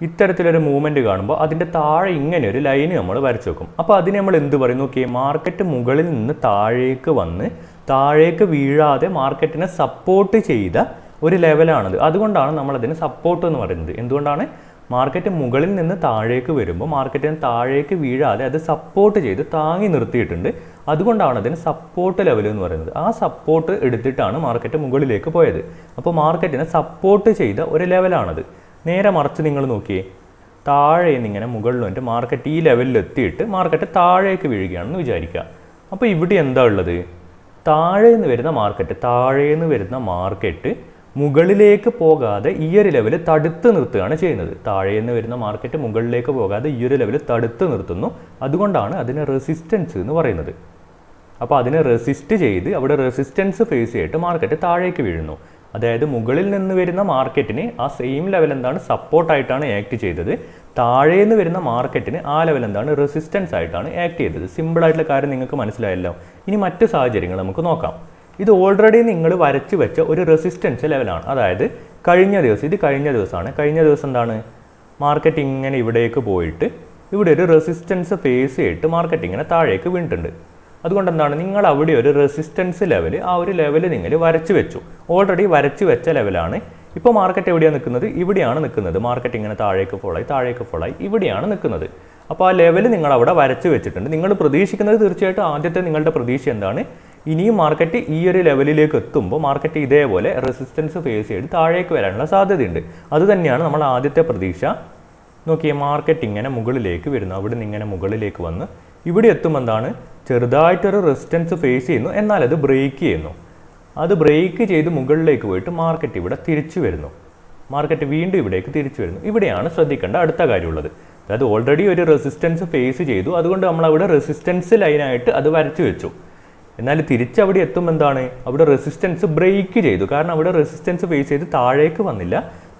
ഇത്തരത്തിലൊരു മൂവ്മെൻറ്റ് കാണുമ്പോൾ അതിൻ്റെ താഴെ ഇങ്ങനെ ഒരു ലൈന് നമ്മൾ വരച്ചു വെക്കും. അപ്പോൾ അതിന് നമ്മൾ എന്ത് പറയും നോക്കിയേ, മാർക്കറ്റ് മുകളിൽ നിന്ന് താഴേക്ക് വന്ന് താഴേക്ക് വീഴാതെ മാർക്കറ്റിനെ സപ്പോർട്ട് ചെയ്ത ഒരു ലെവലാണത്. അതുകൊണ്ടാണ് നമ്മളതിന് സപ്പോർട്ട് എന്ന് പറയുന്നത്. എന്തുകൊണ്ടാണ്? മാർക്കറ്റ് മുകളിൽ നിന്ന് താഴേക്ക് വരുമ്പോൾ മാർക്കറ്റിന് താഴേക്ക് വീഴാതെ അത് സപ്പോർട്ട് ചെയ്ത് താങ്ങി നിർത്തിയിട്ടുണ്ട്. അതുകൊണ്ടാണ് അതിന് സപ്പോർട്ട് ലെവൽ എന്ന് പറയുന്നത്. ആ സപ്പോർട്ട് എടുത്തിട്ടാണ് മാർക്കറ്റ് മുകളിലേക്ക് പോയത്. അപ്പോൾ മാർക്കറ്റിനെ സപ്പോർട്ട് ചെയ്ത ഒരു ലെവലാണത്. നേരെ മറിച്ച് നിങ്ങൾ നോക്കിയേ, താഴെ നിന്നിങ്ങനെ മുകളിൽ വന്നിട്ട് മാർക്കറ്റ് ഈ ലെവലിൽ എത്തിയിട്ട് മാർക്കറ്റ് താഴേക്ക് വീഴുകയാണെന്ന് വിചാരിക്കുക. അപ്പോൾ ഇവിടെ എന്താ ഉള്ളത്? താഴേന്ന് വരുന്ന മാർക്കറ്റ് മുകളിലേക്ക് പോകാതെ ഈ ഒരു ലെവൽ തടുത്ത് നിർത്തുകയാണ് ചെയ്യുന്നത്. താഴേന്ന് വരുന്ന മാർക്കറ്റ് മുകളിലേക്ക് പോകാതെ ഈ ഒരു ലെവൽ തടുത്ത് നിർത്തുന്നു. അതുകൊണ്ടാണ് അതിന് റെസിസ്റ്റൻസ് എന്ന് പറയുന്നത്. അപ്പോൾ അതിനെ റെസിസ്റ്റ് ചെയ്ത് അവിടെ റെസിസ്റ്റൻസ് ഫേസ് ചെയ്തിട്ട് മാർക്കറ്റ് താഴേക്ക് വീഴുന്നു. അതായത് മുകളിൽ നിന്ന് വരുന്ന മാർക്കറ്റിന് ആ സെയിം ലെവൽ എന്താണ്, സപ്പോർട്ടായിട്ടാണ് ആക്ട് ചെയ്തത്. താഴേന്ന് വരുന്ന മാർക്കറ്റിന് ആ ലെവൽ എന്താണ്, റെസിസ്റ്റൻസ് ആയിട്ടാണ് ആക്ട് ചെയ്തത്. സിമ്പിളായിട്ടുള്ള കാര്യം നിങ്ങൾക്ക് മനസ്സിലായല്ലോ. ഇനി മറ്റു സാഹചര്യങ്ങൾ നമുക്ക് നോക്കാം. ഇത് ഓൾറെഡി നിങ്ങൾ വരച്ച് വെച്ച ഒരു റെസിസ്റ്റൻസ് ലെവലാണ്. അതായത് കഴിഞ്ഞ ദിവസമാണ്. കഴിഞ്ഞ ദിവസം എന്താണ്, മാർക്കറ്റ് ഇങ്ങനെ ഇവിടേക്ക് പോയിട്ട് ഇവിടെ ഒരു റെസിസ്റ്റൻസ് ഫേസ് ചെയ്തിട്ട് മാർക്കറ്റ് ഇങ്ങനെ താഴേക്ക് വീണിട്ടുണ്ട്. അതുകൊണ്ട് എന്താണ്, നിങ്ങൾ അവിടെ ഒരു റെസിസ്റ്റൻസ് ലെവൽ, ആ ഒരു ലെവൽ നിങ്ങൾ വരച്ച് വെച്ചു. ഓൾറെഡി വരച്ച് വെച്ച ലെവലാണ്. ഇപ്പോൾ മാർക്കറ്റ് എവിടെയാണ് നിൽക്കുന്നത്? ഇവിടെയാണ് നിൽക്കുന്നത്. മാർക്കറ്റ് ഇങ്ങനെ താഴേക്ക് ഫോളായി ഇവിടെയാണ് നിൽക്കുന്നത്. അപ്പോൾ ആ ലെവൽ നിങ്ങൾ അവിടെ വരച്ച് വെച്ചിട്ടുണ്ട്. നിങ്ങൾ പ്രതീക്ഷിക്കുന്നത് തീർച്ചയായിട്ടും ആദ്യത്തെ നിങ്ങളുടെ പ്രതീക്ഷ എന്താണ്, ഇനിയും മാർക്കറ്റ് ഈ ഒരു ലെവലിലേക്ക് എത്തുമ്പോൾ മാർക്കറ്റ് ഇതേപോലെ റെസിസ്റ്റൻസ് ഫേസ് ചെയ്ത് താഴേക്ക് വരാനുള്ള സാധ്യതയുണ്ട്. അതുതന്നെയാണ് നമ്മൾ ആദ്യത്തെ പ്രതീക്ഷ. നോക്കിയേ, മാർക്കറ്റ് ഇങ്ങനെ മുകളിലേക്ക് വരുന്നു. അവിടെ നിന്ന് ഇങ്ങനെ മുകളിലേക്ക് വന്ന് ഇവിടെ എത്തുമ്പോൾ എന്താണ്, ചെറുതായിട്ടൊരു റെസിസ്റ്റൻസ് ഫേസ് ചെയ്യുന്നു. എന്നാൽ അത് ബ്രേക്ക് ചെയ്യുന്നു. അത് ബ്രേക്ക് ചെയ്ത് മുകളിലേക്ക് പോയിട്ട് മാർക്കറ്റ് ഇവിടെ തിരിച്ചു വരുന്നു. മാർക്കറ്റ് വീണ്ടും ഇവിടേക്ക് തിരിച്ചു വരുന്നു. ഇവിടെയാണ് ശ്രദ്ധിക്കേണ്ട അടുത്ത കാര്യമുള്ളത്. അതായത് ഓൾറെഡി ഒരു റെസിസ്റ്റൻസ് ഫേസ് ചെയ്തു. അതുകൊണ്ട് നമ്മൾ അവിടെ റെസിസ്റ്റൻസ് ലൈനായിട്ട് അത് വരച്ചു വെച്ചു. എന്നാൽ തിരിച്ചവിടെ എത്തുമ്പോൾ എന്താണ്, അവിടെ റെസിസ്റ്റൻസ് ബ്രേക്ക് ചെയ്തു. കാരണം അവിടെ റെസിസ്റ്റൻസ് ഫേസ് ചെയ്ത് താഴേക്ക് വന്നില്ല,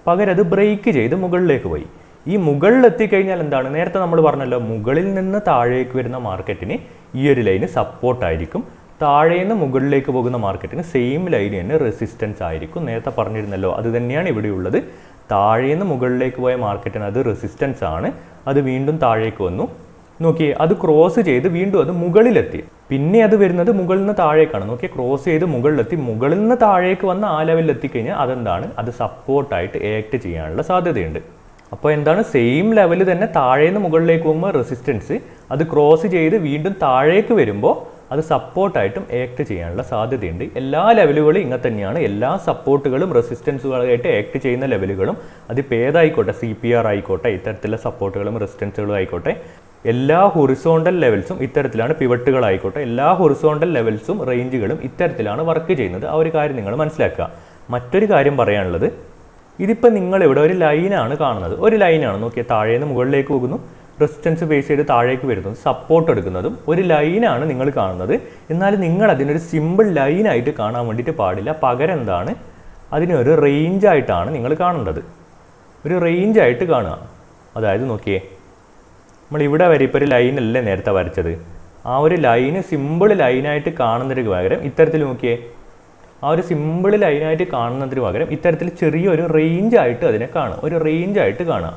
പകരം അത് ബ്രേക്ക് ചെയ്ത് മുകളിലേക്ക് പോയി. ഈ മുകളിലെത്തിക്കഴിഞ്ഞാൽ എന്താണ്, നേരത്തെ നമ്മൾ പറഞ്ഞല്ലോ, മുകളിൽ നിന്ന് താഴേക്ക് വരുന്ന മാർക്കറ്റിന് ഈ ഒരു ലൈന് സപ്പോർട്ടായിരിക്കും. താഴേന്ന് മുകളിലേക്ക് പോകുന്ന മാർക്കറ്റിന് സെയിം ലൈന് തന്നെ റെസിസ്റ്റൻസ് ആയിരിക്കും. നേരത്തെ പറഞ്ഞിരുന്നല്ലോ, അത് തന്നെയാണ് ഇവിടെയുള്ളത്. താഴേന്ന് മുകളിലേക്ക് പോയ മാർക്കറ്റിന് അത് റെസിസ്റ്റൻസ് ആണ്. അത് വീണ്ടും താഴേക്ക് വന്നു. നോക്കിയേ, അത് ക്രോസ് ചെയ്ത് വീണ്ടും അത് മുകളിലെത്തി. പിന്നെ അത് വരുന്നത് മുകളിൽ നിന്ന് താഴേക്കാണ്. നോക്കിയേ, ക്രോസ് ചെയ്ത് മുകളിലെത്തി. മുകളിൽ നിന്ന് താഴേക്ക് വന്ന് ആ ലെവലിൽ എത്തിക്കഴിഞ്ഞാൽ അതെന്താണ്, അത് സപ്പോർട്ടായിട്ട് ആക്ട് ചെയ്യാനുള്ള സാധ്യതയുണ്ട്. അപ്പോൾ എന്താണ്, സെയിം ലെവൽ തന്നെ താഴേന്ന് മുകളിലേക്ക് പോകുമ്പോൾ റെസിസ്റ്റൻസ്, അത് ക്രോസ് ചെയ്ത് വീണ്ടും താഴേക്ക് വരുമ്പോൾ അത് സപ്പോർട്ടായിട്ടും ആക്ട് ചെയ്യാനുള്ള സാധ്യതയുണ്ട്. എല്ലാ ലെവലുകളും ഇങ്ങനെ തന്നെയാണ്. എല്ലാ സപ്പോർട്ടുകളും റെസിസ്റ്റൻസുകളായിട്ട് ആക്ട് ചെയ്യുന്ന ലെവലുകളും അതിപ്പോൾ ഏതായിക്കോട്ടെ, CPR ആയിക്കോട്ടെ, ഇത്തരത്തിലുള്ള സപ്പോർട്ടുകളും റെസിസ്റ്റൻസുകളും ആയിക്കോട്ടെ, എല്ലാ ഹൊറിസോണ്ടൽ ലെവൽസും ഇത്തരത്തിലാണ്. പിവട്ടുകളായിക്കോട്ടെ, എല്ലാ ഹൊറിസോണ്ടൽ ലെവൽസും റേഞ്ചുകളും ഇത്തരത്തിലാണ് വർക്ക് ചെയ്യുന്നത്. ആ ഒരു കാര്യം നിങ്ങൾ മനസ്സിലാക്കുക. മറ്റൊരു കാര്യം പറയാനുള്ളത്, ഇതിപ്പോൾ നിങ്ങളിവിടെ ഒരു ലൈനാണ് കാണുന്നത്. ഒരു ലൈനാണ്. നോക്കിയാൽ താഴേന്ന് മുകളിലേക്ക് പോകുന്നു, റെസിസ്റ്റൻസ് ഫേസ് ചെയ്ത് താഴേക്ക് വരുന്നതും സപ്പോർട്ട് എടുക്കുന്നതും ഒരു ലൈനാണ് നിങ്ങൾ കാണുന്നത്. എന്നാൽ നിങ്ങൾ അതിനൊരു സിമ്പിൾ ലൈനായിട്ട് കാണാൻ വേണ്ടിയിട്ട് പാടില്ല. പകരം എന്താണ്, അതിനൊരു റേഞ്ചായിട്ടാണ് നിങ്ങൾ കാണേണ്ടത്. ഒരു റേഞ്ചായിട്ട് കാണുക. അതായത് നോക്കിയേ, നമ്മളിവിടെ വരെ ഇപ്പോൾ ഒരു ലൈനല്ലേ നേരത്തെ വരച്ചത്. ആ ഒരു ലൈന് സിമ്പിൾ ലൈനായിട്ട് കാണുന്നതിന് പകരം ഇത്തരത്തിൽ നോക്കിയേ, ആ ഒരു സിമ്പിൾ ലൈനായിട്ട് കാണുന്നതിന് പകരം ഇത്തരത്തിൽ ചെറിയൊരു റേഞ്ചായിട്ട് അതിനെ കാണുക. ഒരു റേഞ്ചായിട്ട് കാണുക.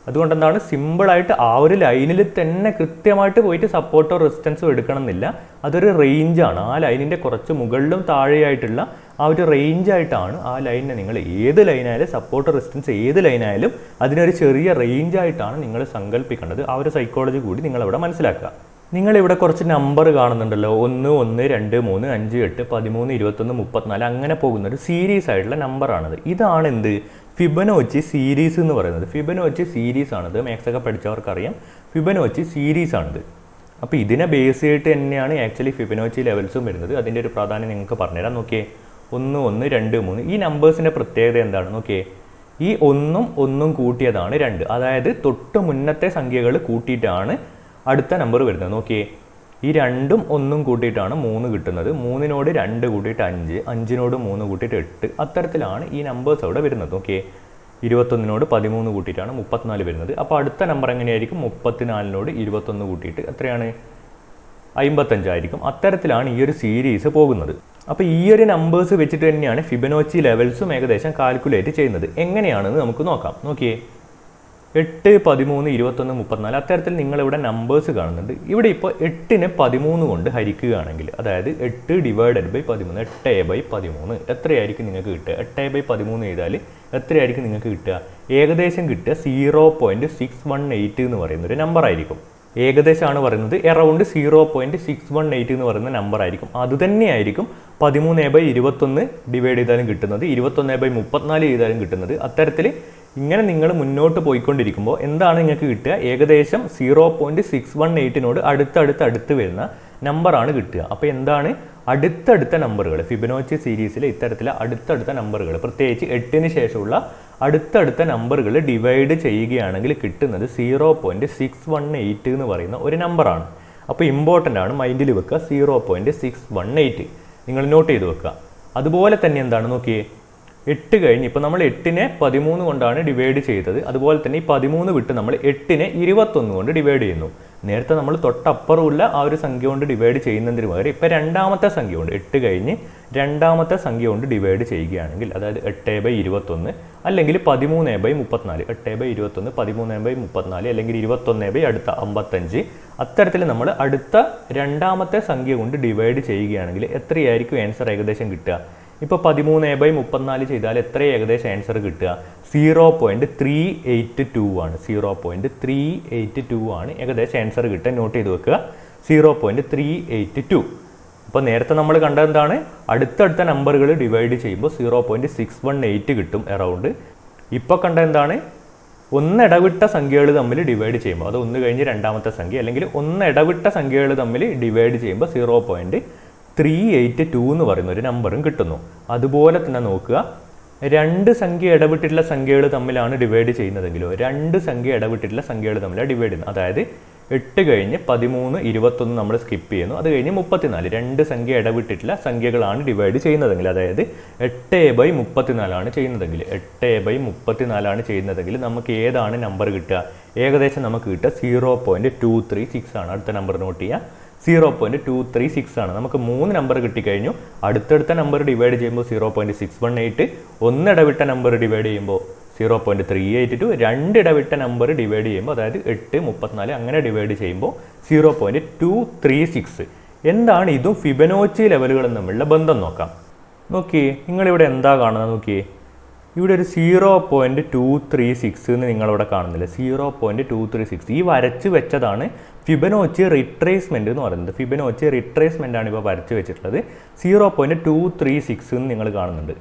അതുകൊണ്ട് എന്താണ്, സിമ്പിളായിട്ട് ആ ഒരു ലൈനിൽ തന്നെ കൃത്യമായിട്ട് പോയിട്ട് സപ്പോർട്ടോ റെസിസ്റ്റൻസോ എടുക്കണം എന്നില്ല. അതൊരു റേഞ്ചാണ്. ആ ലൈനിൻ്റെ കുറച്ച് മുകളിലും താഴെയായിട്ടുള്ള ആ ഒരു റേഞ്ചായിട്ടാണ് ആ ലൈനിനെ നിങ്ങൾ ഏത് ലൈനായാലും, സപ്പോർട്ട് റെസിസ്റ്റൻസ് ഏത് ലൈനായാലും അതിനൊരു ചെറിയ റേഞ്ചായിട്ടാണ് നിങ്ങൾ സങ്കല്പിക്കേണ്ടത്. ആ ഒരു സൈക്കോളജി കൂടി നിങ്ങളവിടെ മനസ്സിലാക്കുക. നിങ്ങളിവിടെ കുറച്ച് നമ്പർ കാണുന്നുണ്ടല്ലോ, 1, 1, 2, 3, 5, 8, 13, 21, 34 അങ്ങനെ പോകുന്ന ഒരു സീരീസ് ആയിട്ടുള്ള നമ്പറാണത്. ഇതാണ് എന്ത്, ഫിബൊനാച്ചി സീരീസ് എന്ന് പറയുന്നത്. ഫിബൊനാച്ചി സീരീസ് ആണിത്. മാത്സൊക്കെ പഠിച്ചവർക്കറിയാം, ഫിബൊനാച്ചി സീരീസ് ആണിത്. അപ്പോൾ ഇതിനെ ബേസ് ചെയ്തിട്ട് തന്നെയാണ് ആക്ച്വലി ഫിബൊനാച്ചി ലെവൽസും വരുന്നത്. അതിൻ്റെ ഒരു പ്രാധാന്യം നിങ്ങൾക്ക് പറഞ്ഞുതരാം. നോക്കിയേ, 1, 1, 2, 3 ഈ നമ്പേഴ്സിൻ്റെ പ്രത്യേകത എന്താണ് നോക്കിയേ, ഈ 1 കൂട്ടിയതാണ് 2. അതായത് തൊട്ട് മുന്നത്തെ സംഖ്യകൾ കൂട്ടിയിട്ടാണ് അടുത്ത നമ്പർ വരുന്നത്. നോക്കിയേ, ഈ 2ഉം 1ഉം കൂട്ടിയിട്ടാണ് 3 കിട്ടുന്നത്. 3നോട് 2 കൂട്ടിയിട്ട് 5, 5നോട് 3 കൂട്ടിയിട്ട് 8. അത്തരത്തിലാണ് ഈ നമ്പേഴ്സ് അവിടെ വരുന്നത്. നോക്കിയേ, 21നോട് 13 കൂട്ടിയിട്ടാണ് 34 വരുന്നത്. അപ്പോൾ അടുത്ത നമ്പർ എങ്ങനെയായിരിക്കും, 34നോട് 21 കൂട്ടിയിട്ട് എത്രയാണ്, 55 ആയിരിക്കും. അത്തരത്തിലാണ് ഈ ഒരു സീരീസ് പോകുന്നത്. അപ്പോൾ ഈ ഒരു നമ്പേഴ്സ് വെച്ചിട്ട് തന്നെയാണ് ഫിബൊനാച്ചി ലെവൽസും ഏകദേശം കാൽക്കുലേറ്റ് ചെയ്യുന്നത്. എങ്ങനെയാണെന്ന് നമുക്ക് നോക്കാം. നോക്കിയേ, 8, 13, 21, 34 അത്തരത്തിൽ നിങ്ങളിവിടെ നമ്പേഴ്സ് കാണുന്നുണ്ട്. ഇവിടെ ഇപ്പോൾ 8നെ 13 കൊണ്ട് ഹരിക്കുകയാണെങ്കിൽ, അതായത് 8 ഡിവൈഡഡ് ബൈ 13, 8/13 എത്രയായിരിക്കും നിങ്ങൾക്ക് കിട്ടുക? 8/13 ചെയ്താൽ എത്രയായിരിക്കും നിങ്ങൾക്ക് കിട്ടുക? ഏകദേശം കിട്ടുക 0.618 എന്ന് പറയുന്ന ഒരു നമ്പർ ആയിരിക്കും. ഏകദേശമാണ് പറയുന്നത്, എറൗണ്ട് 0.618 എന്ന് പറയുന്ന നമ്പർ ആയിരിക്കും. അതുതന്നെയായിരിക്കും 13/21 ഡിവൈഡ് ചെയ്താലും കിട്ടുന്നത്, 21/34 ചെയ്താലും കിട്ടുന്നത്. അത്തരത്തിൽ ഇങ്ങനെ നിങ്ങൾ മുന്നോട്ട് പോയിക്കൊണ്ടിരിക്കുമ്പോൾ എന്താണ് നിങ്ങൾക്ക് കിട്ടുക? ഏകദേശം 0.618നോട് അടുത്ത് വരുന്ന നമ്പറാണ് കിട്ടുക. അപ്പോൾ എന്താണ് അടുത്തടുത്ത നമ്പറുകൾ, ഫിബൊനാച്ചി സീരീസിലെ ഇത്തരത്തിലെ അടുത്തടുത്ത നമ്പറുകൾ, പ്രത്യേകിച്ച് 8ന് ശേഷമുള്ള അടുത്തടുത്ത നമ്പറുകൾ ഡിവൈഡ് ചെയ്യുകയാണെങ്കിൽ കിട്ടുന്നത് 0.618 എന്ന് പറയുന്ന ഒരു നമ്പറാണ്. അപ്പോൾ ഇമ്പോർട്ടൻ്റ് ആണ്, മൈൻഡിൽ വെക്കുക 0.618 നിങ്ങൾ നോട്ട് ചെയ്ത് വെക്കുക. അതുപോലെ തന്നെ എന്താണ് നോക്കിയേ, 8 കഴിഞ്ഞ് ഇപ്പോൾ നമ്മൾ 8നെ 13 കൊണ്ടാണ് ഡിവൈഡ് ചെയ്തത്. അതുപോലെ തന്നെ ഈ 13 വിട്ട് നമ്മൾ 8നെ 21 കൊണ്ട് ഡിവൈഡ് ചെയ്യുന്നു. നേരത്തെ നമ്മൾ തൊട്ടപ്പുറമുള്ള ആ ഒരു സംഖ്യ കൊണ്ട് ഡിവൈഡ് ചെയ്യുന്നതിന് പകരം ഇപ്പോൾ രണ്ടാമത്തെ സംഖ്യ കൊണ്ട് 8 കഴിഞ്ഞ് രണ്ടാമത്തെ സംഖ്യ കൊണ്ട് ഡിവൈഡ് ചെയ്യുകയാണെങ്കിൽ, അതായത് 8/21 അല്ലെങ്കിൽ 13/34, 8/21, 13/34 അല്ലെങ്കിൽ 21 അടുത്ത 55, അത്തരത്തിൽ നമ്മൾ അടുത്ത രണ്ടാമത്തെ സംഖ്യ കൊണ്ട് ഡിവൈഡ് ചെയ്യുകയാണെങ്കിൽ എത്രയായിരിക്കും ആൻസർ ഏകദേശം കിട്ടുക? ഇപ്പോൾ 13/34 ചെയ്താൽ എത്ര ഏകദേശം ആൻസർ കിട്ടുക? 0.382 ആണ്. 0.382 ആണ് ഏകദേശം ആൻസർ കിട്ടുക. നോട്ട് ചെയ്ത് വെക്കുക 0.382. അപ്പോൾ നേരത്തെ നമ്മൾ കണ്ടത് എന്താണ്? അടുത്തടുത്ത നമ്പറുകൾ ഡിവൈഡ് ചെയ്യുമ്പോൾ 0.618 കിട്ടും എറൗണ്ട്. ഇപ്പോൾ കണ്ട എന്താണ്? ഒന്നിടവിട്ട സംഖ്യകൾ തമ്മിൽ ഡിവൈഡ് ചെയ്യുമ്പോൾ, അത് ഒന്ന് കഴിഞ്ഞ് രണ്ടാമത്തെ സംഖ്യ അല്ലെങ്കിൽ ഒന്നിടവിട്ട സംഖ്യകൾ തമ്മിൽ ഡിവൈഡ് ചെയ്യുമ്പോൾ 0.382 എന്ന് പറയുന്ന ഒരു നമ്പറും കിട്ടുന്നു. അതുപോലെ തന്നെ നോക്കുക, രണ്ട് സംഖ്യ ഇടവിട്ടിട്ടുള്ള സംഖ്യകൾ തമ്മിലാണ് ഡിവൈഡ് ചെയ്യുന്നതെങ്കിലോ, രണ്ട് സംഖ്യ ഇടവിട്ടിട്ടുള്ള സംഖ്യകൾ തമ്മിലാണ് ഡിവൈഡ് ചെയ്യുന്നത്. അതായത് 8 കഴിഞ്ഞ് 13, 21 നമ്മൾ സ്കിപ്പ് ചെയ്യുന്നു, അത് കഴിഞ്ഞ് 34, രണ്ട് സംഖ്യ ഇടവിട്ടിട്ടുള്ള സംഖ്യകളാണ് ഡിവൈഡ് ചെയ്യുന്നതെങ്കിൽ, അതായത് 8/34 ആണ് ചെയ്യുന്നതെങ്കിൽ, 8/34 ആണ് ചെയ്യുന്നതെങ്കിൽ നമുക്ക് ഏതാണ് നമ്പർ കിട്ടുക? ഏകദേശം നമുക്ക് കിട്ടുക 0.236 ആണ്. അടുത്ത നമ്പർ നോട്ട് ചെയ്യുക, 0.236 ആണ്. നമുക്ക് 3 നമ്പർ കിട്ടിക്കഴിഞ്ഞു. അടുത്തടുത്ത നമ്പർ ഡിവൈഡ് ചെയ്യുമ്പോൾ 0.618, ഒന്നിടവിട്ട നമ്പർ ഡിവൈഡ് ചെയ്യുമ്പോൾ 0.382, രണ്ടിടവിട്ട നമ്പർ ഡിവൈഡ് ചെയ്യുമ്പോൾ, അതായത് 8, 34 അങ്ങനെ ഡിവൈഡ് ചെയ്യുമ്പോൾ 0.236. എന്താണ് ഇതും ഫിബൊനാച്ചി ലെവലുകളും തമ്മിലുള്ള ബന്ധം നോക്കാം. നോക്കിയേ, നിങ്ങളിവിടെ എന്താ കാണുന്നത്? നോക്കിയേ, ഇവിടെ ഒരു 0.236 എന്ന് നിങ്ങളിവിടെ കാണുന്നില്ല. 0.236 ഈ വരച്ച് വെച്ചതാണ് ഫിബൊനാച്ചി റിട്രേസ്മെന്റ് എന്ന് പറയുന്നത്. ഫിബൊനാച്ചി റിട്രേസ്മെന്റ് ആണ് ഇപ്പോൾ വരച്ച് വെച്ചിട്ടുള്ളത്. 0.236 എന്ന് നിങ്ങൾ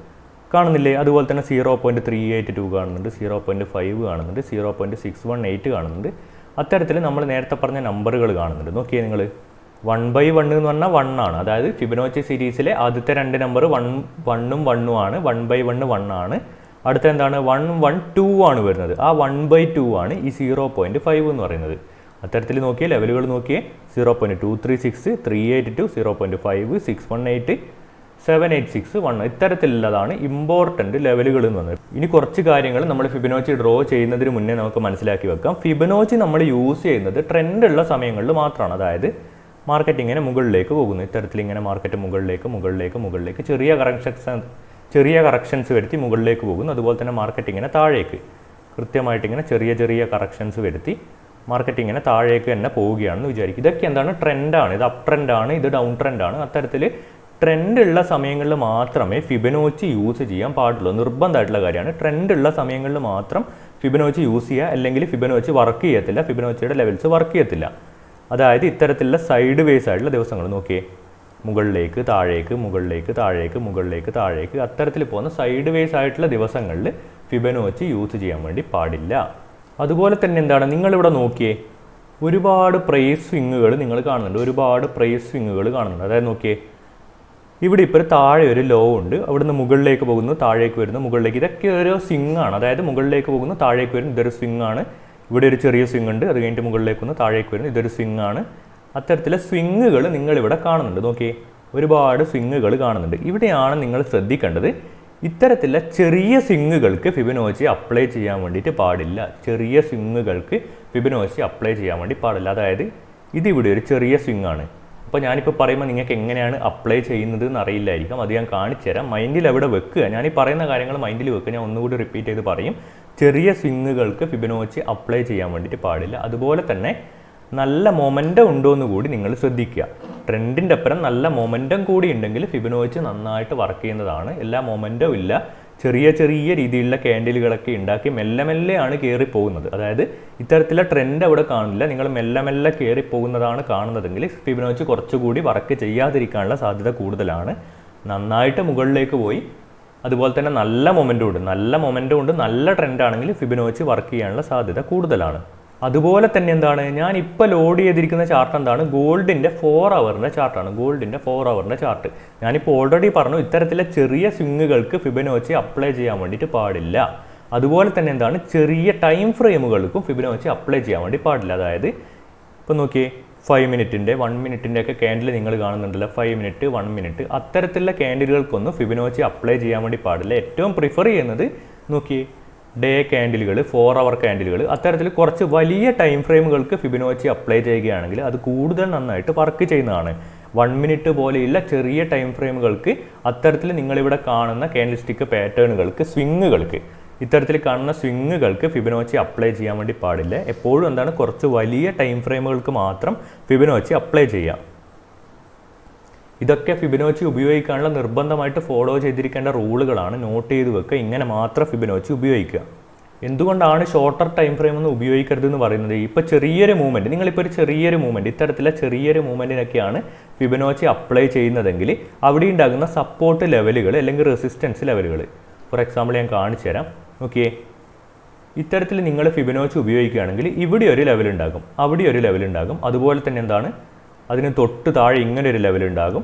കാണുന്നില്ലേ? അതുപോലെ തന്നെ 0.382 കാണുന്നുണ്ട്, 0.5 കാണുന്നുണ്ട്, 0.618 കാണുന്നുണ്ട്. അത്തരത്തിൽ നമ്മൾ നേരത്തെ പറഞ്ഞ നമ്പറുകൾ കാണുന്നുണ്ട്. നോക്കിയേ നിങ്ങൾ, 1/1 എന്ന് പറഞ്ഞാൽ 1 ആണ്. അതായത് ഫിബൊനാച്ചി സീരീസിലെ ആദ്യത്തെ രണ്ട് നമ്പർ 1ഉം 1ഉം ആണ്. 1/1 1 ആണ്. അടുത്ത എന്താണ്? 1, 1, 2 ആണ് വരുന്നത്. ആ 1/2 ആണ് ഈ 0.5 എന്ന് പറയുന്നത്. അത്തരത്തിൽ നോക്കിയേ, ലെവലുകൾ നോക്കിയേ, 0.236, 382, 0.5, 618, 786, 1 ഇത്തരത്തിലുള്ളതാണ് ഇമ്പോർട്ടൻ്റ് ലെവലുകൾ എന്ന് പറഞ്ഞത്. ഇനി കുറച്ച് കാര്യങ്ങൾ നമ്മൾ ഫിബൊനാച്ചി ഡ്രോ ചെയ്യുന്നതിന് മുന്നേ നമുക്ക് മനസ്സിലാക്കി വെക്കാം. ഫിബൊനാച്ചി നമ്മൾ യൂസ് ചെയ്യുന്നത് ട്രെൻഡ് ഉള്ള സമയങ്ങളിൽ മാത്രമാണ്. അതായത് മാർക്കറ്റ് ഇങ്ങനെ മുകളിലേക്ക് പോകുന്നു, ഇത്തരത്തിൽ ഇങ്ങനെ മാർക്കറ്റ് മുകളിലേക്ക് ചെറിയ കറക്ഷൻസ് വരുത്തി മുകളിലേക്ക് പോകുന്നു. അതുപോലെ തന്നെ മാർക്കറ്റ് ഇങ്ങനെ താഴേക്ക് കൃത്യമായിട്ട് ഇങ്ങനെ ചെറിയ കറക്ഷൻസ് വരുത്തി മാർക്കറ്റ് ഇങ്ങനെ താഴേക്ക് തന്നെ പോവുകയാണെന്ന് വിചാരിക്കും. ഇതൊക്കെ എന്താണ്? ട്രെൻഡാണ്. ഇത് അപ് ട്രെൻഡാണ്, ഇത് ഡൗൺ ട്രെൻഡാണ്. അത്തരത്തിൽ ട്രെൻഡ് ഉള്ള സമയങ്ങളിൽ മാത്രമേ ഫിബൊനാച്ചി യൂസ് ചെയ്യാൻ പാടുള്ളൂ. നിർബന്ധമായിട്ടുള്ള കാര്യമാണ്. ട്രെൻഡ് ഉള്ള സമയങ്ങളിൽ മാത്രം ഫിബൊനാച്ചി യൂസ് ചെയ്യുക, അല്ലെങ്കിൽ ഫിബൊനാച്ചി വർക്ക് ചെയ്യത്തില്ല, ഫിബൊനാച്ചിയുടെ ലെവൽസ് വർക്ക് ചെയ്യത്തില്ല. അതായത് ഇത്തരത്തിലുള്ള സൈഡ് വേസ് ആയിട്ടുള്ള ദിവസങ്ങൾ നോക്കിയേ, മുകളിലേക്ക് താഴേക്ക് അത്തരത്തിൽ പോകുന്ന സൈഡ് വേസ് ആയിട്ടുള്ള ദിവസങ്ങളിൽ ഫിബൊനാച്ചി യൂസ് ചെയ്യാൻ വേണ്ടി പാടില്ല. അതുപോലെ തന്നെ എന്താണ്, നിങ്ങളിവിടെ നോക്കിയേ, ഒരുപാട് പ്രൈസ് സ്വിങ്ങുകൾ നിങ്ങൾ കാണുന്നുണ്ട്. അതായത് നോക്കിയേ, ഇവിടെ ഇപ്പോൾ താഴെ ഒരു ലോ ഉണ്ട്, അവിടുന്ന് മുകളിലേക്ക് പോകുന്നു, താഴേക്ക് വരുന്നു, മുകളിലേക്ക്. ഇതൊക്കെ ഒരു സ്വിങ് ആണ്. അതായത് മുകളിലേക്ക് പോകുന്നു, താഴേക്ക് വരുന്നു, ഇതൊരു സ്വിങ് ആണ്. ഇവിടെ ഒരു ചെറിയ സ്വിങ് ഉണ്ട്, അത് കഴിഞ്ഞിട്ട് മുകളിലേക്ക് വന്ന് താഴേക്ക് വരുന്നു, ഇതൊരു സ്വിങ് ആണ്. അത്തരത്തിലെ സ്വിങ്ങുകൾ നിങ്ങളിവിടെ കാണുന്നുണ്ട്. നോക്കിയേ, ഒരുപാട് സ്വിങ്ങുകൾ കാണുന്നുണ്ട്. ഇവിടെയാണ് നിങ്ങൾ ശ്രദ്ധിക്കേണ്ടത്, ഇത്തരത്തിലുള്ള ചെറിയ സ്വിങ്ങുകൾക്ക് ഫിബൊനാച്ചി അപ്ലൈ ചെയ്യാൻ വേണ്ടിയിട്ട് പാടില്ല. അതായത് ഇതിവിടെ ഒരു ചെറിയ സ്വിങ് ആണ്. അപ്പോൾ ഞാനിപ്പോൾ പറയുമ്പോൾ നിങ്ങൾക്ക് എങ്ങനെയാണ് അപ്ലൈ ചെയ്യുന്നത് എന്ന് അറിയില്ലായിരിക്കും. അത് ഞാൻ കാണിച്ചു തരാം. മൈൻഡിൽ എവിടെ വെക്കുക, ഞാൻ ഈ പറയുന്ന കാര്യങ്ങൾ മൈൻഡിൽ വെക്കുക. ഞാൻ ഒന്നുകൂടി റിപ്പീറ്റ് ചെയ്ത് പറയും. ചെറിയ സ്വിങ്ങുകൾക്ക് ഫിബൊനാച്ചി അപ്ലൈ ചെയ്യാൻ വേണ്ടിയിട്ട് പാടില്ല. അതുപോലെ തന്നെ നല്ല മൊമെൻറ്റം ഉണ്ടോ എന്ന് കൂടി നിങ്ങൾ ശ്രദ്ധിക്കുക. ട്രെൻഡിൻ്റെ അപ്പുറം നല്ല മൊമെൻറ്റം കൂടി ഉണ്ടെങ്കിൽ ഫിബൊനാച്ചി നന്നായിട്ട് വർക്ക് ചെയ്യുന്നതാണ്. എല്ലാ മൊമെൻറ്റവും ഇല്ല, ചെറിയ ചെറിയ രീതിയിലുള്ള ക്യാൻഡിലുകളൊക്കെ ഉണ്ടാക്കി മെല്ലെ മെല്ലെയാണ് കയറി പോകുന്നത്. അതായത് ഇത്തരത്തിലുള്ള ട്രെൻഡ് അവിടെ കാണില്ല, നിങ്ങൾ മെല്ലെ മെല്ലെ കയറി പോകുന്നതാണ് കാണുന്നതെങ്കിൽ ഫിബൊനാച്ചി കുറച്ചുകൂടി വർക്ക് ചെയ്യാതിരിക്കാനുള്ള സാധ്യത കൂടുതലാണ്. നന്നായിട്ട് മുകളിലേക്ക് പോയി അതുപോലെ തന്നെ നല്ല മൊമെൻറ്റം ഉണ്ട് നല്ല ട്രെൻഡാണെങ്കിൽ ഫിബൊനാച്ചി വർക്ക് ചെയ്യാനുള്ള സാധ്യത കൂടുതലാണ്. അതുപോലെ തന്നെ എന്താണ്, ഞാൻ ഇപ്പോൾ ലോഡ് ചെയ്തിരിക്കുന്ന ചാർട്ട് എന്താണ്, ഗോൾഡിൻ്റെ 4 ഹവറിൻ്റെ ചാർട്ടാണ്. ഗോൾഡിൻ്റെ 4 ഹവറിൻ്റെ ചാർട്ട് ഞാനിപ്പോൾ ഓൾറെഡി പറഞ്ഞു, ഇത്തരത്തിലെ ചെറിയ സ്വിങ്ങുകൾക്ക് ഫിബൊനാച്ചി അപ്ലൈ ചെയ്യാൻ വേണ്ടിയിട്ട് പാടില്ല. അതുപോലെ തന്നെ എന്താണ്, ചെറിയ ടൈം ഫ്രെയിമുകൾക്കും ഫിബൊനാച്ചി അപ്ലൈ ചെയ്യാൻ വേണ്ടി പാടില്ല. അതായത് ഇപ്പോൾ നോക്കിയേ 5 മിനിറ്റിൻ്റെ 1 മിനിറ്റിൻ്റെ ഒക്കെ ക്യാൻഡിൽ നിങ്ങൾ കാണുന്നുണ്ടല്ലോ, 5 മിനിറ്റ് 1 മിനിറ്റ് അത്തരത്തിലുള്ള ക്യാൻഡിലുകൾക്കൊന്നും ഫിബൊനാച്ചി അപ്ലൈ ചെയ്യാൻ വേണ്ടി പാടില്ല. ഏറ്റവും പ്രിഫർ ചെയ്യുന്നത് നോക്കിയേ ഡേ ക്യാൻഡിലുകൾ, 4 ഹവർ ക്യാൻഡിലുകൾ, അത്തരത്തിൽ കുറച്ച് വലിയ ടൈം ഫ്രെയിമുകൾക്ക് ഫിബൊനാച്ചി അപ്ലൈ ചെയ്യുകയാണെങ്കിൽ അത് കൂടുതൽ നന്നായിട്ട് വർക്ക് ചെയ്യുന്നതാണ്. 1 മിനിറ്റ് പോലെയുള്ള ചെറിയ ടൈം ഫ്രെയിമുകൾക്ക്, അത്തരത്തിൽ നിങ്ങളിവിടെ കാണുന്ന ക്യാൻഡിൽ സ്റ്റിക്ക് പാറ്റേണുകൾക്ക്, സ്വിങ്ങുകൾക്ക്, ഇത്തരത്തിൽ കാണുന്ന സ്വിങ്ങുകൾക്ക് ഫിബൊനാച്ചി അപ്ലൈ ചെയ്യാൻ വേണ്ടി പാടില്ല. എപ്പോഴും എന്താണ്, കുറച്ച് വലിയ ടൈം ഫ്രെയിമുകൾക്ക് മാത്രം ഫിബൊനാച്ചി അപ്ലൈ ചെയ്യാം. ഇതൊക്കെ ഫിബൊനാച്ചി ഉപയോഗിക്കാനുള്ള നിർബന്ധമായിട്ട് ഫോളോ ചെയ്തിരിക്കേണ്ട റൂളുകളാണ്. നോട്ട് ചെയ്ത് വെക്കുക, ഇങ്ങനെ മാത്രം ഫിബൊനാച്ചി ഉപയോഗിക്കുക. എന്തുകൊണ്ടാണ് ഷോർട്ടർ ടൈം ഫ്രെയിം ഒന്നും ഉപയോഗിക്കരുതെന്ന് പറയുന്നത്? ഇപ്പോൾ ചെറിയൊരു മൂവ്മെൻറ്റ്, നിങ്ങളിപ്പോൾ ഒരു ചെറിയൊരു മൂവ്മെൻറ്റ്, ഇത്തരത്തിലുള്ള ചെറിയൊരു മൂവ്മെൻറ്റിനൊക്കെയാണ് ഫിബൊനാച്ചി അപ്ലൈ ചെയ്യുന്നതെങ്കിൽ അവിടെ ഉണ്ടാകുന്ന സപ്പോർട്ട് ലെവലുകൾ അല്ലെങ്കിൽ റെസിസ്റ്റൻസ് ലെവലുകൾ, ഫോർ എക്സാമ്പിൾ ഞാൻ കാണിച്ചു തരാം. ഓക്കെ, ഇത്തരത്തിൽ നിങ്ങൾ ഫിബൊനാച്ചി ഉപയോഗിക്കുകയാണെങ്കിൽ ഇവിടെ ഒരു ലെവൽ ഉണ്ടാകും, അവിടെ ഒരു ലെവൽ ഉണ്ടാകും. അതുപോലെ തന്നെ എന്താണ്, അതിന് തൊട്ട് താഴെ ഇങ്ങനെ ഒരു ലെവൽ ഉണ്ടാകും.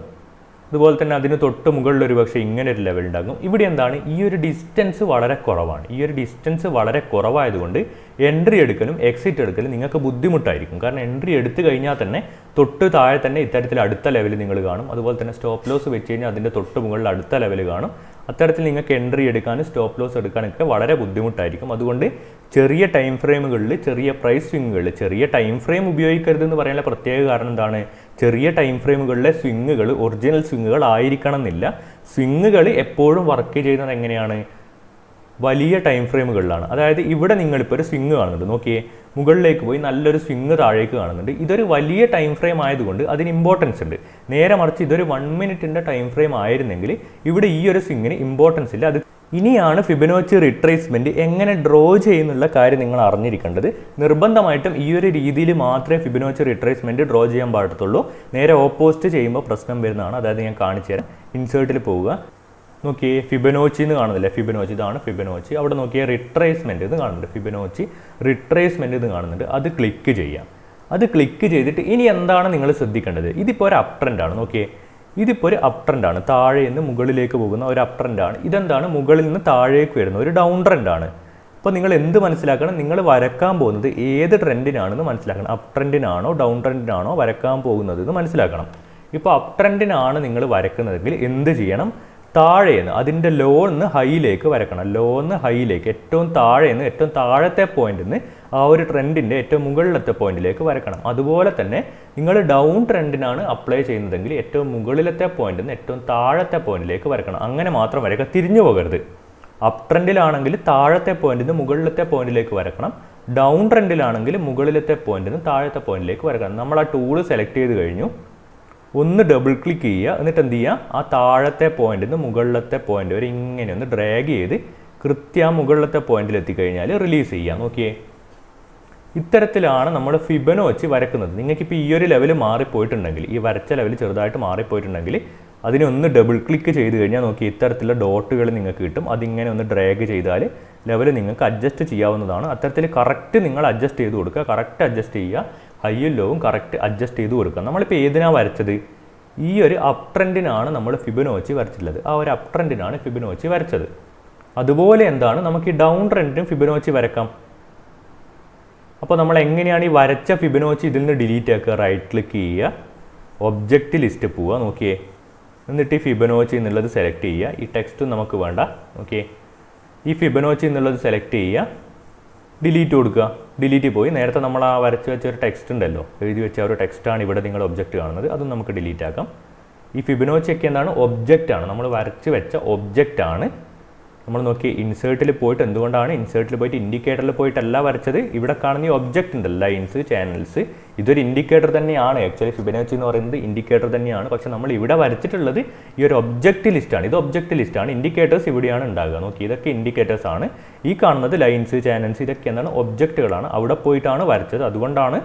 അതുപോലെ തന്നെ അതിന് തൊട്ട് മുകളിൽ ഒരു പക്ഷേ ഇങ്ങനെ ഒരു ലെവൽ ഉണ്ടാകും. ഇവിടെ എന്താണ്, ഈ ഒരു ഡിസ്റ്റൻസ് വളരെ കുറവാണ്. ഈ ഒരു ഡിസ്റ്റൻസ് വളരെ കുറവായതുകൊണ്ട് എൻട്രി എടുക്കലും എക്സിറ്റ് എടുക്കലും നിങ്ങൾക്ക് ബുദ്ധിമുട്ടായിരിക്കും. കാരണം എൻട്രി എടുത്തു കഴിഞ്ഞാൽ തന്നെ തൊട്ട് താഴെ തന്നെ ഇത്തരത്തിൽ അടുത്ത ലെവൽ നിങ്ങൾ കാണും. അതുപോലെ തന്നെ സ്റ്റോപ്പ് ലോസ് വെച്ച് കഴിഞ്ഞാൽ അതിൻ്റെ തൊട്ട് മുകളിൽ അടുത്ത ലെവൽ കാണും. അത്തരത്തിൽ നിങ്ങൾക്ക് എൻട്രി എടുക്കാനും സ്റ്റോപ്പ് ലോസ് എടുക്കാനൊക്കെ വളരെ ബുദ്ധിമുട്ടായിരിക്കും. അതുകൊണ്ട് ചെറിയ ടൈം ഫ്രെയിമുകളിൽ, ചെറിയ പ്രൈസ് സ്വിങ്ങുകളിൽ, ചെറിയ ടൈം ഫ്രെയിം ഉപയോഗിക്കരുതെന്ന് പറയാനുള്ള പ്രത്യേക കാരണം എന്താണ്, ചെറിയ ടൈം ഫ്രെയിമുകളിലെ സ്വിങ്ങുകൾ ഒറിജിനൽ സ്വിങ്ങുകൾ ആയിരിക്കണം എന്നില്ല. സ്വിങ്ങുകൾ എപ്പോഴും വർക്ക് ചെയ്യുന്നത് എങ്ങനെയാണ്, വലിയ ടൈം ഫ്രെയിമുകളിലാണ്. അതായത് ഇവിടെ നിങ്ങളിപ്പോൾ ഒരു സ്വിങ് കാണുന്നുണ്ട്, നോക്കിയേ മുകളിലേക്ക് പോയി നല്ലൊരു സ്വിങ് താഴേക്ക് കാണുന്നുണ്ട്. ഇതൊരു വലിയ ടൈം ഫ്രെയിം ആയതുകൊണ്ട് അതിന് ഇമ്പോർട്ടൻസ് ഉണ്ട്. നേരെ മറിച്ച് ഇതൊരു 1 മിനിറ്റിൻ്റെ ടൈം ഫ്രെയിം ആയിരുന്നെങ്കിൽ ഇവിടെ ഈ ഒരു സ്വിങ്ങിന് ഇമ്പോർട്ടൻസ് ഇല്ല. അത് ഇനിയാണ് ഫിബൊനാച്ചി റിട്രേസ്മെൻറ്റ് എങ്ങനെ ഡ്രോ ചെയ്യുന്നുള്ള കാര്യം നിങ്ങൾ അറിഞ്ഞിരിക്കേണ്ടത്. നിർബന്ധമായിട്ടും ഈ ഒരു രീതിയിൽ മാത്രമേ ഫിബൊനാച്ചി റിട്രേസ്മെൻറ്റ് ഡ്രോ ചെയ്യാൻ പാടത്തുള്ളൂ. നേരെ ഓപ്പോസിറ്റ് ചെയ്യുമ്പോൾ പ്രശ്നം വരുന്നതാണ്. അതായത് ഞാൻ കാണിച്ചു തരാം. ഇൻസേർട്ടിൽ പോവുക, നോക്കിയേ ഫിബൊനാച്ചി എന്ന് കാണുന്നില്ലേ, ഫിബൊനാച്ചി, ഇതാണ് ഫിബൊനാച്ചി. അവിടെ നോക്കിയേ റിട്രേസ്മെൻറ്റ് ഇത് കാണുന്നുണ്ട്, ഫിബൊനാച്ചി റിട്രേസ്മെൻറ്റ് ഇത് കാണുന്നുണ്ട്. അത് ക്ലിക്ക് ചെയ്യാം. അത് ക്ലിക്ക് ചെയ്തിട്ട് ഇനി എന്താണ് നിങ്ങൾ ശ്രദ്ധിക്കേണ്ടത്, ഇതിപ്പോൾ ഒരു അപ് ട്രെൻഡാണ്. നോക്കിയേ ഇതിപ്പോൾ ഒരു അപ് ട്രെൻഡാണ്, താഴെ നിന്ന് മുകളിലേക്ക് പോകുന്ന ഒരു അപ് ട്രെൻഡാണ്. ഇതെന്താണ്, മുകളിൽ നിന്ന് താഴേക്ക് വരുന്ന ഒരു ഡൗൺ ട്രെൻഡാണ്. അപ്പോൾ നിങ്ങൾ എന്ത് മനസ്സിലാക്കണം, നിങ്ങൾ വരക്കാൻ പോകുന്നത് ഏത് ട്രെൻഡിനാണെന്ന് മനസ്സിലാക്കണം. അപ് ട്രെൻഡിനാണോ ഡൗൺ ട്രെൻഡിനാണോ വരക്കാൻ പോകുന്നത് എന്ന് മനസ്സിലാക്കണം. ഇപ്പോൾ അപ് ട്രെൻഡിനാണ് നിങ്ങൾ വരക്കുന്നതെങ്കിൽ എന്ത് ചെയ്യണം, താഴേന്ന് അതിൻ്റെ ലോന്ന് ഹൈയിലേക്ക് വരക്കണം. ലോന്ന് ഹൈയിലേക്ക്, ഏറ്റവും താഴേന്ന് ഏറ്റവും താഴത്തെ പോയിന്റിൽ നിന്ന് ആ ഒരു ട്രെൻഡിൻ്റെ ഏറ്റവും മുകളിലത്തെ പോയിന്റിലേക്ക് വരക്കണം. അതുപോലെ തന്നെ നിങ്ങൾ ഡൗൺ ട്രെൻഡിനാണ് അപ്ലൈ ചെയ്യുന്നതെങ്കിൽ ഏറ്റവും മുകളിലത്തെ പോയിന്റിൽ നിന്ന് ഏറ്റവും താഴത്തെ പോയിന്റിലേക്ക് വരക്കണം. അങ്ങനെ മാത്രം വരക്കുക, തിരിഞ്ഞു പോകരുത്. അപ് ട്രെൻഡിലാണെങ്കിൽ താഴത്തെ പോയിന്റിൽ നിന്ന് മുകളിലത്തെ പോയിന്റിലേക്ക് വരക്കണം. ഡൗൺ ട്രെൻഡിലാണെങ്കിൽ മുകളിലത്തെ പോയിന്റിൽ നിന്ന് താഴത്തെ പോയിന്റിലേക്ക് വരക്കണം. നമ്മൾ ആ ടൂള് സെലക്ട് ചെയ്ത് കഴിഞ്ഞു, ഒന്ന് ഡബിൾ ക്ലിക്ക് ചെയ്യുക. എന്നിട്ട് എന്ത് ചെയ്യുക, ആ താഴത്തെ പോയിന്റിൽ നിന്ന് മുകളിലത്തെ പോയിന്റ് വരെ ഇങ്ങനെ ഒന്ന് ഡ്രാഗ് ചെയ്ത് കൃത്യം മുകളിലത്തെ പോയിന്റിൽ എത്തിക്കഴിഞ്ഞാൽ റിലീസ് ചെയ്യുക. നോക്കിയേ ഇത്തരത്തിലാണ് നമ്മൾ ഫിബൊനാച്ചി വരക്കുന്നത്. നിങ്ങൾക്കിപ്പോൾ ഈ ഒരു ലെവൽ മാറിപ്പോയിട്ടുണ്ടെങ്കിൽ, ഈ വരച്ച ലെവൽ ചെറുതായിട്ട് മാറിപ്പോയിട്ടുണ്ടെങ്കിൽ അതിനെ ഒന്ന് ഡബിൾ ക്ലിക്ക് ചെയ്ത് കഴിഞ്ഞാൽ നോക്കി ഇത്തരത്തിലുള്ള ഡോട്ടുകൾ നിങ്ങൾക്ക് കിട്ടും. അതിങ്ങനെ ഒന്ന് ഡ്രാഗ് ചെയ്താൽ ലെവൽ നിങ്ങൾക്ക് അഡ്ജസ്റ്റ് ചെയ്യാവുന്നതാണ്. അത്തരത്തിൽ കറക്റ്റ് നിങ്ങൾ അഡ്ജസ്റ്റ് ചെയ്ത് കൊടുക്കുക, കറക്റ്റ് അഡ്ജസ്റ്റ് ചെയ്യുക, ഹൈയും ലോവും കറക്റ്റ് അഡ്ജസ്റ്റ് ചെയ്ത് കൊടുക്കുക. നമ്മളിപ്പോൾ ഏതിനാണ് വരച്ചത്, ഈ ഒരു അപ് ട്രെൻഡിനാണ് നമ്മൾ ഫിബൊനാച്ചി വരച്ചിട്ടുള്ളത്. ആ ഒരു അപ് ട്രെൻഡിനാണ് ഫിബൊനാച്ചി വരച്ചത്. അതുപോലെ എന്താണ് നമുക്ക് ഈ ഡൗൺ ട്രെൻഡിനും ഫിബൊനാച്ചി വരക്കാം. അപ്പോൾ നമ്മൾ എങ്ങനെയാണ് ഈ വരച്ച ഫിബൊനാച്ചി ഇതിൽ നിന്ന് ഡിലീറ്റ് ആക്കുക, റൈറ്റ് ക്ലിക്ക് ചെയ്യുക, ഒബ്ജക്റ്റ് ലിസ്റ്റ് പോവുക, നോക്കിയേ, എന്നിട്ട് ഈ ഫിബൊനാച്ചി എന്നുള്ളത് സെലക്ട് ചെയ്യുക. ഈ ടെക്സ്റ്റും നമുക്ക് വേണ്ട. ഓക്കെ, ഈ ഫിബൊനാച്ചി എന്നുള്ളത് സെലക്ട് ചെയ്യുക, ഡിലീറ്റ് കൊടുക്കുക. ഡിലീറ്റ് പോയി. നേരത്തെ നമ്മൾ ആ വരച്ച് വെച്ച ഒരു ടെക്സ്റ്റ് ഉണ്ടല്ലോ, എഴുതി വെച്ച ഒരു ടെക്സ്റ്റാണ് ഇവിടെ നിങ്ങൾ ഒബ്ജക്റ്റ് കാണുന്നത്, അതും നമുക്ക് ഡിലീറ്റ് ആക്കാം. ഈ ഫിബൊനാച്ചി ഒക്കെ എന്താണ്, ഒബ്ജക്റ്റ് ആണ്, നമ്മൾ വരച്ച് വെച്ച ഒബ്ജക്റ്റ് ആണ്. നമ്മൾ നോക്കി ഇൻസേർട്ടിൽ പോയിട്ട് എന്തുകൊണ്ടാണ് ഇൻസേർട്ടിൽ പോയിട്ട് ഇൻഡിക്കേറ്ററിൽ പോയിട്ടല്ല വരച്ചത്? ഇവിടെ കാണുന്ന ഈ ഒബ്ജക്റ്റ് ഉണ്ടല്ലോ, ലൈൻസ്, ചാനൽസ്, ഇതൊരു ഇൻഡിക്കേറ്റർ തന്നെയാണ്. ആക്ച്വലി ഫിബൊനാച്ചി എന്ന് പറയുന്നത് ഇൻഡിക്കേറ്റർ തന്നെയാണ്. പക്ഷേ നമ്മൾ ഇവിടെ വരച്ചിട്ടുള്ളത് ഈ ഒരു ഒബ്ജക്റ്റ് ലിസ്റ്റാണ്. ഇത് ഒബ്ജക്റ്റ് ലിസ്റ്റാണ്. ഇൻഡിക്കേറ്റേഴ്സ് ഇവിടെയാണ് ഉണ്ടാകുക. നോക്കി, ഇതൊക്കെ ഇൻഡിക്കേറ്റേഴ്സ് ആണ്. ഈ കാണുന്നത് ലൈൻസ്, ചാനൽസ്, ഇതൊക്കെ എന്താണ്? ഒബ്ജക്റ്റുകളാണ്. അവിടെ പോയിട്ടാണ് വരച്ചത്. അതുകൊണ്ടാണ്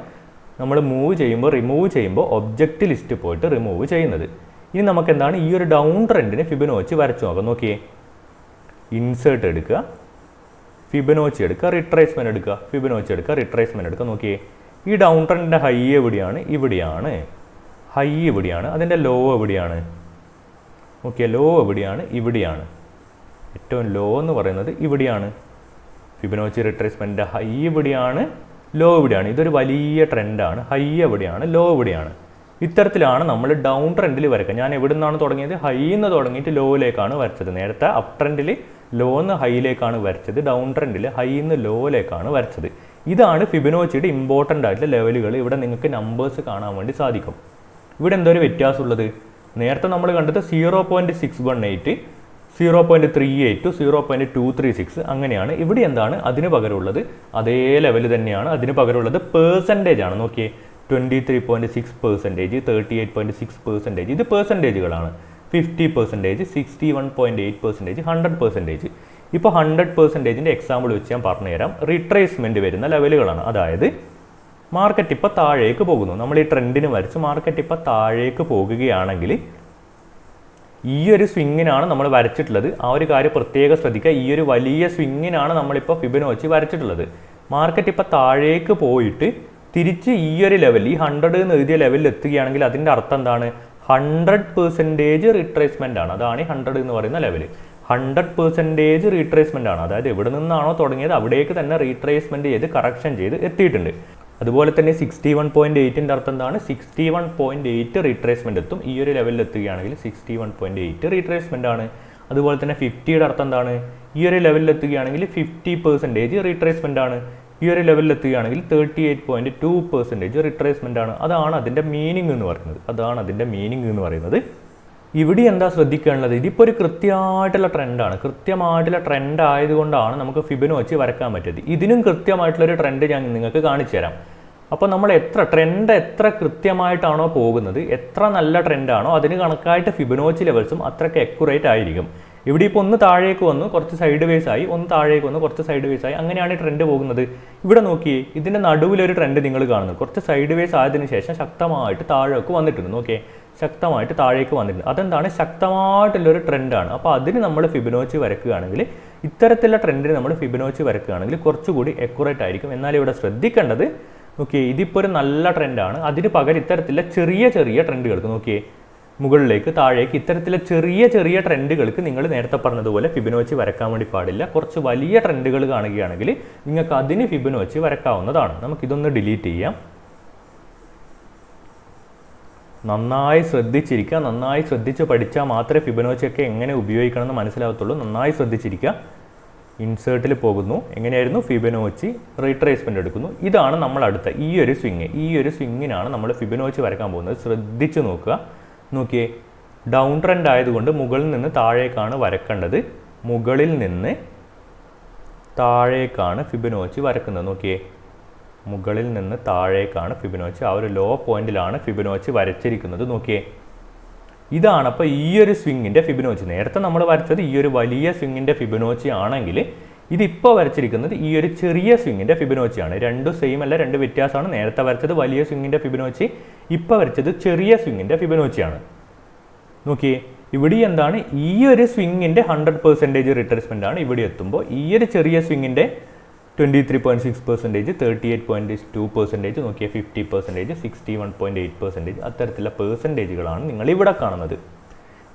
നമ്മൾ റിമൂവ് ചെയ്യുമ്പോൾ ഒബ്ജക്റ്റ് ലിസ്റ്റ് പോയിട്ട് റിമൂവ് ചെയ്യുന്നത്. ഇനി നമുക്ക് എന്താണ് ഈ ഒരു ഡൗൺ ട്രെൻഡിന് ഫിബൊനാച്ചി വരച്ചു നോക്കാം. നോക്കിയേ, ഇൻസേർട്ട് എടുക്കുക, ഫിബൊനാച്ചി എടുക്കുക, റിട്രേസ്മെൻറ്റ് എടുക്കുക, ഫിബൊനാച്ചി എടുക്കുക, റിട്രേസ്മെൻറ്റ് എടുക്കുക. നോക്കിയേ, ഈ ഡൗൺ ട്രെൻഡിൻ്റെ ഹൈ എവിടെയാണ്? ഇവിടെയാണ്. ഹൈ ഇവിടെയാണ്. അതിൻ്റെ ലോ എവിടെയാണ്? നോക്കിയേ, ലോ എവിടെയാണ്? ഇവിടെയാണ്. ഏറ്റവും ലോ എന്ന് പറയുന്നത് ഇവിടെയാണ്. ഫിബൊനാച്ചി റിട്രേസ്മെൻറ്റിൻ്റെ ഹൈ ഇവിടെയാണ്, ലോ ഇവിടെയാണ്. ഇതൊരു വലിയ ട്രെൻഡാണ്. ഹൈ എവിടെയാണ്? ലോ എവിടെയാണ്? ഇത്തരത്തിലാണ് നമ്മൾ ഡൗൺ ട്രെൻഡിൽ വരയ്ക്കുക. ഞാൻ എവിടെ നിന്നാണ് തുടങ്ങിയത്? ഹൈന്ന് തുടങ്ങിയിട്ട് ലോയിലേക്കാണ് വരച്ചത്. നേരത്തെ അപ്പ് ട്രെൻഡിൽ ലോന്ന് ഹൈയിലേക്കാണ് വരച്ചത്. ഡൗൺ ട്രെൻഡിൽ ഹൈന്ന് ലോയിലേക്കാണ് വരച്ചത്. ഇതാണ് ഫിബൊനാച്ചിയുടെ ഇമ്പോർട്ടൻ്റ് ആയിട്ടുള്ള ലെവലുകൾ. ഇവിടെ നിങ്ങൾക്ക് നമ്പേഴ്സ് കാണാൻ വേണ്ടി സാധിക്കും. ഇവിടെ എന്തോ ഒരു വ്യത്യാസമുള്ളത്? നേരത്തെ നമ്മൾ കണ്ടത് 0.618, 0.38, 0.236 അങ്ങനെയാണ്. ഇവിടെ എന്താണ് അതിന് പകരമുള്ളത്? അതേ ലെവൽ തന്നെയാണ്. അതിന് പകരമുള്ളത് പെർസെൻറ്റേജ് ആണ്. നോക്കിയേ, 23.6%, 38.6%. ഇത് പെർസെൻറ്റേജുകളാണ്. 50%, 61.8%, 100%. ഇപ്പോൾ 100%ൻ്റെ എക്സാമ്പിൾ വെച്ച് ഞാൻ പറഞ്ഞുതരാം. റിട്രേസ്മെൻറ്റ് വരുന്ന ലെവലുകളാണ്. അതായത് മാർക്കറ്റ് ഇപ്പോൾ താഴേക്ക് പോകുന്നു. നമ്മൾ ഈ ട്രെൻഡിന് വരച്ച് മാർക്കറ്റ് ഇപ്പോൾ താഴേക്ക് പോകുകയാണെങ്കിൽ ഈ ഒരു സ്വിങ്ങിനാണ് നമ്മൾ വരച്ചിട്ടുള്ളത്. ആ ഒരു കാര്യം പ്രത്യേകം ശ്രദ്ധിക്കുക. ഈ ഒരു വലിയ സ്വിങ്ങിനാണ് നമ്മളിപ്പോൾ ഫിബൊനാച്ചി വരച്ചിട്ടുള്ളത്. മാർക്കറ്റ് ഇപ്പോൾ താഴേക്ക് പോയിട്ട് തിരിച്ച് ഈ ഒരു ലെവൽ, ഈ 100 എന്ന് എഴുതിയ ലെവലിൽ എത്തുകയാണെങ്കിൽ അതിൻ്റെ അർത്ഥം എന്താണ്? 100% റിട്രേസ്മെൻ്റ് ആണ്. അതാണ് ഈ 100 എന്ന് പറയുന്ന ലെവൽ. 100% റീട്രേസ്മെൻ്റ് ആണ്. അതായത് എവിടെ നിന്നാണോ തുടങ്ങിയത് അവിടേക്ക് തന്നെ റീട്രേസ്മെൻറ്റ് ചെയ്ത് കറക്ഷൻ ചെയ്ത് എത്തിയിട്ടുണ്ട്. അതുപോലെ തന്നെ 61.8ൻ്റെ അർത്ഥം എന്താണ്? 61.8 റീട്രേസ്മെൻറ്റ് എത്തും. ഈ ഒരു ലെവലിൽ എത്തുകയാണെങ്കിൽ 61.8 റീട്രേസ്മെൻ്റ് ആണ്. അതുപോലെ തന്നെ 50യുടെ അർത്ഥം എന്താണ്? ഈ ഒരു ലെവലിൽ എത്തുകയാണെങ്കിൽ 50% റീട്രേസ്മെൻ്റ് ആണ്. ഈ ഒരു ലെവലിൽ എത്തുകയാണെങ്കിൽ 38.2% റിട്രേസ്മെൻ്റ് ആണ്. അതാണ് അതിൻ്റെ മീനിങ് എന്ന് പറയുന്നത്. ഇവിടെ എന്താ ശ്രദ്ധിക്കാനുള്ളത്? ഇതിപ്പോൾ ഒരു കൃത്യമായിട്ടുള്ള ട്രെൻഡാണ്. കൃത്യമായിട്ടുള്ള ട്രെൻഡ് ആയതുകൊണ്ടാണ് നമുക്ക് ഫിബൊനാച്ചി വരക്കാൻ പറ്റിയത്. ഇതിനും കൃത്യമായിട്ടുള്ളൊരു ട്രെൻഡ് ഞാൻ നിങ്ങൾക്ക് കാണിച്ചു തരാം. അപ്പോൾ നമ്മൾ ട്രെൻഡ് എത്ര കൃത്യമായിട്ടാണോ പോകുന്നത്, എത്ര നല്ല ട്രെൻഡാണോ അതിന് കണക്കായിട്ട് ഫിബൊനാച്ചി ലെവൽസും അത്രയ്ക്ക് അക്യുറേറ്റ് ആയിരിക്കും. ഇവിടെ ഇപ്പോൾ ഒന്ന് താഴേക്ക് വന്നു, കുറച്ച് സൈഡ് വേസ് ആയി, ഒന്ന് താഴേക്ക് വന്നു, കുറച്ച് സൈഡ് വേസ് ആയി, അങ്ങനെയാണ് ഈ ട്രെൻഡ് പോകുന്നത്. ഇവിടെ നോക്കിയേ, ഇതിൻ്റെ നടുവിലൊരു ട്രെൻഡ് നിങ്ങൾ കാണുന്നു. കുറച്ച് സൈഡ് വേസ് ആയതിനു ശേഷം ശക്തമായിട്ട് താഴേക്ക് വന്നിട്ടുണ്ട്. നോക്കിയേ, ശക്തമായിട്ട് താഴേക്ക് വന്നിട്ടുണ്ട്. അതെന്താണ്? ശക്തമായിട്ടുള്ളൊരു ട്രെൻഡാണ്. അപ്പോൾ അതിന് നമ്മൾ ഫിബൊനാച്ചി വരക്കുകയാണെങ്കിൽ, ഇത്തരത്തിലുള്ള ട്രെൻഡിന് നമ്മൾ ഫിബൊനാച്ചി വരക്കുകയാണെങ്കിൽ കുറച്ചുകൂടി അക്യുറേറ്റ് ആയിരിക്കും. എന്നാൽ ഇവിടെ ശ്രദ്ധിക്കേണ്ടത്, നോക്കിയേ, ഇതിപ്പോൾ ഒരു നല്ല ട്രെൻഡാണ്. അതിന് പകരം ഇത്തരത്തിലുള്ള ചെറിയ ചെറിയ ട്രെൻഡുകൾക്ക്, നോക്കിയേ, മുകളിലേക്ക് താഴേക്ക് ഇത്തരത്തിലെ ചെറിയ ചെറിയ ട്രെൻഡുകൾക്ക് നിങ്ങൾ നേരത്തെ പറഞ്ഞതുപോലെ ഫിബൊനാച്ചി വരക്കാൻ വേണ്ടി പാടില്ല. കുറച്ച് വലിയ ട്രെൻഡുകൾ കാണുകയാണെങ്കിൽ നിങ്ങൾക്ക് അതിന് ഫിബൊനാച്ചി വരക്കാവുന്നതാണ്. നമുക്കിതൊന്ന് ഡിലീറ്റ് ചെയ്യാം. നന്നായി ശ്രദ്ധിച്ചിരിക്കുക. നന്നായി ശ്രദ്ധിച്ച് പഠിച്ചാൽ മാത്രമേ ഫിബൊനാച്ചിയൊക്കെ എങ്ങനെ ഉപയോഗിക്കണമെന്ന് മനസ്സിലാകത്തുള്ളൂ. നന്നായി ശ്രദ്ധിച്ചിരിക്കുക. ഇൻസേർട്ടിൽ പോകുന്നു. എങ്ങനെയായിരുന്നു? ഫിബൊനാച്ചി റീട്രേസ്മെൻറ്റ് എടുക്കുന്നു. ഇതാണ് നമ്മൾ അടുത്ത ഈ ഒരു സ്വിങ്ങിനാണ് നമ്മൾ ഫിബൊനാച്ചി വരക്കാൻ പോകുന്നത്. ശ്രദ്ധിച്ച് നോക്കുക. നോക്കിയേ, ഡൗൺ ട്രെൻഡ് ആയതുകൊണ്ട് മുകളിൽ നിന്ന് താഴേക്കാണ് വരക്കേണ്ടത്. മുകളിൽ നിന്ന് താഴേക്കാണ് ഫിബൊനാച്ചി വരക്കുന്നത്. നോക്കിയേ, മുകളിൽ നിന്ന് താഴേക്കാണ് ഫിബൊനാച്ചി. ആ ഒരു ലോ പോയിന്റിലാണ് ഫിബൊനാച്ചി വരച്ചിരിക്കുന്നത്. നോക്കിയേ, ഇതാണ് അപ്പോൾ ഈ ഒരു സ്വിങ്ങിൻ്റെ ഫിബൊനാച്ചി. നേരത്തെ നമ്മൾ വരച്ചത് ഈ ഒരു വലിയ സ്വിങ്ങിൻ്റെ ഫിബൊനാച്ചി ആണെങ്കിൽ ഇതിപ്പോൾ വരച്ചിരിക്കുന്നത് ഈ ഒരു ചെറിയ സ്വിങ്ങിൻ്റെ ഫിബൊനാച്ചിയാണ്. രണ്ടും സെയിം അല്ല, രണ്ട് വ്യത്യാസമാണ്. നേരത്തെ വരച്ചത് വലിയ സ്വിങ്ങിൻ്റെ ഫിബൊനാച്ചി, ഇപ്പോൾ വരച്ചത് ചെറിയ സ്വിങ്ങിൻ്റെ ഫിബൊനാച്ചിയാണ്. നോക്കിയേ, ഇവിടെ എന്താണ്? ഈ ഒരു സ്വിങ്ങിൻ്റെ 100% റിട്രേസ്മെൻ്റ് ആണ്. ഇവിടെ എത്തുമ്പോൾ ഈ ഒരു ചെറിയ സ്വിങ്ങിൻ്റെ 23.6%, 38.2%, നോക്കിയേ 50%, 61.8%, അത്തരത്തിലുള്ള പെർസെൻറ്റേജുകളാണ് നിങ്ങൾ ഇവിടെ കാണുന്നത്.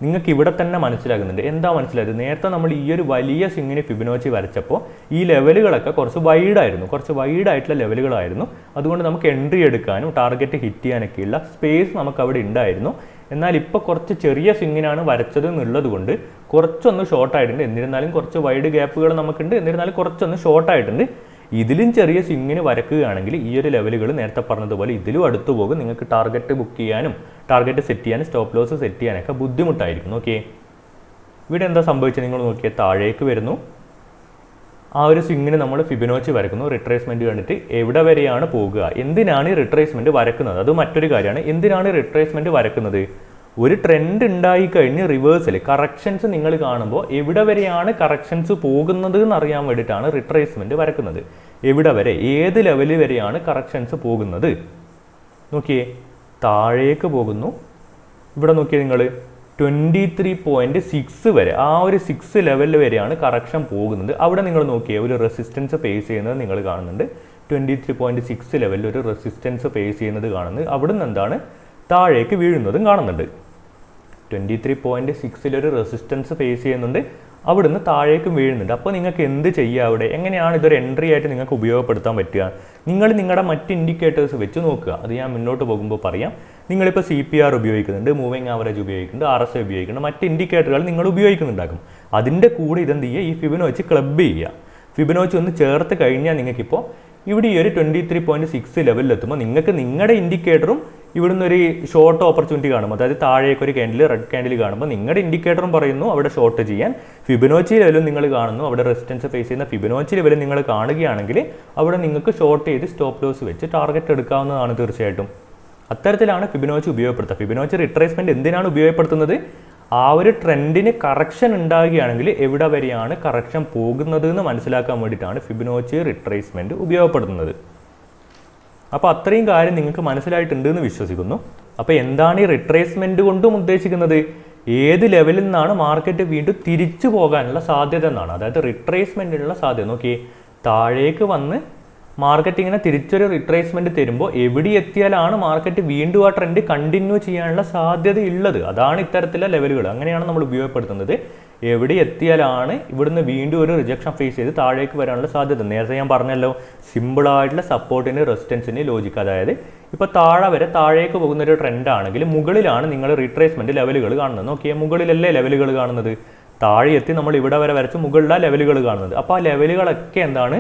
നിങ്ങൾക്ക് ഇവിടെ തന്നെ മനസ്സിലാകുന്നുണ്ട്. എന്താ മനസ്സിലായത്? നേരത്തെ നമ്മൾ ഈ ഒരു വലിയ സ്വിങ്ങിന് ഫിബൊനാച്ചി വരച്ചപ്പോൾ ഈ ലെവലുകളൊക്കെ കുറച്ച് വൈഡായിട്ടുള്ള ലെവലുകളായിരുന്നു. അതുകൊണ്ട് നമുക്ക് എൻട്രി എടുക്കാനും ടാർഗറ്റ് ഹിറ്റ് ചെയ്യാനൊക്കെയുള്ള സ്പേസ് നമുക്ക് അവിടെ ഉണ്ടായിരുന്നു. എന്നാൽ ഇപ്പോൾ കുറച്ച് ചെറിയ സ്വിങ്ങിനാണ് വരച്ചത് എന്നുള്ളത് കൊണ്ട് കുറച്ചൊന്ന് ഷോർട്ടായിട്ടുണ്ട്. എന്നിരുന്നാലും കുറച്ച് വൈഡ് ഗ്യാപ്പുകൾ നമുക്കുണ്ട്. എന്നിരുന്നാലും കുറച്ചൊന്ന് ഷോർട്ടായിട്ടുണ്ട്. ഇതിലും ചെറിയ സ്വിങ്ങിന് വരക്കുകയാണെങ്കിൽ ഈ ഒരു ലെവലുകൾ നേരത്തെ പറഞ്ഞതുപോലെ ഇതിലും അടുത്ത് പോകും. നിങ്ങൾക്ക് ടാർഗറ്റ് ബുക്ക് ചെയ്യാനും ടാർഗറ്റ് സെറ്റ് ചെയ്യാനും സ്റ്റോപ്പ് ലോസ് സെറ്റ് ചെയ്യാനൊക്കെ ബുദ്ധിമുട്ടായിരിക്കും. ഓക്കെ, ഇവിടെ എന്താ സംഭവിച്ചത് നിങ്ങൾ നോക്കിയാൽ താഴേക്ക് വരുന്നു, ആ ഒരു സ്വിങ്ങിന് നമ്മൾ ഫിബൊനാച്ചി വരക്കുന്നു, റിട്രേസ്മെൻറ്റ് കണ്ടിട്ട് എവിടെ വരെയാണ് പോകുക, എന്തിനാണ് ഈ റിട്രേസ്മെൻറ്റ് വരക്കുന്നത്, അത് മറ്റൊരു കാര്യമാണ്. എന്തിനാണ് റിട്രേസ്മെൻറ്റ് വരക്കുന്നത്? ഒരു ട്രെൻഡ് ഉണ്ടായിക്കഴിഞ്ഞ് റിവേഴ്സൽ കറക്ഷൻസ് നിങ്ങൾ കാണുമ്പോൾ എവിടെ വരെയാണ് കറക്ഷൻസ് പോകുന്നത് എന്നറിയാൻ വേണ്ടിയിട്ടാണ് റിട്രേസ്മെൻറ്റ് വരക്കുന്നത്. എവിടെ വരെ, ഏത് ലെവലിൽ വരെയാണ് കറക്ഷൻസ് പോകുന്നത്. നോക്കിയേ, താഴേക്ക് പോകുന്നു. ഇവിടെ നോക്കിയേ നിങ്ങൾ 23.6 വരെ, ആ ഒരു 6 ലെവലിൽ വരെയാണ് കറക്ഷൻ പോകുന്നത്. അവിടെ നിങ്ങൾ നോക്കിയേ ഒരു റെസിസ്റ്റൻസ് ഫേസ് ചെയ്യുന്നത് നിങ്ങൾ കാണുന്നുണ്ട്. 23.6 ലെവലിൽ ഒരു റെസിസ്റ്റൻസ് ഫേസ് ചെയ്യുന്നത് കാണുന്നത്. അവിടെ നിന്ന് എന്താണ് താഴേക്ക് വീഴുന്നതും കാണുന്നുണ്ട്. 23.6 ഒരു റെസിസ്റ്റൻസ് ഫേസ് ചെയ്യുന്നുണ്ട്, അവിടുന്ന് താഴേക്കും വീഴുന്നുണ്ട്. അപ്പോൾ നിങ്ങൾക്ക് എന്ത് ചെയ്യുക, അവിടെ എങ്ങനെയാണ് ഇതൊരു എൻട്രി ആയിട്ട് നിങ്ങൾക്ക് ഉപയോഗപ്പെടുത്താൻ പറ്റുക? നിങ്ങൾ നിങ്ങളുടെ മറ്റ് ഇൻഡിക്കേറ്റേഴ്സ് വെച്ച് നോക്കുക. അത് ഞാൻ മുന്നോട്ട് പോകുമ്പോൾ പറയാം. നിങ്ങളിപ്പോൾ CPR ഉപയോഗിക്കുന്നുണ്ട്, മൂവിങ് ആവറേജ് ഉപയോഗിക്കുന്നുണ്ട്, RSI ഉപയോഗിക്കുന്നുണ്ട്, മറ്റ് ഇൻഡിക്കേറ്ററുകൾ നിങ്ങൾ ഉപയോഗിക്കുന്നുണ്ടാകും. അതിൻ്റെ കൂടെ ഇതെന്ത് ചെയ്യുക, ഈ ഫിബൊനാച്ചി ക്ലബ് ചെയ്യുക. ഫിബൊനാച്ചി ഒന്ന് ചേർത്ത് കഴിഞ്ഞാൽ നിങ്ങൾക്കിപ്പോൾ ഇവിടെ ഈ ഒരു 23.6 ലെവലിലെത്തുമ്പോൾ നിങ്ങൾക്ക് നിങ്ങളുടെ ഇൻഡിക്കേറ്ററും ഇവിടുന്ന് ഒരു ഷോർട്ട് ഓപ്പർച്യൂണിറ്റി കാണും. അതായത് താഴേക്ക് ഒരു ക്യാൻഡിൽ, റെഡ് ക്യാൻഡിൽ കാണുമ്പോൾ നിങ്ങളുടെ ഇൻഡിക്കേറ്ററും പറയുന്നു അവിടെ ഷോർട്ട് ചെയ്യാൻ. ഫിബൊനാച്ചി ലെവലും നിങ്ങൾ കാണുന്നു, അവിടെ റെസിസ്റ്റൻസ് ഫേസ് ചെയ്യുന്ന ഫിബൊനാച്ചി ലെവലും നിങ്ങൾ കാണുകയാണെങ്കിൽ അവിടെ നിങ്ങൾക്ക് ഷോർട്ട് ചെയ്ത് സ്റ്റോപ്പ് ലോസ് വെച്ച് ടാർഗറ്റ് എടുക്കാവുന്നതാണ് തീർച്ചയായിട്ടും. അത്തരത്തിലാണ് ഫിബൊനാച്ചി ഉപയോഗപ്പെടുത്തുക. ഫിബൊനാച്ചി റിട്രേസ്മെൻറ്റ് എന്തിനാണ് ഉപയോഗപ്പെടുത്തുന്നത്? ആ ഒരു ട്രെൻഡിന് കറക്ഷൻ ഉണ്ടാകുകയാണെങ്കിൽ എവിടെ വരെയാണ് കറക്ഷൻ പോകുന്നത് എന്ന് മനസ്സിലാക്കാൻ വേണ്ടിയിട്ടാണ് ഫിബൊനാച്ചി റിട്രേസ്മെൻറ്റ് ഉപയോഗപ്പെടുത്തുന്നത്. അപ്പോൾ അത്രയും കാര്യം നിങ്ങൾക്ക് മനസ്സിലായിട്ടുണ്ട് എന്ന് വിശ്വസിക്കുന്നു. അപ്പോൾ എന്താണ് ഈ റിട്രേസ്മെൻറ്റ് കൊണ്ടും ഉദ്ദേശിക്കുന്നത്? ഏത് ലെവലിൽ നിന്നാണ് മാർക്കറ്റ് വീണ്ടും തിരിച്ചു പോകാനുള്ള സാധ്യത എന്നാണ്. അതായത് റിട്രേസ്മെൻറ്റിനുള്ള സാധ്യത. നോക്കി, താഴേക്ക് വന്ന് മാർക്കറ്റ് ഇങ്ങനെ തിരിച്ചൊരു റിട്രേസ്മെൻറ്റ് തരുമ്പോൾ എവിടെ എത്തിയാലാണ് മാർക്കറ്റ് വീണ്ടും ആ ട്രെൻഡ് കണ്ടിന്യൂ ചെയ്യാനുള്ള സാധ്യത ഉള്ളത്? അതാണ് ഇത്തരത്തിലുള്ള ലെവലുകൾ. അങ്ങനെയാണ് നമ്മൾ ഉപയോഗപ്പെടുത്തുന്നത്. എവിടെ എത്തിയാലാണ് ഇവിടുന്ന് വീണ്ടും ഒരു റിജക്ഷൻ ഫേസ് ചെയ്ത് താഴേക്ക് വരാനുള്ള സാധ്യത? നേരത്തെ ഞാൻ പറഞ്ഞല്ലോ, സിമ്പിളായിട്ടുള്ള സപ്പോർട്ടിന് റെസിസ്റ്റൻസിന് ലോജിക്ക്. അതായത് ഇപ്പോൾ താഴെ വരെ താഴേക്ക് പോകുന്ന ഒരു ട്രെൻഡ് ആണെങ്കിൽ മുകളിലാണ് നിങ്ങൾ റിട്രേസ്മെൻറ്റ് ലെവലുകൾ കാണുന്നത്. നോക്കിയാൽ മുകളിലല്ലേ ലെവലുകൾ കാണുന്നത്? താഴെ എത്തി നമ്മൾ ഇവിടെ വരെ വരച്ച് മുകളിലാണ് ലെവലുകൾ കാണുന്നത്. അപ്പോൾ ആ ലെവലുകളൊക്കെ എന്താണ്?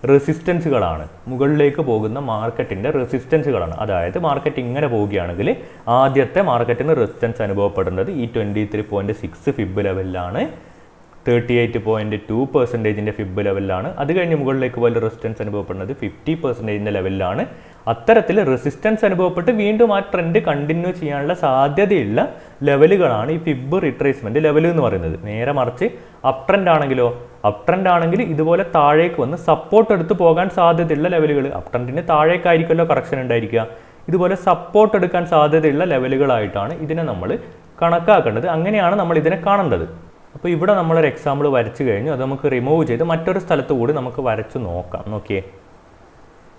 റെസിസ്റ്റൻസുകളാണ്. മുകളിലേക്ക് പോകുന്ന മാർക്കറ്റിൻ്റെ റെസിസ്റ്റൻസുകളാണ്. അതായത് മാർക്കറ്റ് ഇങ്ങനെ പോവുകയാണെങ്കിൽ ആദ്യത്തെ മാർക്കറ്റിന് റെസിസ്റ്റൻസ് അനുഭവപ്പെടുന്നത് ഈ 23.6 ഫിബ് ലെവലിലാണ്, 38.2% ഫിബ് ലെവലിലാണ്. അത് കഴിഞ്ഞ് മുകളിലേക്ക് പോലെ റെസിസ്റ്റൻസ് അനുഭവപ്പെടുന്നത് 50% ലെവലിലാണ്. അത്തരത്തിൽ റെസിസ്റ്റൻസ് അനുഭവപ്പെട്ട് വീണ്ടും ആ ട്രെൻഡ് കണ്ടിന്യൂ ചെയ്യാനുള്ള സാധ്യതയുള്ള ലെവലുകളാണ് ഈ ഫിബ് റിട്രേസ്മെൻറ്റ് ലെവൽ എന്ന് പറയുന്നത്. നേരെ മറിച്ച് അപ് ട്രെൻഡ് ആണെങ്കിൽ ഇതുപോലെ താഴേക്ക് വന്ന് സപ്പോർട്ട് എടുത്ത് പോകാൻ സാധ്യതയുള്ള ലെവലുകൾ, അപ് ട്രെൻഡിന് താഴേക്കായിരിക്കുമല്ലോ കറക്ഷൻ ഉണ്ടായിരിക്കുക, ഇതുപോലെ സപ്പോർട്ട് എടുക്കാൻ സാധ്യതയുള്ള ലെവലുകളായിട്ടാണ് ഇതിനെ നമ്മൾ കണക്കാക്കേണ്ടത്. അങ്ങനെയാണ് നമ്മൾ ഇതിനെ കാണേണ്ടത്. അപ്പോൾ ഇവിടെ നമ്മളൊരു എക്സാമ്പിൾ വരച്ചു കഴിഞ്ഞു. അത് നമുക്ക് റിമൂവ് ചെയ്ത് മറ്റൊരു സ്ഥലത്ത് കൂടി നമുക്ക് വരച്ച് നോക്കാം. നോക്കിയേ,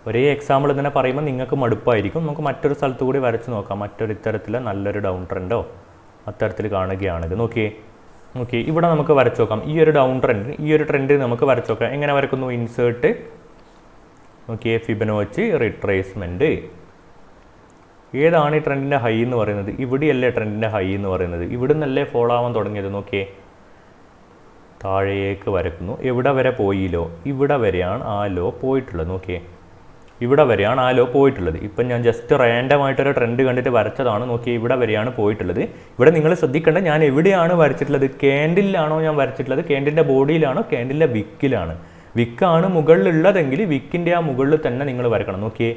ഒരേ എക്സാമ്പിൾ തന്നെ പറയുമ്പോൾ നിങ്ങൾക്ക് മടുപ്പായിരിക്കും. നമുക്ക് മറ്റൊരു സ്ഥലത്ത് കൂടി വരച്ച് നോക്കാം. മറ്റൊരു ഇത്തരത്തിൽ നല്ലൊരു ഡൗൺ ട്രെൻഡോ അത്തരത്തിൽ കാണുകയാണെങ്കിൽ നോക്കിയേ, ഇവിടെ നമുക്ക് വരച്ച് നോക്കാം. ഈ ഒരു ഡൗൺ ട്രെൻഡ്, ഈ ഒരു ട്രെൻഡ് നമുക്ക് വരച്ച് നോക്കാം. എങ്ങനെ വരക്കുന്നു? ഇൻസേർട്ട്, നോക്കിയേ, ഫിബൊനാച്ചി റിട്രേസ്മെൻറ്റ്. ഏതാണ് ഈ ട്രെൻഡിൻ്റെ ഹൈ എന്ന് പറയുന്നത്? ഇവിടെയല്ലേ ട്രെൻഡിൻ്റെ ഹൈ എന്ന് പറയുന്നത്? ഇവിടെ നിന്നല്ലേ ഫോളോ ആവാൻ തുടങ്ങിയത്? നോക്കിയേ, താഴേക്ക് വരക്കുന്നു. എവിടെ വരെ പോയില്ലോ? ഇവിടെ വരെയാണ് ആ ലോ പോയിട്ടുള്ളത്. നോക്കിയേ, ഇവിടെ വരെയാണ് ആ ലോ പോയിട്ടുള്ളത്. ഇപ്പം ഞാൻ ജസ്റ്റ് റാൻഡമായിട്ടൊരു ട്രെൻഡ് കണ്ടിട്ട് വരച്ചതാണ്. നോക്കിയേ, ഇവിടെ വരെയാണ് പോയിട്ടുള്ളത്. ഇവിടെ നിങ്ങൾ ശ്രദ്ധിക്കേണ്ടത് ഞാൻ എവിടെയാണ് വരച്ചിട്ടുള്ളത്? ക്യാൻഡിലാണോ ഞാൻ വരച്ചിട്ടുള്ളത്? ക്യാൻഡിൻ്റെ ബോഡിയിലാണോ? ക്യാൻഡിൻ്റെ വിക്കിലാണ്. വിക്കാണ് മുകളിലുള്ളതെങ്കിൽ വിക്കിൻ്റെ ആ മുകളിൽ തന്നെ നിങ്ങൾ വരക്കണം. നോക്കിയേ,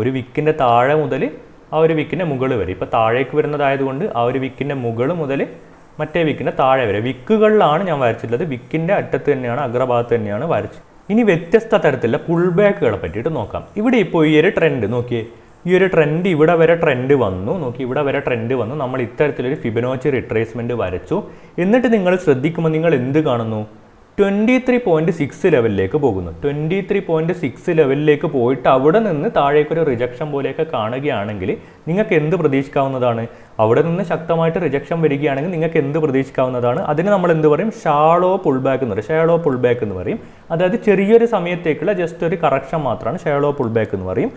ഒരു വിക്കിൻ്റെ താഴെ മുതൽ ആ ഒരു വിക്കിൻ്റെ മുകളിൽ വരെ. ഇപ്പോൾ താഴേക്ക് വരുന്നതായതുകൊണ്ട് ആ ഒരു വിക്കിൻ്റെ മുകൾ മുതൽ മറ്റേ വിക്കിൻ്റെ താഴെ വരെ വിക്കുകളിലാണ് ഞാൻ വരച്ചിട്ടുള്ളത്. വിക്കിൻ്റെ അറ്റത്ത് തന്നെയാണ്, അഗ്രഭാഗത്ത് തന്നെയാണ് വരച്ചത്. ഇനി വ്യത്യസ്ത തരത്തിലുള്ള പുൾ ബാക്കുകളെ പറ്റിയിട്ട് നോക്കാം. ഇവിടെ ഇപ്പോൾ ഈ ഒരു ട്രെൻഡ് നോക്കിയേ, ഈ ഒരു ട്രെൻഡ് ഇവിടെ വരെ ട്രെൻഡ് വന്നു. നോക്കി, ഇവിടെ വരെ ട്രെൻഡ് വന്നു. നമ്മൾ ഇത്തരത്തിലൊരു ഫിബൊനാച്ചി റിട്രേസ്മെൻറ്റ് വരച്ചു. എന്നിട്ട് നിങ്ങൾ ശ്രദ്ധിക്കുമ്പോൾ നിങ്ങൾ എന്ത് കാണുന്നു? 23.6 ലെവലിലേക്ക് പോകുന്നു. 23.6 ലെവലിലേക്ക് പോയിട്ട് അവിടെ നിന്ന് താഴേക്കൊരു റിജക്ഷൻ പോലെയൊക്കെ കാണുകയാണെങ്കിൽ നിങ്ങൾക്ക് എന്ത് പ്രതീക്ഷിക്കാവുന്നതാണ്? അവിടെ നിന്ന് ശക്തമായിട്ട് റിജക്ഷൻ വരികയാണെങ്കിൽ നിങ്ങൾക്ക് എന്ത് പ്രതീക്ഷിക്കാവുന്നതാണ്? അതിന് നമ്മൾ എന്ത് പറയും? ഷാളോ പുൾ ബാക്ക് എന്ന് പറയും. ഷാളോ പുൾ ബാക്ക് എന്ന് പറയും. അതായത് ചെറിയൊരു സമയത്തേക്കുള്ള ജസ്റ്റ് ഒരു കറക്ഷൻ മാത്രമാണ് ഷാളോ പുൾ ബാക്ക് എന്ന് പറയും.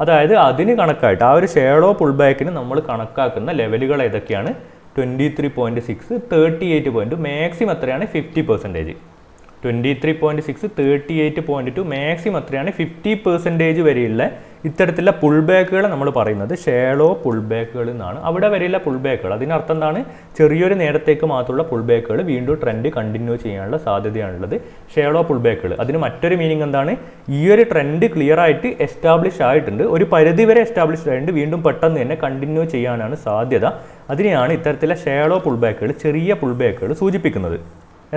അതായത് അതിന് കണക്കായിട്ട് ആ ഒരു ഷാളോ പുൾ ബാക്കിന് നമ്മൾ കണക്കാക്കുന്ന ലെവലുകൾ ഏതൊക്കെയാണ്? 23.6, 38 പോയിന്റ്, മാക്സിമം എത്രയാണ്? 50%. 23.6, 38.2, മാക്സിമം എത്രയാണ് 50% വരെയുള്ള ഇത്തരത്തിലുള്ള പുൾ ബാക്കുകൾ നമ്മൾ പറയുന്നത് ഷാലോ പുൾ ബാക്കുകൾ എന്നാണ്. അവിടെ വരെയുള്ള പുൾ ബാക്കുകൾ അതിനർത്ഥം എന്താണ്? ചെറിയൊരു നേരത്തേക്ക് മാത്രമുള്ള പുൾ ബാക്കുകൾ വീണ്ടും ട്രെൻഡ് കണ്ടിന്യൂ ചെയ്യാനുള്ള സാധ്യതയാണുള്ളത് ഷാലോ പുൾ ബാക്കുകൾ. അതിന് മറ്റൊരു മീനിങ് എന്താണ്? ഈ ഒരു ട്രെൻഡ് ക്ലിയർ ആയിട്ട് എസ്റ്റാബ്ലിഷ് ആയിട്ടുണ്ട്, ഒരു പരിധി വരെ എസ്റ്റാബ്ലിഷ് ആയിട്ടുണ്ട്, വീണ്ടും പെട്ടെന്ന് തന്നെ കണ്ടിന്യൂ ചെയ്യാനാണ് സാധ്യത. അതിനെയാണ് ഇത്തരത്തിലുള്ള ഷാലോ പുൾ ബാക്കുകൾ, ചെറിയ പുൾ ബാക്കുകൾ സൂചിപ്പിക്കുന്നത്.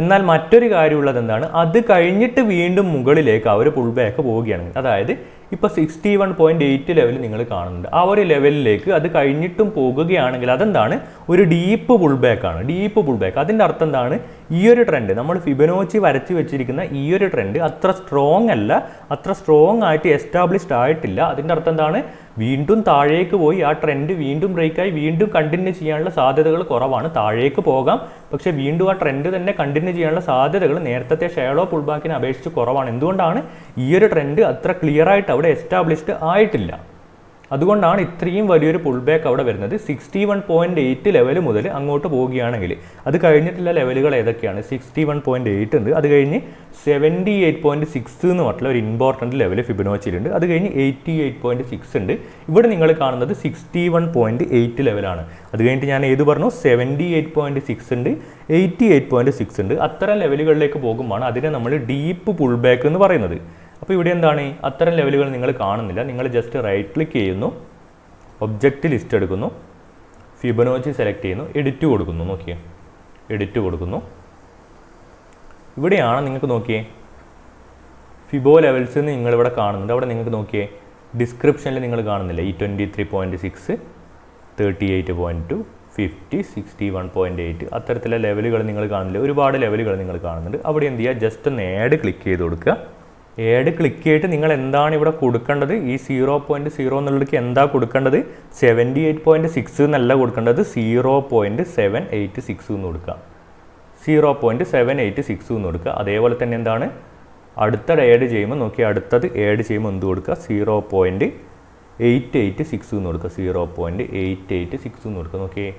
എന്നാൽ മറ്റൊരു കാര്യമുള്ളത് എന്താണ്? അത് കഴിഞ്ഞിട്ട് വീണ്ടും മുകളിലേക്ക് ആ ഒരു പുൾ ബാക്ക് പോവുകയാണെങ്കിൽ, അതായത് ഇപ്പോൾ 61.8 ലെവൽ നിങ്ങൾ കാണുന്നുണ്ട്, ആ ഒരു ലെവലിലേക്ക് അത് കഴിഞ്ഞിട്ടും പോകുകയാണെങ്കിൽ അതെന്താണ്? ഒരു ഡീപ്പ് പുൾ ബാക്കാണ്. ഡീപ്പ് പുൾ ബാക്ക് അതിൻ്റെ അർത്ഥം എന്താണ്? ഈ ഒരു ട്രെൻഡ് നമ്മൾ ഫിബൊനാച്ചി വരച്ച് വെച്ചിരിക്കുന്ന ഈ ഒരു ട്രെൻഡ് അത്ര സ്ട്രോങ് അല്ല, അത്ര സ്ട്രോങ് ആയിട്ട് എസ്റ്റാബ്ലിഷ്ഡ് ആയിട്ടില്ല. അതിൻ്റെ അർത്ഥം എന്താണ്? വീണ്ടും താഴേക്ക് പോയി ആ ട്രെൻഡ് വീണ്ടും ബ്രേക്കായി വീണ്ടും കണ്ടിന്യൂ ചെയ്യാനുള്ള സാധ്യതകൾ കുറവാണ്. താഴേക്ക് പോകാം, പക്ഷേ വീണ്ടും ആ ട്രെൻഡ് തന്നെ കണ്ടിന്യൂ ചെയ്യാനുള്ള സാധ്യതകൾ നേരത്തെ ഷാഡോ പുൾ ബാക്കിനെ അപേക്ഷിച്ച് കുറവാണ്. എന്തുകൊണ്ടാണ്? ഈ ഒരു ട്രെൻഡ് അത്ര ക്ലിയർ ആയിട്ട് അവിടെ എസ്റ്റാബ്ലിഷ്ഡ് ആയിട്ടില്ല. അതുകൊണ്ടാണ് ഇത്രയും വലിയൊരു പുൾ ബാക്ക് അവിടെ വരുന്നത്. 61.8 ലെവൽ മുതൽ അങ്ങോട്ട് പോവുകയാണെങ്കിൽ അത് കഴിഞ്ഞിട്ടുള്ള ലെവലുകൾ ഏതൊക്കെയാണ്? 61.8 ഉണ്ട്, അത് കഴിഞ്ഞ് 78.6 എന്ന് പറഞ്ഞിട്ടുള്ള ഒരു ഇമ്പോർട്ടൻറ്റ് ലെവൽ ഫിബൊനാച്ചിയിലുണ്ട്, അത് കഴിഞ്ഞ് 88.6 ഉണ്ട്. ഇവിടെ നിങ്ങൾ കാണുന്നത് 61.8 ലെവലാണ്. അത് കഴിഞ്ഞിട്ട് ഞാൻ ഏത് പറഞ്ഞു? 78.6 ഉണ്ട്, 88.6 ഉണ്ട്. അത്തരം ലെവലുകളിലേക്ക് പോകുമ്പോൾ അതിനെ നമ്മൾ ഡീപ്പ് പുൾ ബാക്ക് എന്ന് പറയുന്നത്. അപ്പോൾ ഇവിടെ എന്താണ്? അത്തരം ലെവലുകൾ നിങ്ങൾ കാണുന്നില്ല. നിങ്ങൾ ജസ്റ്റ് റൈറ്റ് ക്ലിക്ക് ചെയ്യുന്നു, ഒബ്ജക്റ്റ് ലിസ്റ്റ് എടുക്കുന്നു, ഫിബൊനാച്ചി സെലക്ട് ചെയ്യുന്നു, എഡിറ്റ് കൊടുക്കുന്നു. നോക്കിയേ, എഡിറ്റ് കൊടുക്കുന്നു. ഇവിടെയാണ് നിങ്ങൾക്ക് നോക്കിയേ ഫിബോ ലെവൽസ് എന്ന് നിങ്ങളിവിടെ കാണുന്നുണ്ട്. അവിടെ നിങ്ങൾക്ക് നോക്കിയേ ഡിസ്ക്രിപ്ഷനിൽ നിങ്ങൾ കാണുന്നില്ല ഈ 23.6, 38.2, 50, 61.8 അത്തരത്തിലുള്ള ലെവലുകൾ നിങ്ങൾ കാണുന്നില്ല. ഒരുപാട് ലെവലുകൾ നിങ്ങൾ കാണുന്നുണ്ട്. അവിടെ എന്ത് ചെയ്യുക? ജസ്റ്റ് ഒന്ന് ആഡ് ക്ലിക്ക് ചെയ്ത് കൊടുക്കുക. ആഡ് ക്ലിക്ക് ചെയ്തിട്ട് നിങ്ങൾ എന്താണ് ഇവിടെ കൊടുക്കേണ്ടത്? ഈ 0.0 എന്നുള്ളതിലേക്ക് എന്താ കൊടുക്കേണ്ടത്? 78.6 എന്നല്ല കൊടുക്കേണ്ടത്, 0.786 എന്ന് കൊടുക്കുക. 0.786 എന്ന് കൊടുക്കുക. അതേപോലെ തന്നെ എന്താണ് അടുത്ത ആഡ് ചെയ്യുമ്പോൾ നോക്കി, അടുത്തത് ആഡ് ചെയ്യുമ്പോൾ എന്ത് കൊടുക്കുക? 0.886 എന്ന് കൊടുക്കുക. 0.886 എന്ന് കൊടുക്കുക. നോക്കിയേ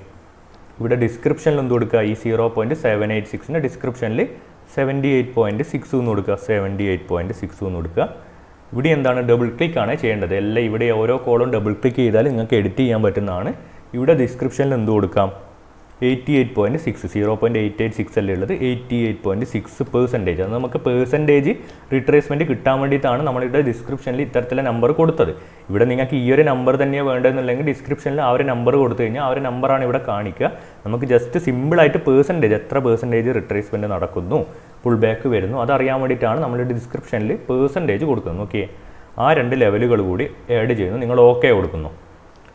ഇവിടെ ഡിസ്ക്രിപ്ഷനിൽ എന്ത് കൊടുക്കുക? ഈ 0.786ൻ്റെ ഡിസ്ക്രിപ്ഷനിൽ 78.6 എന്ന് കൊടുക്കുക. 78.6 എന്ന് കൊടുക്കുക. ഇവിടെ എന്താണ്? ഡബിൾ ക്ലിക്ക് ആണ് ചെയ്യേണ്ടത്. എല്ലാം ഇവിടെ ഓരോ കോളും ഡബിൾ ക്ലിക്ക് ചെയ്താൽ നിങ്ങൾക്ക് എഡിറ്റ് ചെയ്യാൻ പറ്റുന്നതാണ്. ഇവിടെ ഡിസ്ക്രിപ്ഷനിൽ എന്ത് കൊടുക്കാം? 88.6, 0.886 അല്ലേ ഉള്ളത്, 88.6%. അത് നമുക്ക് പെർസെൻറ്റേജ് റിട്രേസ്മെൻറ്റ് കിട്ടാൻ വേണ്ടിയിട്ടാണ് നമ്മളിവിടെ ഡിസ്ക്രിപ്ഷനിൽ ഇത്തരത്തിലെ നമ്പർ കൊടുത്തത്. ഇവിടെ നിങ്ങൾക്ക് ഈ ഒരു നമ്പർ തന്നെയാണ് വേണ്ടതെന്നുണ്ടെങ്കിൽ ഡിസ്ക്രിപ്ഷനിൽ ആ ഒരു നമ്പർ കൊടുത്തു കഴിഞ്ഞാൽ ആ ഒരു നമ്പറാണ് ഇവിടെ കാണിക്കുക. നമുക്ക് ജസ്റ്റ് സിമ്പിളായിട്ട് പെർസെൻറ്റേജ്, എത്ര പെർസെൻറ്റേജ് റിട്രേസ്മെൻറ്റ് നടക്കുന്നു, പുൾ ബാക്ക് വരുന്നു, അതറിയാൻ വേണ്ടിയിട്ടാണ് നമ്മൾ ഡിസ്ക്രിപ്ഷനിൽ പെർസെൻറ്റേജ് കൊടുക്കുന്നത്. ഓക്കെ, ആ രണ്ട് ലെവലുകൾ കൂടി ആഡ് ചെയ്യുന്നു. നിങ്ങൾ ഓക്കെ കൊടുക്കുന്നു.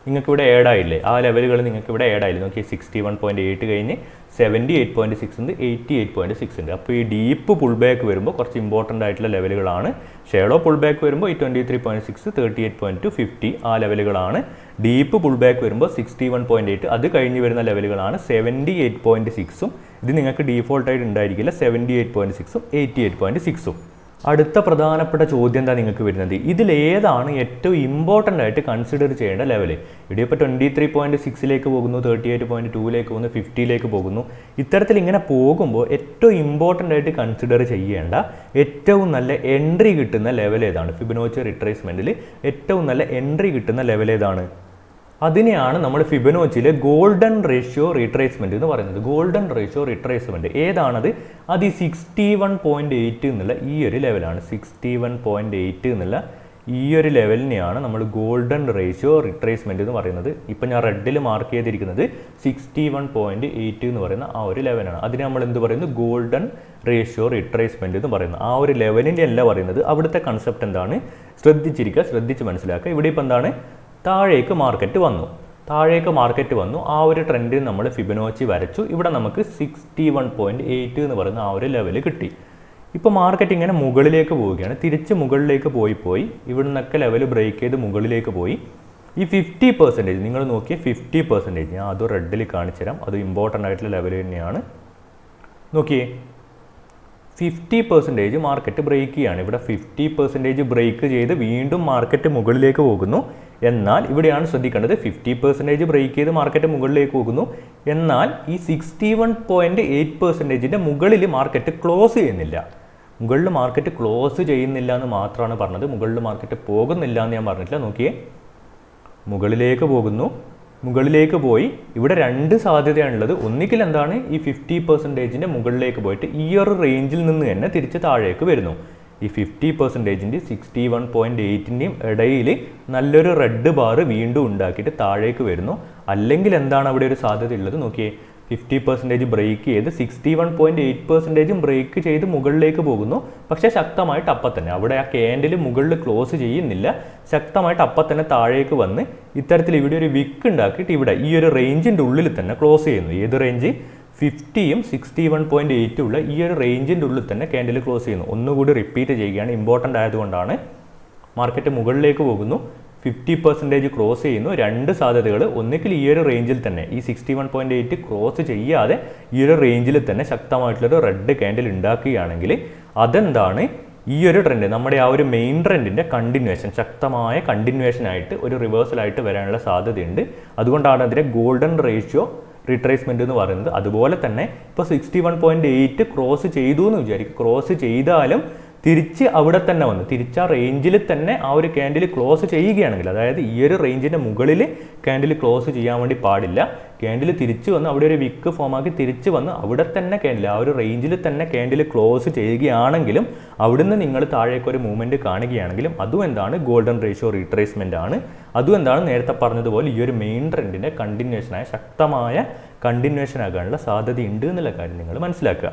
നിങ്ങൾക്കിവിടെ ആഡ് ആയില്ലേ? ആ ലെവലുകൾ നിങ്ങൾക്കിവിടെ ആഡ് ആയില്ലേ? നോക്കി 61.8 കഴിഞ്ഞ് 78.6 ഉണ്ട്, 88.6 ഉണ്ട്. അപ്പോൾ ഈ ഡീപ്പ് പുൾ ബാക്ക് വരുമ്പോൾ കുറച്ച് ഇമ്പോർട്ടൻ്റ് ആയിട്ടുള്ള ലെവലുകളാണ്. ഷാഡോ പുൾ ബാക്ക് വരുമ്പോൾ ഈ 23.6, 38.2, 50 ആ ലെവലുകളാണ്. ഡീപ്പ് പുൾ ബാക്ക് വരുമ്പോൾ 61.8, അത് കഴിഞ്ഞ് വരുന്ന ലെവലുകളാണ് 78.6ഉം. ഇത് നിങ്ങൾക്ക് ഡീഫോൾട്ടായിട്ട് ഉണ്ടായിരിക്കില്ല, 78.6ഉം 88.6ഉം. അടുത്ത പ്രധാനപ്പെട്ട ചോദ്യം എന്താ നിങ്ങൾക്ക് വരുന്നത്? ഇതിലേതാണ് ഏറ്റവും ഇമ്പോർട്ടൻ്റ് ആയിട്ട് കൺസിഡർ ചെയ്യേണ്ട ലെവൽ? ഇവിടെ ഇപ്പോൾ 23.6ലേക്ക് പോകുന്നു, 38.2ലേക്ക് പോകുന്നു, 50ലേക്ക് പോകുന്നു. ഇത്തരത്തിൽ ഇങ്ങനെ പോകുമ്പോൾ ഏറ്റവും ഇമ്പോർട്ടൻ്റ് ആയിട്ട് കൺസിഡർ ചെയ്യേണ്ട ഏറ്റവും നല്ല എൻട്രി കിട്ടുന്ന ലെവൽ ഏതാണ്? ഫിബൊനാച്ചി റിട്രേസ്മെൻറ്റിൽ ഏറ്റവും നല്ല എൻട്രി കിട്ടുന്ന ലെവൽ ഏതാണ്? അതിനെയാണ് നമ്മൾ ഫിബൊനാച്ചിയിലെ ഗോൾഡൻ റേഷ്യോ റിട്രേസ്മെൻറ്റ് എന്ന് പറയുന്നത്. ഗോൾഡൻ റേഷ്യോ റിട്രേസ്മെൻറ്റ് ഏതാണത്? അത് ഈ 61.8 എന്നുള്ള ഈ ഒരു ലെവലാണ്. 61.8 എന്നുള്ള ഈ ഒരു ലെവലിനെയാണ് നമ്മൾ ഗോൾഡൻ റേഷ്യോ റിട്രേസ്മെൻറ്റ് എന്ന് പറയുന്നത്. ഇപ്പം ഞാൻ റെഡിൽ മാർക്ക് ചെയ്തിരിക്കുന്നത് 61.8 എന്ന് പറയുന്ന ആ ഒരു ലെവലാണ്. അതിന് നമ്മൾ എന്ത് പറയുന്നു? ഗോൾഡൻ റേഷ്യോ റിട്രേസ്മെൻറ്റ് എന്ന് പറയുന്നത്. ആ ഒരു ലെവലിൻ്റെ അല്ല പറയുന്നത്. അവിടുത്തെ കൺസെപ്റ്റ് എന്താണ്? ശ്രദ്ധിച്ചിരിക്കുക, ശ്രദ്ധിച്ച് മനസ്സിലാക്കുക. ഇവിടെ ഇപ്പം എന്താണ്? താഴേക്ക് മാർക്കറ്റ് വന്നു. ആ ഒരു ട്രെൻഡ് നമ്മൾ ഫിബൊനാച്ചി വരച്ചു. ഇവിടെ നമുക്ക് 61.8 എന്ന് പറയുന്ന ആ ഒരു ലെവൽ കിട്ടി. ഇപ്പോൾ മാർക്കറ്റ് ഇങ്ങനെ മുകളിലേക്ക് പോവുകയാണ്. തിരിച്ച് മുകളിലേക്ക് പോയി ഇവിടെ നിന്നൊക്കെ ലെവൽ ബ്രേക്ക് ചെയ്ത് മുകളിലേക്ക് പോയി. ഈ 50% നിങ്ങൾ നോക്കിയ 50%, ഞാൻ അത് റെഡിൽ കാണിച്ചു തരാം. അത് ഇമ്പോർട്ടൻ്റ് ആയിട്ടുള്ള ലെവൽ തന്നെയാണ്. നോക്കിയേ 50% മാർക്കറ്റ് ബ്രേക്ക് ചെയ്യാണ്. ഇവിടെ 50% ബ്രേക്ക് ചെയ്ത് വീണ്ടും മാർക്കറ്റ് മുകളിലേക്ക് പോകുന്നു. എന്നാൽ ഇവിടെയാണ് ശ്രദ്ധിക്കേണ്ടത്, 50% ബ്രേക്ക് ചെയ്ത് മാർക്കറ്റ് മുകളിലേക്ക് പോകുന്നു. എന്നാൽ ഈ 61.8%ൻ്റെ മുകളിൽ മാർക്കറ്റ് ക്ലോസ് ചെയ്യുന്നില്ല. മുകളിൽ മാർക്കറ്റ് ക്ലോസ് ചെയ്യുന്നില്ല എന്ന് മാത്രമാണ് പറഞ്ഞത്, മുകളിൽ മാർക്കറ്റ് പോകുന്നില്ല എന്ന് ഞാൻ പറഞ്ഞിട്ടില്ല. നോക്കിയേ, മുകളിലേക്ക് പോകുന്നു, മുകളിലേക്ക് പോയി ഇവിടെ രണ്ട് സാധ്യതയാണുള്ളത്. ഒന്നുകിൽ എന്താണ്, ഈ 50%-ൻ്റെ മുകളിലേക്ക് പോയിട്ട് ഈ ഒരു റേഞ്ചിൽ നിന്ന് തന്നെ തിരിച്ച് താഴേക്ക് വരുന്നു. ഈ 50%-ൻ്റെ 61.8-ൻ്റെയും ഇടയിൽ നല്ലൊരു റെഡ് ബാർ വീണ്ടും ഉണ്ടാക്കിയിട്ട് താഴേക്ക് വരുന്നു. അല്ലെങ്കിൽ എന്താണ് അവിടെ ഒരു സാധ്യത ഉള്ളത്, നോക്കിയേ, 50% ബ്രേക്ക് ചെയ്ത് 61.8% ബ്രേക്ക് ചെയ്ത് മുകളിലേക്ക് പോകുന്നു. പക്ഷേ ശക്തമായിട്ട് അപ്പം തന്നെ അവിടെ ആ ക്യാൻഡിൽ മുകളിൽ ക്ലോസ് ചെയ്യുന്നില്ല, ശക്തമായിട്ട് അപ്പം തന്നെ താഴേക്ക് വന്ന് ഇത്തരത്തിൽ ഇവിടെ ഒരു വിക്ക് ഉണ്ടാക്കിയിട്ട് ഇവിടെ ഈ ഒരു റേഞ്ചിൻ്റെ ഉള്ളിൽ തന്നെ ക്ലോസ് ചെയ്യുന്നു. ഏത് റേഞ്ച്, 50-യും 61.8 ഉള്ള ഈ ഒരു റേഞ്ചിൻ്റെ ഉള്ളിൽ തന്നെ ക്യാൻഡിൽ ക്ലോസ് ചെയ്യുന്നു. ഒന്നുകൂടി റിപ്പീറ്റ് ചെയ്യുകയാണ്, ഇമ്പോർട്ടൻ്റ് ആയതുകൊണ്ടാണ്. മാർക്കറ്റ് മുകളിലേക്ക് പോകുന്നു, 50% ക്രോസ് ചെയ്യുന്നു. രണ്ട് സാധ്യതകൾ, ഒന്നുകിൽ ഈ ഒരു റേഞ്ചിൽ തന്നെ ഈ 61.8 ക്രോസ് ചെയ്യാതെ ഈ ഒരു റേഞ്ചിൽ തന്നെ ശക്തമായിട്ടുള്ളൊരു റെഡ് ക്യാൻഡിൽ ഉണ്ടാക്കുകയാണെങ്കിൽ അതെന്താണ്, ഈ ഒരു ട്രെൻഡ് നമ്മുടെ ആ ഒരു മെയിൻ ട്രെൻഡിൻ്റെ കണ്ടിന്യൂവേഷൻ, ശക്തമായ കണ്ടിന്യൂവേഷൻ ആയിട്ട് ഒരു റിവേഴ്സലായിട്ട് വരാനുള്ള സാധ്യതയുണ്ട്. അതുകൊണ്ടാണ് അതിനെ ഗോൾഡൻ റേഷ്യോ റിട്രേസ്മെൻറ്റ് എന്ന് പറയുന്നത്. അതുപോലെ തന്നെ ഇപ്പോൾ 61.8 ക്രോസ് ചെയ്തു എന്ന് വിചാരിക്കും, ക്രോസ് ചെയ്താലും തിരിച്ച് അവിടെ തന്നെ വന്ന് തിരിച്ച് ആ റേഞ്ചിൽ തന്നെ ആ ഒരു ക്യാൻഡിൽ ക്ലോസ് ചെയ്യുകയാണെങ്കിൽ, അതായത് ഈ ഒരു റേഞ്ചിൻ്റെ മുകളിൽ ക്യാൻഡിൽ ക്ലോസ് ചെയ്യാൻ വേണ്ടി പാടില്ല. ക്യാൻഡിൽ തിരിച്ച് വന്ന് അവിടെ ഒരു വിക്ക് ഫോമാക്കി തിരിച്ച് വന്ന് അവിടെ തന്നെ ക്യാൻഡിൽ ആ ഒരു റേഞ്ചിൽ തന്നെ ക്യാൻഡിൽ ക്ലോസ് ചെയ്യുകയാണെങ്കിലും അവിടുന്ന് നിങ്ങൾ താഴേക്കൊരു മൂവ്മെൻറ്റ് കാണുകയാണെങ്കിലും അതും എന്താണ്, ഗോൾഡൻ റേഷ്യോ റീട്രേസ്മെൻ്റ് ആണ്. അതും എന്താണ്, നേരത്തെ പറഞ്ഞതുപോലെ ഈ ഒരു മെയിൻ ട്രെൻഡിൻ്റെ കണ്ടിന്യൂഷനായ ശക്തമായ കണ്ടിന്യൂഷൻ ആകാനുള്ള സാധ്യതയുണ്ട് എന്നുള്ള കാര്യം നിങ്ങൾ മനസ്സിലാക്കുക.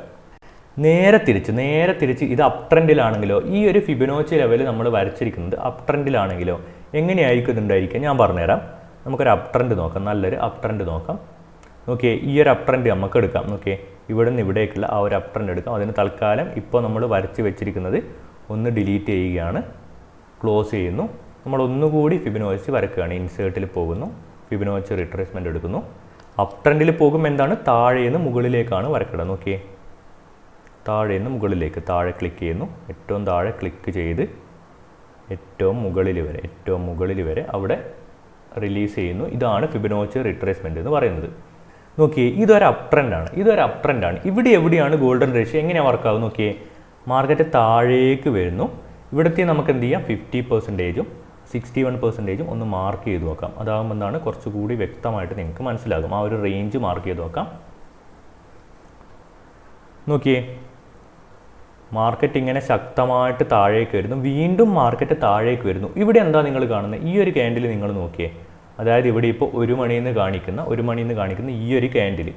നേരെ തിരിച്ച് ഇത് അപ് ട്രെൻഡിലാണെങ്കിലോ, ഈ ഒരു ഫിബൊനാച്ചി ലെവൽ നമ്മൾ വരച്ചിരിക്കുന്നത് അപ് ട്രെൻഡിലാണെങ്കിലോ എങ്ങനെയായിരിക്കും ഇതുണ്ടായിരിക്കുക, ഞാൻ പറഞ്ഞുതരാം. നമുക്കൊരു അപ് ട്രെൻഡ് നോക്കാം, നല്ലൊരു അപ് ട്രെൻഡ് നോക്കാം. നോക്കിയേ, ഈ ഒരു അപ് ട്രെൻഡ് നമുക്ക് എടുക്കാം. നോക്കിയേ, ഇവിടെ നിന്ന് ഇവിടേക്കുള്ള ആ ഒരു അപ് ട്രെൻഡ് എടുക്കാം. അതിന് തൽക്കാലം ഇപ്പോൾ നമ്മൾ വരച്ച് വെച്ചിരിക്കുന്നത് ഒന്ന് ഡിലീറ്റ് ചെയ്യുകയാണ്, ക്ലോസ് ചെയ്യുന്നു. നമ്മൾ ഒന്നുകൂടി ഫിബൊനാച്ചി വരക്കുകയാണ്. ഇൻസേർട്ടിൽ പോകുന്നു, ഫിബൊനാച്ചി റിട്രേസ്മെൻറ്റ് എടുക്കുന്നു. അപ് ട്രെൻഡിൽ പോകുമ്പോൾ എന്താണ്, താഴേന്ന് മുകളിലേക്കാണ് വരക്കേണ്ടത്. നോക്കിയേ, താഴേന്ന് മുകളിലേക്ക്, താഴെ ക്ലിക്ക് ചെയ്യുന്നു, ഏറ്റവും താഴെ ക്ലിക്ക് ചെയ്ത് ഏറ്റവും മുകളിൽ വരെ അവിടെ റിലീസ് ചെയ്യുന്നു. ഇതാണ് ഫിബൊനാച്ചി റിട്രേസ്മെൻറ്റ് എന്ന് പറയുന്നത്. നോക്കിയേ, ഇതൊരു അപ് ട്രെൻഡാണ്. ഇവിടെ എവിടെയാണ് ഗോൾഡൻ റേഷ്യോ എങ്ങനെയാണ് വർക്കാവും, നോക്കിയേ, മാർക്കറ്റ് താഴേക്ക് വരുന്നു. ഇവിടുത്തെ നമുക്ക് എന്ത് ചെയ്യാം, 50%-ഉം 61%-ഉം ഒന്ന് മാർക്ക് ചെയ്ത് നോക്കാം. അതാകുമ്പോൾ എന്താണ്, കുറച്ചുകൂടി വ്യക്തമായിട്ട് നിങ്ങൾക്ക് മനസ്സിലാകും. ആ ഒരു റേഞ്ച് മാർക്ക് ചെയ്ത് നോക്കാം. നോക്കിയേ, മാർക്കറ്റ് ഇങ്ങനെ ശക്തമായിട്ട് താഴേക്ക് വരുന്നു, വീണ്ടും മാർക്കറ്റ് താഴേക്ക് വരുന്നു. ഇവിടെ എന്താ നിങ്ങൾ കാണുന്നത്, ഈ ഒരു ക്യാൻഡിൽ നിങ്ങൾ നോക്കിയേ, അതായത് ഇവിടെ ഇപ്പോൾ ഒരു മണിന്ന് കാണിക്കുന്ന ഈ ഒരു ക്യാൻഡിൽ,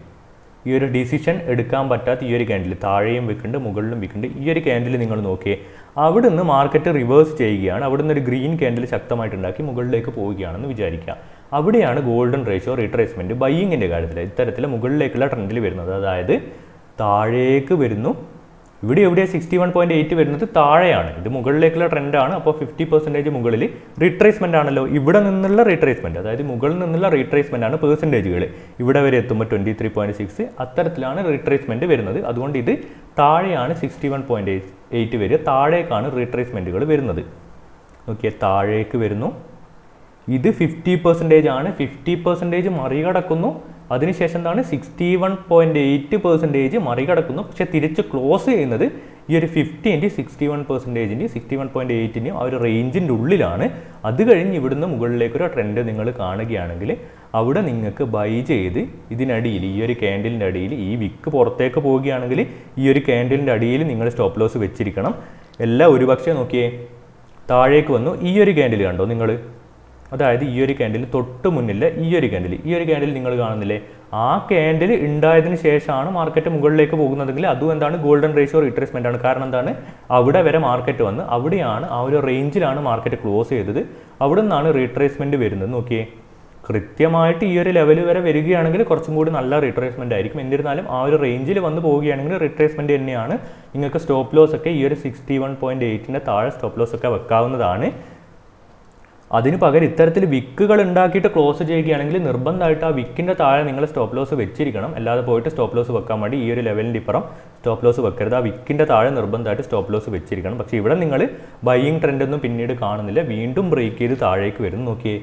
ഈ ഒരു ഡിസിഷൻ എടുക്കാൻ പറ്റാത്ത ഈ ഒരു ക്യാൻഡിൽ, താഴെയും വെക്കുന്നുണ്ട് മുകളിലും വെക്കുന്നുണ്ട്, ഈ ഒരു ക്യാൻഡിൽ നിങ്ങൾ നോക്കിയേ, അവിടെ നിന്ന് മാർക്കറ്റ് റിവേഴ്സ് ചെയ്യുകയാണ്. അവിടെ നിന്ന് ഒരു ഗ്രീൻ ക്യാൻഡിൽ ശക്തമായിട്ടുണ്ടാക്കി മുകളിലേക്ക് പോവുകയാണെന്ന് വിചാരിക്കുക. അവിടെയാണ് ഗോൾഡൻ റേഷ്യോ റീട്രേസ്മെൻറ്റ് ബൈയിങ്ങിൻ്റെ കാര്യത്തിൽ ഇത്തരത്തിൽ മുകളിലേക്കുള്ള ട്രെൻഡിൽ വരുന്നത്. അതായത് താഴേക്ക് വരുന്നു, ഇവിടെ എവിടെയാണ് 61.8 വരുന്നത്, താഴെയാണ്. ഇത് മുകളിലേക്കുള്ള ട്രെൻഡാണ്. അപ്പോൾ 50% മുകളിൽ റീട്രേസ്മെൻ്റ് ആണല്ലോ. ഇവിടെ നിന്നുള്ള റീട്രേസ്മെൻറ്റ്, അതായത് മുകളിൽ നിന്നുള്ള റീട്രേസ്മെൻ്റ് ആണ് പെർസെൻറ്റേജുകൾ. ഇവിടെ വരെ എത്തുമ്പോൾ 23.6 അത്തരത്തിലാണ് റീട്രേസ്മെൻറ്റ് വരുന്നത്. അതുകൊണ്ട് ഇത് താഴെയാണ് 61.8 വരിക, താഴേക്കാണ് റീട്രേസ്മെൻറ്റുകൾ വരുന്നത്. നോക്കിയാൽ താഴേക്ക് വരുന്നു, ഇത് 50% ആണ്, 50% മറികടക്കുന്നു. അതിനുശേഷം എന്താണ്, 61.8% മറികടക്കുന്നു. പക്ഷേ തിരിച്ച് ക്ലോസ് ചെയ്യുന്നത് ഈ ഒരു 50-ൻ്റെ 61%-ൻ്റെയും 61.8-ൻ്റെയും ആ ഒരു റേഞ്ചിൻ്റെ ഉള്ളിലാണ്. അത് കഴിഞ്ഞ് ഇവിടുന്ന് മുകളിലേക്കൊരു ട്രെൻഡ് നിങ്ങൾ കാണുകയാണെങ്കിൽ അവിടെ നിങ്ങൾക്ക് ബൈ ചെയ്ത് ഇതിനടിയിൽ, ഈ ഒരു ക്യാൻഡിലിൻ്റെ അടിയിൽ ഈ വിക്ക് പുറത്തേക്ക് പോവുകയാണെങ്കിൽ ഈ ഒരു ക്യാൻഡിലിൻ്റെ അടിയിൽ നിങ്ങൾ സ്റ്റോപ്പ് ലോസ് വെച്ചിരിക്കണം. എല്ലാം ഒരുപക്ഷെ നോക്കിയേ, താഴേക്ക് വന്നു, ഈ ഒരു ക്യാൻഡിൽ കണ്ടോ നിങ്ങൾ, അതായത് ഈ ഒരു ക്യാൻഡിൽ തൊട്ട് മുന്നില്ല ഈ ഒരു ക്യാൻഡിൽ നിങ്ങൾ കാണുന്നില്ലേ, ആ ക്യാൻഡിൽ ഉണ്ടായതിനു ശേഷമാണ് മാർക്കറ്റ് മുകളിലേക്ക് പോകുന്നതെങ്കിൽ അതും എന്താണ്, ഗോൾഡൻ റേഷ്യോ റീട്രേസ്മെൻ്റ് ആണ്. കാരണം എന്താണ്, അവിടെ വരെ മാർക്കറ്റ് വന്ന് അവിടെയാണ് ആ ഒരു റേഞ്ചിലാണ് മാർക്കറ്റ് ക്ലോസ് ചെയ്തത്, അവിടെ നിന്നാണ് റീട്രേസ്മെൻറ്റ് വരുന്നത്. നോക്കിയേ, കൃത്യമായിട്ട് ഈ ഒരു ലെവൽ വരെ വരികയാണെങ്കിൽ കുറച്ചും കൂടി നല്ല റീട്രേസ്മെൻ്റ് ആയിരിക്കും. എന്നിരുന്നാലും ആ ഒരു റേഞ്ചിൽ വന്ന് പോവുകയാണെങ്കിൽ റീട്രേസ്മെൻറ്റ് തന്നെയാണ്. നിങ്ങൾക്ക് സ്റ്റോപ്പ് ലോസ് ഒക്കെ ഈ ഒരു 61.8-ൻ്റെ താഴെ സ്റ്റോപ്പ് ലോസ് ഒക്കെ വെക്കാവുന്നതാണ്. അതിന് പകരം ഇത്തരത്തിൽ വിക്കുകൾ ഉണ്ടാക്കിയിട്ട് ക്ലോസ് ചെയ്യുകയാണെങ്കിൽ നിർബന്ധമായിട്ട് ആ വിക്കിൻ്റെ താഴെ നിങ്ങൾ സ്റ്റോപ്പ് ലോസ് വെച്ചിരിക്കണം. അല്ലാതെ പോയിട്ട് സ്റ്റോപ്പ് ലോസ് വെക്കാൻ വേണ്ടി ഈ ഒരു ലെവലിൻ്റെ ഇപ്പുറം സ്റ്റോപ്പ് ലോസ് വെക്കരുത്. ആ വിക്കിൻ്റെ താഴെ നിർബന്ധമായിട്ട് സ്റ്റോപ്പ് ലോസ് വെച്ചിരിക്കണം. പക്ഷേ ഇവിടെ നിങ്ങൾ ബൈയിങ് ട്രെൻഡൊന്നും പിന്നീട് കാണുന്നില്ല, വീണ്ടും ബ്രേക്ക് ചെയ്ത് താഴേക്ക് വരുന്നു. നോക്കിയേ,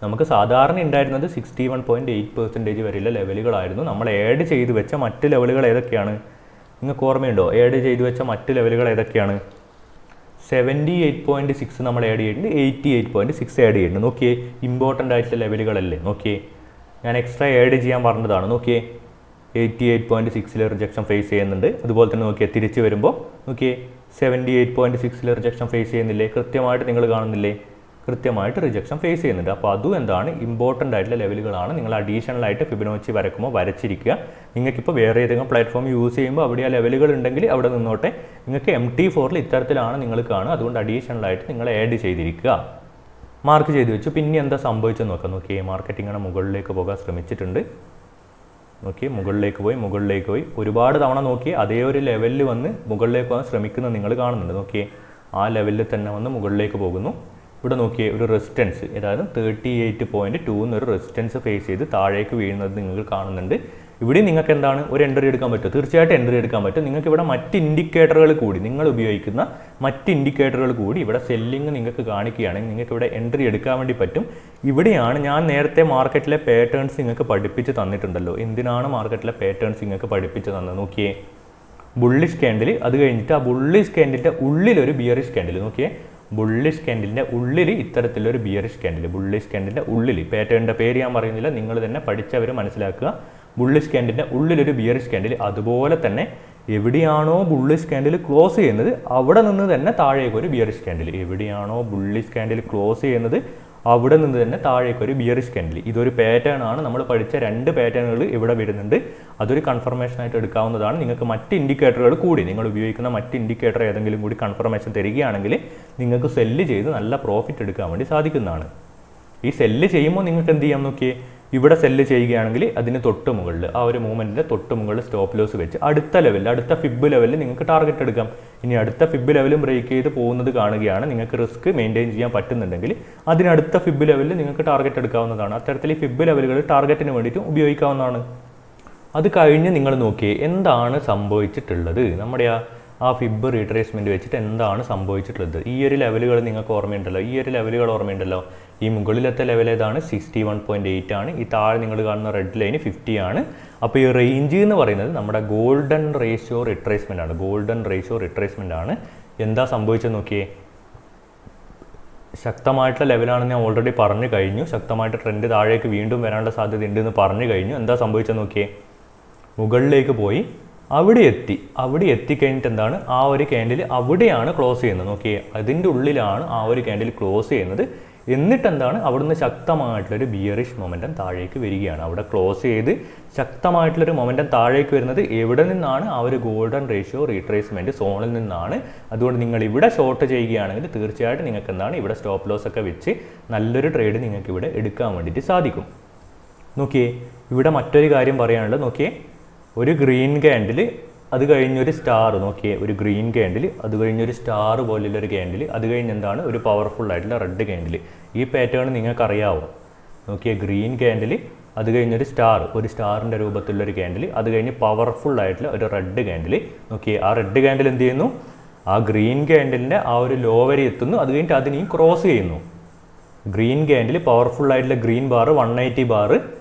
നമുക്ക് സാധാരണ ഉണ്ടായിരുന്നത് 61.8% വരെയുള്ള ലെവലുകളായിരുന്നു. നമ്മൾ ആഡ് ചെയ്ത് വെച്ച മറ്റ് ലെവലുകൾ ഏതൊക്കെയാണ്, നിങ്ങൾക്ക് ഓർമ്മയുണ്ടോ ആഡ് ചെയ്ത് വെച്ച മറ്റ് ലെവലുകൾ ഏതൊക്കെയാണ്? 78.6 നമ്മൾ ആഡ് ചെയ്തിട്ടുണ്ട്, 88.6 ആഡ് ചെയ്തിട്ടുണ്ട്. നോക്കിയേ, ഇമ്പോർട്ടൻ്റ് ആയിട്ടുള്ള ലെവലുകളല്ലേ. നോക്കിയേ, ഞാൻ എക്സ്ട്രാ ആഡ് ചെയ്യാൻ പറഞ്ഞതാണ്. നോക്കിയേ, 88.6 റിജക്ഷൻ ഫേസ് ചെയ്യുന്നുണ്ട്. അതുപോലെ തന്നെ നോക്കിയേ, തിരിച്ച് വരുമ്പോൾ നോക്കിയേ 78.6 റിജക്ഷൻ ഫേസ് ചെയ്യുന്നില്ലേ? കൃത്യമായിട്ട് നിങ്ങൾ കാണുന്നില്ലേ? കൃത്യമായിട്ട് റിജക്ഷൻ ഫേസ് ചെയ്യുന്നുണ്ട്. അപ്പോൾ അതും എന്താണ്, ഇമ്പോർട്ടൻ്റ് ആയിട്ടുള്ള ലെവലുകളാണ്. നിങ്ങൾ അഡീഷണലായിട്ട് ഫിബൊനാച്ചി വരക്കുമ്പോൾ വരച്ചിരിക്കുക. നിങ്ങൾക്കിപ്പോൾ വേറെ ഏതെങ്കിലും പ്ലാറ്റ്ഫോം യൂസ് ചെയ്യുമ്പോൾ അവിടെ ആ ലെവലുകൾ ഉണ്ടെങ്കിൽ അവിടെ നിന്നോട്ടെ. നിങ്ങൾക്ക് MT4 ഇത്തരത്തിലാണ് നിങ്ങൾ കാണുക. അതുകൊണ്ട് അഡീഷണലായിട്ട് നിങ്ങൾ ആഡ് ചെയ്തിരിക്കുക. മാർക്ക് ചെയ്ത് വെച്ചു. പിന്നെ എന്താ സംഭവിച്ചെന്ന് നോക്കാം. നോക്കിയേ, മാർക്കറ്റ് ഇങ്ങനെ മുകളിലേക്ക് പോകാൻ ശ്രമിച്ചിട്ടുണ്ട്. നോക്കി, മുകളിലേക്ക് പോയി ഒരുപാട് തവണ നോക്കി അതേ ഒരു ലെവലിൽ വന്ന് മുകളിലേക്ക് പോകാൻ ശ്രമിക്കുന്നത് നിങ്ങൾ കാണുന്നുണ്ട്. നോക്കിയേ, ആ ലെവലിൽ തന്നെ വന്ന് മുകളിലേക്ക് പോകുന്നു. ഇവിടെ നോക്കിയേ, ഒരു റെസിസ്റ്റൻസ്, അതായത് 38.2 എന്നൊരു റെസിസ്റ്റൻസ് ഫേസ് ചെയ്ത് താഴേക്ക് വീഴുന്നത് നിങ്ങൾ കാണുന്നുണ്ട്. ഇവിടെ നിങ്ങൾക്ക് എന്താണ് ഒരു എൻട്രി എടുക്കാൻ പറ്റും? തീർച്ചയായിട്ടും എൻട്രി എടുക്കാൻ പറ്റും. നിങ്ങൾക്ക് ഇവിടെ മറ്റ് ഇൻഡിക്കേറ്ററുകൾ കൂടി, നിങ്ങൾ ഉപയോഗിക്കുന്ന മറ്റ് ഇൻഡിക്കേറ്ററുകൾ കൂടി ഇവിടെ സെല്ലിങ് നിങ്ങൾക്ക് കാണിക്കുകയാണെങ്കിൽ നിങ്ങൾക്ക് ഇവിടെ എൻട്രി എടുക്കാൻ വേണ്ടി പറ്റും. ഇവിടെയാണ് ഞാൻ നേരത്തെ മാർക്കറ്റിലെ പാറ്റേൺസ് നിങ്ങൾക്ക് പഠിപ്പിച്ച് തന്നിട്ടുണ്ടല്ലോ. എന്തിനാണ് മാർക്കറ്റിലെ പാറ്റേൺസ് നിങ്ങൾക്ക് പഠിപ്പിച്ച് തന്നത്? നോക്കിയേ, ബുള്ളിഷ് ക്യാൻഡിൽ, അത് കഴിഞ്ഞിട്ട് ആ ബുള്ളിഷ് ക്യാൻഡിലിൻ്റെ ഉള്ളിലൊരു ബിയറിഷ് ക്യാൻഡിൽ. നോക്കിയേ, ബുള്ളിഷ് ക്യാൻഡിലിൻ്റെ ഉള്ളിൽ ഇത്തരത്തിലൊരു ബിയറിഷ് ക്യാൻഡിൽ, ബുള്ളിഷ് ക്യാൻഡിലിൻ്റെ ഉള്ളിൽ, പാറ്റേണിൻ്റെ പേര് ഞാൻ പറയുന്നില്ല, നിങ്ങൾ തന്നെ പഠിച്ചവർ മനസ്സിലാക്കുക. ബുള്ളിഷ് ക്യാൻഡിലിൻ്റെ ഉള്ളിലൊരു ബിയറിഷ് ക്യാൻഡിൽ. അതുപോലെ തന്നെ എവിടെയാണോ ബുള്ളിഷ് ക്യാൻഡിൽ ക്ലോസ് ചെയ്യുന്നത് അവിടെ നിന്ന് തന്നെ താഴേക്ക് ഒരു ബിയറിഷ് ക്യാൻഡിൽ. എവിടെയാണോ ബുള്ളിഷ് ക്യാൻഡിൽ ക്ലോസ് ചെയ്യുന്നത് അവിടെ നിന്ന് തന്നെ താഴേക്ക് ഒരു ബിയറിഷ് ക്യാൻഡിൽ. ഇതൊരു പാറ്റേൺ ആണ്. നമ്മൾ പഠിച്ച 2 പാറ്റേണുകൾ ഇവിടെ വരുന്നുണ്ട്. അതൊരു കൺഫർമേഷൻ ആയിട്ട് എടുക്കാവുന്നതാണ്. നിങ്ങൾക്ക് മറ്റ് ഇൻഡിക്കേറ്ററുകൾ കൂടി, നിങ്ങൾ ഉപയോഗിക്കുന്ന മറ്റ് ഇൻഡിക്കേറ്റർ ഏതെങ്കിലും കൂടി കൺഫർമേഷൻ തരികയാണെങ്കിൽ നിങ്ങൾക്ക് സെല്ല് ചെയ്ത് നല്ല പ്രോഫിറ്റ് എടുക്കാൻ വേണ്ടി സാധിക്കുന്നതാണ്. ഈ സെല്ല് ചെയ്യുമ്പോൾ നിങ്ങൾക്ക് എന്ത് ചെയ്യാം? നോക്കിയേ, ഇവിടെ സെല്ല് ചെയ്യുകയാണെങ്കിൽ അതിന് തൊട്ട് മുകളിൽ, ആ ഒരു മൂവ്മെൻറ്റിൻ്റെ തൊട്ട് മുകളിൽ സ്റ്റോപ്പ് ലോസ് വെച്ച് അടുത്ത ലെവലിൽ, അടുത്ത ഫിബ് ലെവലിൽ നിങ്ങൾക്ക് ടാർഗറ്റ് എടുക്കാം. ഇനി അടുത്ത ഫിബ് ലെവലും ബ്രേക്ക് ചെയ്ത് പോകുന്നത് കാണുകയാണ്, നിങ്ങൾക്ക് റിസ്ക് മെയിൻറ്റെയിൻ ചെയ്യാൻ പറ്റുന്നുണ്ടെങ്കിൽ അതിനടുത്ത ഫിബ് ലെവലിൽ നിങ്ങൾക്ക് ടാർഗറ്റ് എടുക്കാവുന്നതാണ്. അത്തരത്തിൽ ഈ ഫിബ് ലെവലുകൾ ടാർഗറ്റിന് വേണ്ടിയിട്ടും ഉപയോഗിക്കാവുന്നതാണ്. അത് കഴിഞ്ഞ് നിങ്ങൾ നോക്കിയേ, എന്താണ് സംഭവിച്ചിട്ടുള്ളത്? നമ്മുടെ ആ ഫിബ് റീട്രേസ്മെൻറ്റ് വെച്ചിട്ട് എന്താണ് സംഭവിച്ചിട്ടുള്ളത്? ഈ ഒരു ലെവലുകൾ നിങ്ങൾക്ക് ഓർമ്മയുണ്ടല്ലോ, ഈ ഒരു ലെവലുകൾ ഓർമ്മയുണ്ടല്ലോ. ഈ മുകളിലത്തെ ലെവൽ ഏതാണ്? 61.8 ആണ്. ഈ താഴെ നിങ്ങൾ കാണുന്ന റെഡ് ലൈന് 50 ആണ്. അപ്പോൾ ഈ റേഞ്ച് എന്ന് പറയുന്നത് നമ്മുടെ ഗോൾഡൻ റേഷ്യോ റിട്രേസ്മെൻ്റ് ആണ്. ഗോൾഡൻ റേഷ്യോ റിട്രേസ്മെൻ്റ് ആണ്. എന്താ സംഭവിച്ചത് നോക്കിയേ, ശക്തമായിട്ടുള്ള ലെവലാണെന്ന് ഞാൻ ഓൾറെഡി പറഞ്ഞു കഴിഞ്ഞു. ശക്തമായിട്ട് ട്രെൻഡ് താഴേക്ക് വീണ്ടും വരാനുള്ള സാധ്യത ഉണ്ടെന്ന് പറഞ്ഞു കഴിഞ്ഞു. എന്താ സംഭവിച്ചത് നോക്കിയേ, മുകളിലേക്ക് പോയി അവിടെ എത്തിക്കഴിഞ്ഞിട്ട് എന്താണ്, ആ ഒരു ക്യാൻഡിൽ അവിടെയാണ് ക്ലോസ് ചെയ്യുന്നത്. നോക്കിയേ, അതിൻ്റെ ഉള്ളിലാണ് ആ ഒരു ക്യാൻഡിൽ ക്ലോസ് ചെയ്യുന്നത്. എന്നിട്ട് എന്താണ്, അവിടുന്ന് ശക്തമായിട്ടുള്ളൊരു ബിയറിഷ് മൊമെൻറ്റം താഴേക്ക് വരികയാണ്. അവിടെ ക്ലോസ് ചെയ്ത് ശക്തമായിട്ടുള്ളൊരു മൊമെൻറ്റം താഴേക്ക് വരുന്നത് എവിടെ നിന്നാണ്? ആ ഒരു ഗോൾഡൻ റേഷ്യോ റീട്രേസ്മെൻറ്റ് സോണിൽ നിന്നാണ്. അതുകൊണ്ട് നിങ്ങൾ ഇവിടെ ഷോർട്ട് ചെയ്യുകയാണെങ്കിൽ തീർച്ചയായിട്ടും നിങ്ങൾക്ക് എന്താണ്, ഇവിടെ സ്റ്റോപ്പ് ലോസ് ഒക്കെ വെച്ച് നല്ലൊരു ട്രേഡ് നിങ്ങൾക്ക് ഇവിടെ എടുക്കാൻ വേണ്ടിയിട്ട് സാധിക്കും. നോക്കിയേ, ഇവിടെ മറ്റൊരു കാര്യം പറയാനുള്ളത്, നോക്കിയേ, ഒരു ഗ്രീൻ ക്യാൻഡിൽ, അത് കഴിഞ്ഞൊരു സ്റ്റാർ. നോക്കിയേ, ഒരു ഗ്രീൻ ക്യാൻഡിൽ, അത് കഴിഞ്ഞൊരു സ്റ്റാർ പോലുള്ളൊരു ക്യാൻഡിൽ, അത് കഴിഞ്ഞ് എന്താണ്, ഒരു പവർഫുൾ ആയിട്ടുള്ള റെഡ് ക്യാൻഡിൽ. ഈ പാറ്റേൺ നിങ്ങൾക്കറിയാവോ? നോക്കിയേ, ഗ്രീൻ ക്യാൻഡിൽ, അത് കഴിഞ്ഞൊരു സ്റ്റാർ, ഒരു സ്റ്റാറിൻ്റെ രൂപത്തിലുള്ളൊരു ക്യാൻഡിൽ, അത് കഴിഞ്ഞ് പവർഫുൾ ആയിട്ടുള്ള ഒരു റെഡ് ക്യാൻഡിൽ. നോക്കിയേ, ആ റെഡ് ക്യാൻഡിൽ എന്ത് ചെയ്യുന്നു? ആ ഗ്രീൻ ക്യാൻഡിലിൻ്റെ ആ ഒരു ലോ വരെ എത്തുന്നു. അത് കഴിഞ്ഞിട്ട് അതിനെയും ക്രോസ് ചെയ്യുന്നു. ഗ്രീൻ ക്യാൻഡിൽ, പവർഫുൾ ആയിട്ടുള്ള ഗ്രീൻ ബാർ 180 ബാർ,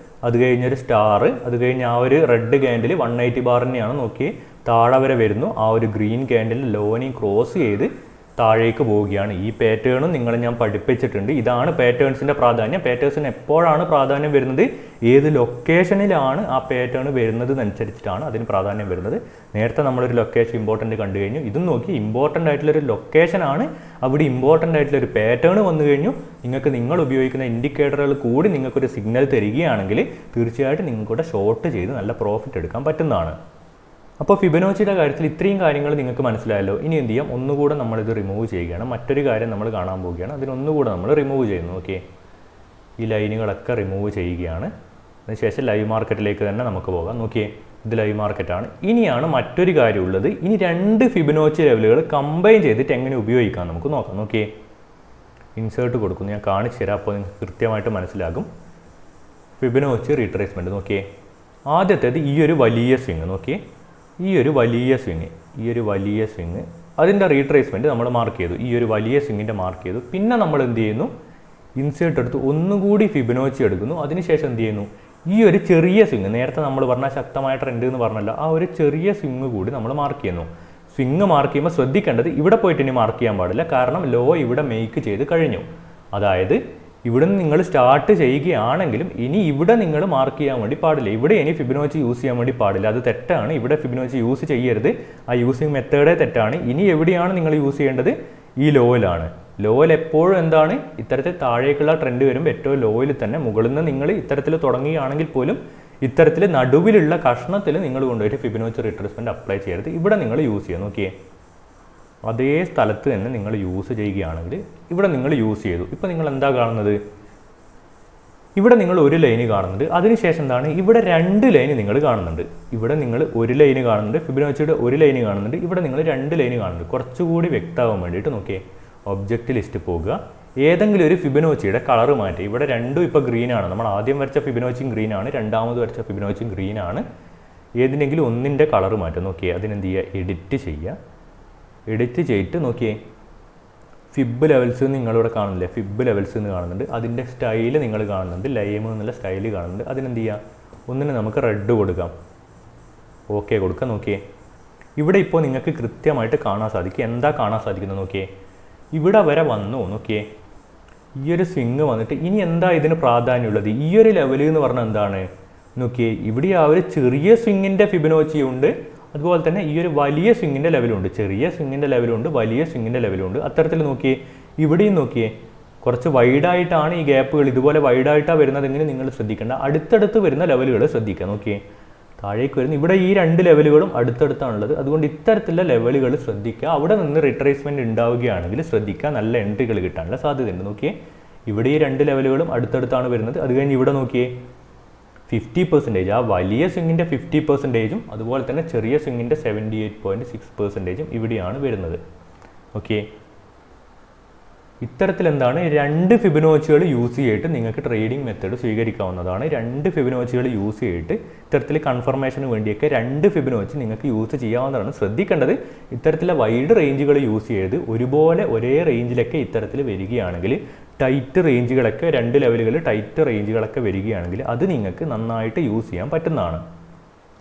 അത് കഴിഞ്ഞൊരു സ്റ്റാർ, അത് കഴിഞ്ഞ് ആ ഒരു റെഡ് ക്യാൻഡിൽ 180 ബാറിനെയാണ് നോക്കി താഴെ വരെ വരുന്നു. ആ ഒരു ഗ്രീൻ ക്യാൻഡിൽ ലോനെയും ക്രോസ് ചെയ്ത് താഴേക്ക് പോവുകയാണ്. ഈ പാറ്റേണും നിങ്ങളെ ഞാൻ പഠിപ്പിച്ചിട്ടുണ്ട്. ഇതാണ് പാറ്റേൺസിൻ്റെ പ്രാധാന്യം. പാറ്റേൺസിന് എപ്പോഴാണ് പ്രാധാന്യം വരുന്നത്? ഏത് ലൊക്കേഷനിലാണ് ആ പാറ്റേൺ വരുന്നത് എന്നനുസരിച്ചിട്ടാണ് അതിന് പ്രാധാന്യം വരുന്നത്. നേരത്തെ നമ്മളൊരു ലൊക്കേഷൻ ഇമ്പോർട്ടൻ്റ് കണ്ടു കഴിഞ്ഞു. ഇതും നോക്കി ഇമ്പോർട്ടൻ്റ് ആയിട്ടുള്ളൊരു ലൊക്കേഷനാണ്, അവിടെ ഇമ്പോർട്ടൻ്റ് ആയിട്ടുള്ളൊരു പാറ്റേൺ വന്നു കഴിഞ്ഞു. നിങ്ങൾക്ക് നിങ്ങൾ ഉപയോഗിക്കുന്ന ഇൻഡിക്കേറ്ററുകൾ കൂടി നിങ്ങൾക്കൊരു സിഗ്നൽ തരികയാണെങ്കിൽ തീർച്ചയായിട്ടും നിങ്ങൾക്കൂടെ ഷോർട്ട് ചെയ്ത് നല്ല പ്രോഫിറ്റ് എടുക്കാൻ പറ്റുന്നതാണ്. അപ്പോൾ ഫിബൊനാച്ചിയുടെ കാര്യത്തിൽ ഇത്രയും കാര്യങ്ങൾ നിങ്ങൾക്ക് മനസ്സിലായല്ലോ. ഇനി എന്ത് ചെയ്യാം, ഒന്നുകൂടെ നമ്മളിത് റിമൂവ് ചെയ്യുകയാണ്. മറ്റൊരു കാര്യം നമ്മൾ കാണാൻ പോവുകയാണ്. അതിനൊന്നുകൂടെ നമ്മൾ റിമൂവ് ചെയ്യുന്നു. ഓക്കെ, ഈ ലൈനുകളൊക്കെ റിമൂവ് ചെയ്യുകയാണ്. അതിനുശേഷം ലൈവ് മാർക്കറ്റിലേക്ക് തന്നെ നമുക്ക് പോകാം. നോക്കിയേ, ഇത് ലൈവ് മാർക്കറ്റാണ്. ഇനിയാണ് മറ്റൊരു കാര്യമുള്ളത്. ഇനി 2 ഫിബൊനാച്ചി ലെവലുകൾ കമ്പൈൻ ചെയ്തിട്ട് എങ്ങനെ ഉപയോഗിക്കാം നമുക്ക് നോക്കാം. നോക്കിയേ, ഇൻസേർട്ട് കൊടുക്കുന്നു, ഞാൻ കാണിച്ചു തരാം. അപ്പോൾ നിങ്ങൾക്ക് കൃത്യമായിട്ട് മനസ്സിലാകും. ഫിബൊനാച്ചി റീട്രേസ്മെൻറ്റ് നോക്കിയേ, ആദ്യത്തേത് ഈ ഒരു വലിയ സ്വിങ്. നോക്കിയേ, ഈ ഒരു വലിയ സ്വിങ് അതിൻ്റെ റീട്രേസ്മെൻറ്റ് നമ്മൾ മാർക്ക് ചെയ്തു. ഈ ഒരു വലിയ സ്വിങ്ങിൻ്റെ മാർക്ക് ചെയ്തു. പിന്നെ നമ്മൾ എന്ത് ചെയ്യുന്നു, ഇൻസേർട്ട് എടുത്ത് ഒന്നുകൂടി ഫിബൊനാച്ചി എടുക്കുന്നു. അതിനുശേഷം എന്ത് ചെയ്യുന്നു, ഈ ഒരു ചെറിയ സ്വിങ്, നേരത്തെ നമ്മൾ പറഞ്ഞ ശക്തമായ ട്രെൻഡ് എന്ന് പറഞ്ഞല്ലോ, ആ ഒരു ചെറിയ സ്വിങ് കൂടി നമ്മൾ മാർക്ക് ചെയ്യുന്നു. സ്വിങ് മാർക്ക് ചെയ്യുമ്പോൾ ശ്രദ്ധിക്കേണ്ടത് ഇവിടെ പോയിട്ട് ഇനി മാർക്ക് ചെയ്യാൻ പാടില്ല, കാരണം ലോ ഇവിടെ മേക്ക് ചെയ്ത് കഴിഞ്ഞു. അതായത് ഇവിടെ നിന്ന് നിങ്ങൾ സ്റ്റാർട്ട് ചെയ്യുകയാണെങ്കിലും ഇനി ഇവിടെ നിങ്ങൾ മാർക്ക് ചെയ്യാൻ വേണ്ടി പാടില്ല, ഇവിടെ ഇനി ഫിബൊനാച്ചി യൂസ് ചെയ്യാൻ വേണ്ടി പാടില്ല. അത് തെറ്റാണ്. ഇവിടെ ഫിബൊനാച്ചി യൂസ് ചെയ്യരുത്. ആ യൂസിങ് മെത്തേഡേ തെറ്റാണ്. ഇനി എവിടെയാണ് നിങ്ങൾ യൂസ് ചെയ്യേണ്ടത്? ഈ ലോയിലാണ്. ലോയിൽ എപ്പോഴും എന്താണ്, ഇത്തരത്തിൽ താഴേക്കുള്ള ട്രെൻഡ് വരുമ്പോൾ ഏറ്റവും ലോയിൽ തന്നെ, മുകളിൽ നിന്ന് നിങ്ങൾ ഇത്തരത്തിൽ തുടങ്ങുകയാണെങ്കിൽ പോലും ഇത്തരത്തിൽ നടുവിലുള്ള കഷ്ണത്തിൽ നിങ്ങൾ കൊണ്ടുപോയിട്ട് ഫിബൊനാച്ചി റിട്രേസ്മെൻറ്റ് അപ്ലൈ ചെയ്യരുത്. ഇവിടെ നിങ്ങൾ യൂസ് ചെയ്യുക. നോക്കിയേ, അതേ സ്ഥലത്ത് തന്നെ നിങ്ങൾ യൂസ് ചെയ്യുകയാണെങ്കിൽ ഇവിടെ നിങ്ങൾ യൂസ് ചെയ്തു. ഇപ്പോൾ നിങ്ങൾ എന്താ കാണുന്നത്? ഇവിടെ നിങ്ങൾ ഒരു ലൈന് കാണുന്നുണ്ട്. അതിനുശേഷം എന്താണ്, ഇവിടെ 2 ലൈന് നിങ്ങൾ കാണുന്നുണ്ട്. ഇവിടെ നിങ്ങൾ ഒരു ലൈന് കാണുന്നുണ്ട്, ഫിബൊനാച്ചിയുടെ ഒരു ലൈന് കാണുന്നുണ്ട്. ഇവിടെ നിങ്ങൾ 2 ലൈന് കാണുന്നുണ്ട്. കുറച്ചുകൂടി വ്യക്തമാകാൻ വേണ്ടിയിട്ട് നോക്കിയേ, ഒബ്ജക്റ്റ് ലിസ്റ്റ് പോകുക, ഏതെങ്കിലും ഒരു ഫിബൊനാച്ചിയുടെ കളർ മാറ്റി. ഇവിടെ രണ്ടും ഇപ്പോൾ ഗ്രീനാണ്. നമ്മൾ ആദ്യം വരച്ച ഫിബൊനാച്ചിയും ഗ്രീനാണ്, രണ്ടാമത് വരച്ച ഫിബൊനാച്ചിയും ഗ്രീനാണ്. ഏതിനെങ്കിലും ഒന്നിൻ്റെ കളർ മാറ്റുക. നോക്കിയേ, അതിനെന്ത് ചെയ്യുക? എഡിറ്റ് ചെയ്യുക. എഡിറ്റ് ചെയ്തിട്ട് നോക്കിയേ, ഫിബ് ലെവൽസ് നിങ്ങളിവിടെ കാണുന്നില്ലേ? ഫിബ് ലെവൽസ് എന്ന് കാണുന്നുണ്ട്. അതിൻ്റെ സ്റ്റൈല് നിങ്ങൾ കാണുന്നുണ്ട്, ലൈം എന്നുള്ള സ്റ്റൈല് കാണുന്നുണ്ട്. അതിനെന്ത് ചെയ്യുക? ഒന്നിന് നമുക്ക് റെഡ് കൊടുക്കാം, ഓക്കെ കൊടുക്കാം. നോക്കിയേ, ഇവിടെ ഇപ്പോൾ നിങ്ങൾക്ക് കൃത്യമായിട്ട് കാണാൻ സാധിക്കും. എന്താ കാണാൻ സാധിക്കുന്നത്? നോക്കിയേ, ഇവിടെ വരെ വന്നു. നോക്കിയേ, ഈ ഒരു സ്വിങ് വന്നിട്ട് ഇനി എന്താ ഇതിന് പ്രാധാന്യമുള്ളത്? ഈ ഒരു ലെവൽ എന്ന് പറഞ്ഞാൽ എന്താണ്? നോക്കിയേ, ഇവിടെ ആ ഒരു ചെറിയ സ്വിങ്ങിൻ്റെ ഫിബൊനാച്ചി ഉണ്ട്, അതുപോലെ തന്നെ ഈ ഒരു വലിയ സ്വിങ്ങിൻ്റെ ലെവലുണ്ട്. ചെറിയ സ്വിങ്ങിൻ്റെ ലെവലുണ്ട്, വലിയ സ്വിങ്ങിൻ്റെ ലെവലുണ്ട്. അത്തരത്തിൽ നോക്കിയേ, ഇവിടെയും നോക്കിയേ, കുറച്ച് വൈഡായിട്ടാണ് ഈ ഗ്യാപ്പുകൾ, ഇതുപോലെ വൈഡായിട്ടാണ് വരുന്നതെങ്കിൽ നിങ്ങൾ ശ്രദ്ധിക്കേണ്ട. അടുത്തടുത്ത് വരുന്ന ലെവലുകൾ ശ്രദ്ധിക്കുക. നോക്കിയേ, താഴേക്ക് വരുന്നു. ഇവിടെ ഈ 2 ലെവലുകളും അടുത്തടുത്താണുള്ളത്. അതുകൊണ്ട് ഇത്തരത്തിലുള്ള ലെവലുകൾ ശ്രദ്ധിക്കുക. അവിടെ നിന്ന് റിട്രേസ്മെൻറ്റ് ഉണ്ടാവുകയാണെങ്കിൽ ശ്രദ്ധിക്കുക, നല്ല എൻട്രികൾ കിട്ടാനുള്ള സാധ്യതയുണ്ട്. നോക്കിയേ, ഇവിടെ ഈ 2 ലെവലുകളും അടുത്തടുത്താണ് വരുന്നത്. അത് കഴിഞ്ഞ് ഇവിടെ നോക്കിയേ, 50%, ആ വലിയ സ്വിങ്ങിൻ്റെ 50%, അതുപോലെ തന്നെ ചെറിയ സ്വിങ്ങിൻ്റെ 78.6% ഇവിടെയാണ് വരുന്നത്. ഓക്കെ, ഇത്തരത്തിൽ എന്താണ്, 2 ഫിബൊനാച്ചികൾ യൂസ് ചെയ്തിട്ട് നിങ്ങൾക്ക് ട്രേഡിംഗ് മെത്തേഡ് സ്വീകരിക്കാവുന്നതാണ്. 2 ഫിബൊനാച്ചികൾ യൂസ് ചെയ്തിട്ട് ഇത്തരത്തിൽ കൺഫർമേഷന് വേണ്ടിയൊക്കെ 2 ഫിബൊനാച്ചി നിങ്ങൾക്ക് യൂസ് ചെയ്യാവുന്നതാണ്. ശ്രദ്ധിക്കേണ്ടത്, ഇത്തരത്തിലുള്ള വൈഡ് റേഞ്ചുകൾ യൂസ് ചെയ്ത് ഒരുപോലെ ഒരേ റേഞ്ചിലൊക്കെ ഇത്തരത്തിൽ വരികയാണെങ്കിൽ, ടൈറ്റ് റേഞ്ചുകളൊക്കെ 2 ലെവലുകൾ ടൈറ്റ് റേഞ്ചുകളൊക്കെ വരികയാണെങ്കിൽ അത് നിങ്ങൾക്ക് നന്നായിട്ട് യൂസ് ചെയ്യാൻ പറ്റുന്നതാണ്.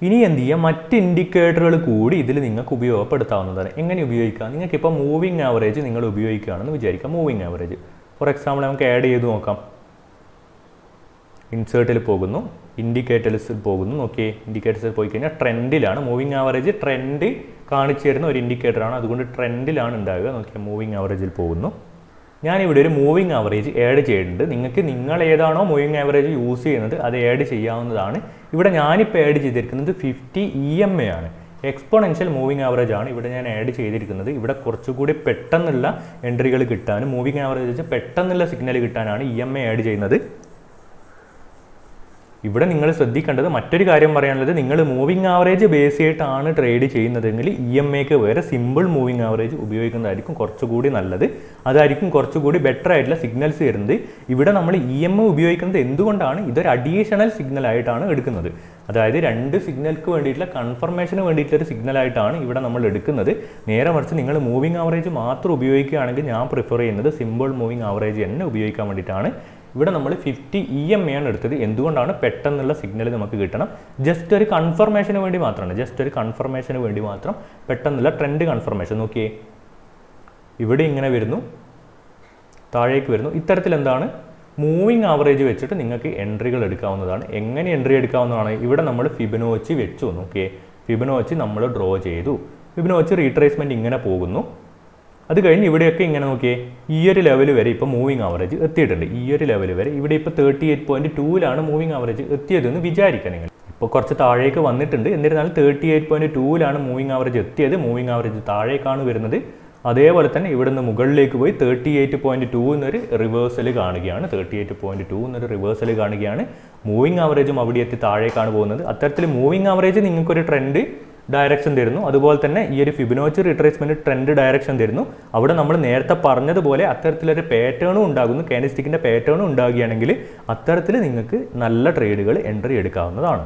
ഇനി എന്ത് ചെയ്യുക? മറ്റ് ഇൻഡിക്കേറ്ററുകൾ കൂടി ഇതിൽ നിങ്ങൾക്ക് ഉപയോഗപ്പെടുത്താവുന്നതാണ്. എങ്ങനെ ഉപയോഗിക്കാം? നിങ്ങൾക്കിപ്പോൾ മൂവിങ് ആവറേജ് നിങ്ങൾ ഉപയോഗിക്കുകയാണെന്ന് വിചാരിക്കാം. മൂവിങ് ആവറേജ് ഫോർ എക്സാമ്പിൾ നമുക്ക് ആഡ് ചെയ്ത് നോക്കാം. ഇൻസേർട്ടിൽ പോകുന്നു, ഇൻഡിക്കേറ്റേഴ്സിൽ പോകുന്നു. നോക്കിയേ, ഇൻഡിക്കേറ്റേഴ്സിൽ പോയി കഴിഞ്ഞാൽ ട്രെൻഡിലാണ്. മൂവിങ് ആവറേജ് ട്രെൻഡ് കാണിച്ചു തരുന്ന ഒരു ഇൻഡിക്കേറ്ററാണ്, അതുകൊണ്ട് ട്രെൻഡിലാണ് ഉണ്ടാവുക. നോക്കിയാൽ മൂവിങ് ആവറേജിൽ പോകുന്നു. ഞാനിവിടെ ഒരു മൂവിങ് ആവറേജ് ആഡ് ചെയ്തിട്ടുണ്ട്. നിങ്ങൾക്ക് നിങ്ങൾ ഏതാണോ മൂവിങ് ആവറേജ് യൂസ് ചെയ്യുന്നത് അത് ആഡ് ചെയ്യാവുന്നതാണ്. ഇവിടെ ഞാനിപ്പോൾ ആഡ് ചെയ്തിരിക്കുന്നത് 50 EMA ആണ്, എക്സ്പോണൻഷ്യൽ മൂവിങ് ആവറേജ് ആണ് ഇവിടെ ഞാൻ ആഡ് ചെയ്തിരിക്കുന്നത്. ഇവിടെ കുറച്ചുകൂടി പെട്ടെന്നുള്ള എൻട്രികൾ കിട്ടാനും മൂവിങ് ആവറേജ് വെച്ച് പെട്ടെന്നുള്ള സിഗ്നൽ കിട്ടാനാണ് EMA ആഡ് ചെയ്യുന്നത്. ഇവിടെ നിങ്ങൾ ശ്രദ്ധിക്കേണ്ടത് മറ്റൊരു കാര്യം പറയാനുള്ളത്, നിങ്ങൾ മൂവിങ് ആവറേജ് ബേസ് ചെയ്തിട്ടാണ് ട്രേഡ് ചെയ്യുന്നതെങ്കിൽ EMAക്ക് വേറെ സിമ്പിൾ മൂവിങ് ആവറേജ് ഉപയോഗിക്കുന്നതായിരിക്കും കുറച്ചുകൂടി നല്ലത്. അതായിരിക്കും കുറച്ചുകൂടി ബെറ്റർ ആയിട്ടുള്ള സിഗ്നൽസ് തരുന്നത്. ഇവിടെ നമ്മൾ EMA ഉപയോഗിക്കുന്നത് എന്തുകൊണ്ടാണ്? ഇതൊരു അഡീഷണൽ സിഗ്നൽ ആയിട്ടാണ് എടുക്കുന്നത്. അതായത് 2 സിഗ്നൽക്ക് വേണ്ടിയിട്ടുള്ള കൺഫർമേഷന് വേണ്ടിയിട്ടൊരു സിഗ്നലായിട്ടാണ് ഇവിടെ നമ്മൾ എടുക്കുന്നത്. നേരെ മറിച്ച് നിങ്ങൾ മൂവിങ് ആവറേജ് മാത്രം ഉപയോഗിക്കുകയാണെങ്കിൽ ഞാൻ പ്രിഫർ ചെയ്യുന്നത് സിമ്പിൾ മൂവിങ് ആവറേജ് തന്നെ ഉപയോഗിക്കാൻ വേണ്ടിയിട്ടാണ്. ഇവിടെ നമ്മൾ 50 EMA ആണ് എടുത്തത്. എന്തുകൊണ്ടാണ്? പെട്ടെന്നുള്ള സിഗ്നൽ നമുക്ക് കിട്ടണം. ജസ്റ്റ് ഒരു കൺഫർമേഷന് വേണ്ടി മാത്രമാണ്, ജസ്റ്റ് ഒരു കൺഫർമേഷന് വേണ്ടി മാത്രം, പെട്ടെന്നുള്ള ട്രെൻഡ് കൺഫർമേഷൻ. നോക്കിയേ, ഇവിടെ ഇങ്ങനെ വരുന്നു, താഴേക്ക് വരുന്നു. ഇത്തരത്തിൽ എന്താണ്, മൂവിങ് ആവറേജ് വെച്ചിട്ട് നിങ്ങൾക്ക് എൻട്രികൾ എടുക്കാവുന്നതാണ്. എങ്ങനെ എൻട്രി എടുക്കാവുന്നതാണ്? ഇവിടെ നമ്മൾ ഫിബൊനാച്ചി വെച്ചു. നോക്കിയേ, ഫിബൊനാച്ചി നമ്മൾ ഡ്രോ ചെയ്തു. ഫിബൊനാച്ചി റീട്രേസ്മെൻറ്റ് ഇങ്ങനെ പോകുന്നു. അത് കഴിഞ്ഞ് ഇവിടെയൊക്കെ ഇങ്ങനെ നോക്കിയേ, ഈ ഒരു ലെവൽ വരെ ഇപ്പോൾ മൂവിങ് ആവറേജ് എത്തിയിട്ടുണ്ട്. ഈ ഒരു ലെവൽ വരെ ഇവിടെ ഇപ്പോൾ 38.2 മൂവിങ് ആവറേജ് എത്തിയതെന്ന് വിചാരിക്കുക നിങ്ങൾ. ഇപ്പോൾ കുറച്ച് താഴേക്ക് വന്നിട്ടുണ്ട്, എന്നിരുന്നാലും 38.2 മൂവിങ് ആവറേജ് എത്തിയത്. മൂവിങ് ആവറേജ് താഴേക്കാണ് വരുന്നത്. അതേപോലെ തന്നെ ഇവിടെ നിന്ന് മുകളിലേക്ക് പോയി 38.2 എന്നൊരു റിവേഴ്സൽ കാണുകയാണ്. 38.2 എന്നൊരു റിവേഴ്സൽ കാണുകയാണ്. മൂവിങ് ആവറേജും അവിടെ എത്തി താഴേക്കാണ് പോകുന്നത്. അത്തരത്തിൽ മൂവിങ് ആവറേജ് നിങ്ങൾക്കൊരു ട്രെൻഡ് ഡയറക്ഷൻ തരുന്നു. അതുപോലെ തന്നെ ഈ ഒരു ഫിബൊനാച്ചി റിട്രേസ്മെൻറ്റ് ട്രെൻഡ് ഡയറക്ഷൻ തരുന്നു. അവിടെ നമ്മൾ നേരത്തെ പറഞ്ഞതുപോലെ അത്തരത്തിലൊരു പാറ്റേണും ഉണ്ടാകുന്നു, കാൻഡിൽസ്റ്റിക്കിൻ്റെ പാറ്റേണും ഉണ്ടാകുകയാണെങ്കിൽ അത്തരത്തിൽ നിങ്ങൾക്ക് നല്ല ട്രേഡുകൾ എൻട്രി എടുക്കാവുന്നതാണ്.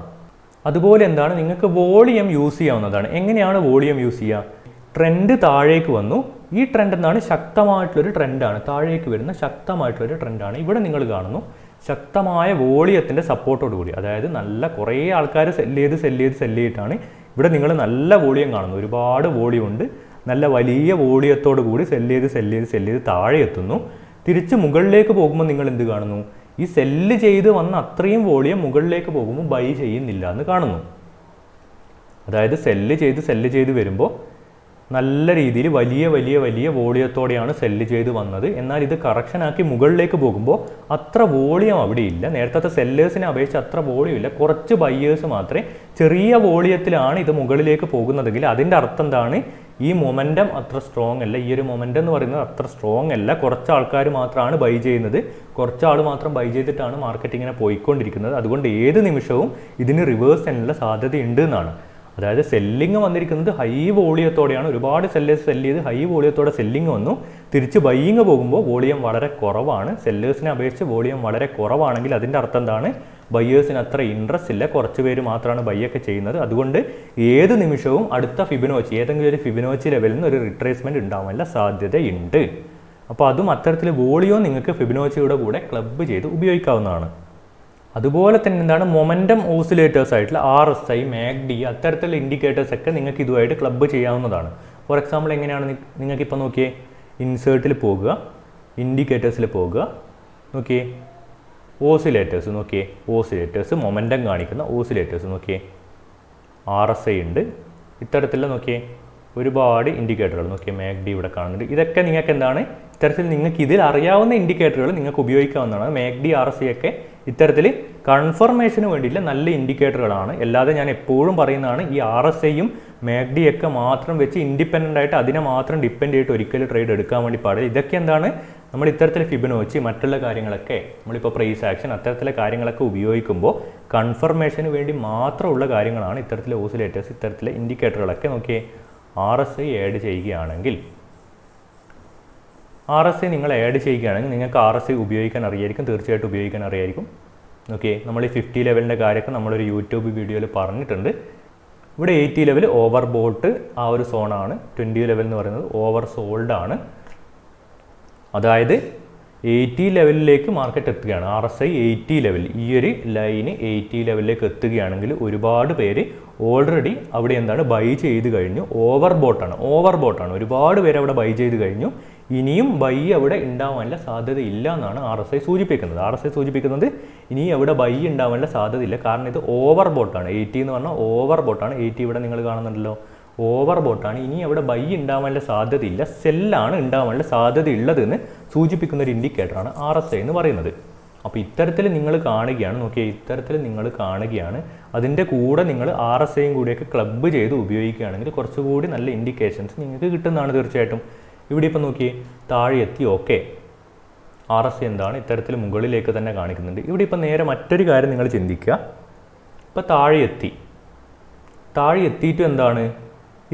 അതുപോലെ എന്താണ്, നിങ്ങൾക്ക് വോളിയം യൂസ് ചെയ്യാവുന്നതാണ്. എങ്ങനെയാണ് വോളിയം യൂസ് ചെയ്യുക? ട്രെൻഡ് താഴേക്ക് വന്നു. ഈ ട്രെൻഡ് എന്താണ്? ശക്തമായിട്ടുള്ളൊരു ട്രെൻഡാണ്, താഴേക്ക് വരുന്ന ശക്തമായിട്ടുള്ളൊരു ട്രെൻഡാണ്. ഇവിടെ നിങ്ങൾ കാണുന്നു ശക്തമായ വോളിയത്തിൻ്റെ സപ്പോർട്ടോട് കൂടി, അതായത് നല്ല കുറേ ആൾക്കാർ സെല്ല് ചെയ്തിട്ടാണ് ഇവിടെ നിങ്ങൾ നല്ല വോളിയം കാണുന്നു, ഒരുപാട് വോളിയം ഉണ്ട്, നല്ല വലിയ വോളിയത്തോട് കൂടി സെല്ല് ചെയ്ത് താഴെ എത്തുന്നു. തിരിച്ച് മുകളിലേക്ക് പോകുമ്പോൾ നിങ്ങൾ എന്ത് കാണുന്നു? ഈ സെല്ല് ചെയ്ത് വന്ന അത്രയും വോളിയം മുകളിലേക്ക് പോകുമ്പോൾ ബൈ ചെയ്യുന്നില്ല എന്ന് കാണുന്നു. അതായത് സെല്ല് ചെയ്ത് വരുമ്പോൾ നല്ല രീതിയിൽ വലിയ വോളിയത്തോടെയാണ് സെല്ല് ചെയ്ത് വന്നത്. എന്നാൽ ഇത് കറക്ഷനാക്കി മുകളിലേക്ക് പോകുമ്പോൾ അത്ര വോളിയം അവിടെ ഇല്ല. നേരത്തെ സെല്ലേഴ്സിനെ അപേക്ഷിച്ച് അത്ര വോളിയം ഇല്ല. കുറച്ച് ബയ്യേഴ്സ് മാത്രമേ ചെറിയ വോളിയത്തിലാണ് ഇത് മുകളിലേക്ക് പോകുന്നതെങ്കിൽ അതിൻ്റെ അർത്ഥം എന്താണ്? ഈ മൊമെൻറ്റം അത്ര സ്ട്രോങ് അല്ല. ഈ ഒരു മൊമെൻറ്റം എന്ന് പറയുന്നത് അത്ര സ്ട്രോങ് അല്ല. കുറച്ച് ആൾക്കാർ മാത്രമാണ് ബൈ ചെയ്യുന്നത്. കുറച്ച് ആൾ മാത്രം ബൈ ചെയ്തിട്ടാണ് മാർക്കറ്റിങ്ങിനെ പോയിക്കൊണ്ടിരിക്കുന്നത്. അതുകൊണ്ട് ഏത് നിമിഷവും ഇതിന് റിവേഴ്സ് ചെയ്യാനുള്ള സാധ്യതയുണ്ട് എന്നാണ്. അതായത് സെല്ലിങ് വന്നിരിക്കുന്നത് ഹൈ വോളിയത്തോടെയാണ്. ഒരുപാട് സെല്ലേഴ്സ് സെല്ല് ചെയ്ത് ഹൈ വോളിയത്തോടെ സെല്ലിങ് വന്നു. തിരിച്ച് ബൈയിങ് പോകുമ്പോൾ വോളിയം വളരെ കുറവാണ്. സെല്ലേഴ്സിനെ അപേക്ഷിച്ച് വോളിയം വളരെ കുറവാണെങ്കിൽ അതിൻ്റെ അർത്ഥം എന്താണ്? ബയ്യേഴ്സിന് അത്ര ഇൻട്രസ്റ്റ് ഇല്ല, കുറച്ച് പേര് മാത്രമാണ് ബൈയൊക്കെ ചെയ്യുന്നത്. അതുകൊണ്ട് ഏത് നിമിഷവും അടുത്ത ഫിബൊനാച്ചി, ഏതെങ്കിലും ഒരു ഫിബൊനാച്ചി ലെവലിൽ നിന്ന് ഒരു റിട്രേസ്മെൻറ്റ് ഉണ്ടാവാനുള്ള സാധ്യതയുണ്ട്. അപ്പോൾ അതും അത്തരത്തിൽ വോളിയം നിങ്ങൾക്ക് ഫിബൊനാച്ചിയുടെ കൂടെ ക്ലബ്ബ് ചെയ്ത് ഉപയോഗിക്കാവുന്നതാണ്. അതുപോലെ തന്നെ എന്താണ് മൊമെൻറ്റം ഓസിലേറ്റേഴ്സ് ആയിട്ടുള്ള RSI, MACD അത്തരത്തിലുള്ള ഇൻഡിക്കേറ്റേഴ്സ് ഒക്കെ നിങ്ങൾക്ക് ഇതുമായിട്ട് ക്ലബ്ബ് ചെയ്യാവുന്നതാണ്. ഫോർ എക്സാമ്പിൾ എങ്ങനെയാണ് നിങ്ങൾക്കിപ്പോൾ നോക്കിയേ, ഇൻസേർട്ടിൽ പോകുക, ഇൻഡിക്കേറ്റേഴ്സിൽ പോകുക, നോക്കിയേ ഓസിലേറ്റേഴ്സ്, നോക്കിയേ ഓസിലേറ്റേഴ്സ്, മൊമെൻറ്റം കാണിക്കുന്ന ഓസിലേറ്റേഴ്സ്, നോക്കിയേ RSI ഉണ്ട്. ഇത്തരത്തിലുള്ള നോക്കിയേ ഒരുപാട് ഇൻഡിക്കേറ്ററുകൾ, നോക്കിയേ MACD ഇവിടെ കാണുന്നുണ്ട്. ഇതൊക്കെ നിങ്ങൾക്ക് എന്താണ് ഇത്തരത്തിൽ നിങ്ങൾക്ക് ഇതിൽ അറിയാവുന്ന ഇൻഡിക്കേറ്ററുകൾ നിങ്ങൾക്ക് ഉപയോഗിക്കാവുന്നതാണ്. MACD, RSI ഒക്കെ ഇത്തരത്തിൽ കൺഫർമേഷന് വേണ്ടിയിട്ടുള്ള നല്ല ഇൻഡിക്കേറ്ററുകളാണ്. അല്ലാതെ ഞാൻ എപ്പോഴും പറയുന്നതാണ് ഈ RSIയും MACD ഒക്കെ മാത്രം വെച്ച് ഇൻഡിപെൻഡൻ്റ് ആയിട്ട് അതിനെ മാത്രം ഡിപ്പെൻഡ് ചെയ്തിട്ട് ഒരിക്കലും ട്രേഡ് എടുക്കാൻ വേണ്ടി പാടില്ല. ഇതൊക്കെ എന്താണ് നമ്മൾ ഇത്തരത്തിൽ ഫിബൊനാച്ചി മറ്റുള്ള കാര്യങ്ങളൊക്കെ നമ്മളിപ്പോൾ പ്രൈസ് ആക്ഷൻ അത്തരത്തിലെ കാര്യങ്ങളൊക്കെ ഉപയോഗിക്കുമ്പോൾ കൺഫർമേഷന് വേണ്ടി മാത്രമുള്ള കാര്യങ്ങളാണ് ഇത്തരത്തിലെ ഓസിലേറ്റേഴ്സ്, ഇത്തരത്തിലെ ഇൻഡിക്കേറ്ററുകളൊക്കെ. നോക്കിയേ RSI ആഡ് ചെയ്യുകയാണെങ്കിൽ നിങ്ങൾ ആഡ് ചെയ്യുകയാണെങ്കിൽ നിങ്ങൾക്ക് RSI ഉപയോഗിക്കാൻ അറിയായിരിക്കും, തീർച്ചയായിട്ടും ഉപയോഗിക്കാൻ അറിയായിരിക്കും. ഓക്കെ, നമ്മൾ ഈ 50 ലെവലിൻ്റെ കാര്യമൊക്കെ നമ്മളൊരു യൂട്യൂബ് വീഡിയോയിൽ പറഞ്ഞിട്ടുണ്ട്. ഇവിടെ 80 ലെവൽ ഓവർ ബോട്ട് ആ ഒരു സോണാണ്. 20 ലെവൽ എന്ന് പറയുന്നത് ഓവർ സോൾഡ് ആണ്. അതായത് 80 ലെവലിലേക്ക് മാർക്കറ്റ് എത്തുകയാണ്. RSI 80 ലെവൽ, ഈ ഒരു ലൈന് 80 ലെവലിലേക്ക് എത്തുകയാണെങ്കിൽ ഒരുപാട് പേര് ഓൾറെഡി അവിടെ എന്താണ് ബൈ ചെയ്ത് കഴിഞ്ഞു. ഓവർ ബോട്ടാണ്. ഒരുപാട് പേര് അവിടെ ബൈ ചെയ്ത് കഴിഞ്ഞു. ഇനിയും ബൈ അവിടെ ഉണ്ടാവാനുള്ള സാധ്യത ഇല്ല എന്നാണ് RSI സൂചിപ്പിക്കുന്നത്. ഇനി അവിടെ ബൈ ഉണ്ടാവാനുള്ള സാധ്യത ഇല്ല. കാരണം ഇത് ഓവർ ബോട്ടാണ്. 80 എന്ന് പറഞ്ഞാൽ ഓവർ ബോട്ടാണ്. 80 ഇവിടെ നിങ്ങൾ കാണുന്നുണ്ടല്ലോ, ഓവർ ബോട്ടാണ്. ഇനി അവിടെ ബൈ ഉണ്ടാവാനുള്ള സാധ്യതയില്ല, സെല്ലാണ് ഉണ്ടാവാനുള്ള സാധ്യത ഉള്ളതെന്ന് സൂചിപ്പിക്കുന്ന ഒരു ഇൻഡിക്കേറ്ററാണ് RSI എന്ന് പറയുന്നത്. അപ്പോൾ ഇത്തരത്തിൽ നിങ്ങൾ കാണുകയാണ്, നോക്കിയാൽ ഇത്തരത്തിൽ നിങ്ങൾ കാണുകയാണ്. അതിൻ്റെ കൂടെ നിങ്ങൾ RSIയും കൂടിയൊക്കെ ക്ലബ്ബ് ചെയ്ത് ഉപയോഗിക്കുകയാണെങ്കിൽ കുറച്ചുകൂടി നല്ല ഇൻഡിക്കേഷൻസ് നിങ്ങൾക്ക് കിട്ടുന്നതാണ് തീർച്ചയായിട്ടും. ഇവിടെ ഇപ്പോൾ നോക്കിയേ താഴെ എത്തി. ഓക്കെ, RSI എന്താണ് ഇത്തരത്തിൽ മുകളിലേക്ക് തന്നെ കാണിക്കുന്നുണ്ട്. ഇവിടെ ഇപ്പോൾ നേരെ മറ്റൊരു കാര്യം നിങ്ങൾ ചിന്തിക്കുക. ഇപ്പോൾ താഴെ എത്തിയിട്ടും എന്താണ്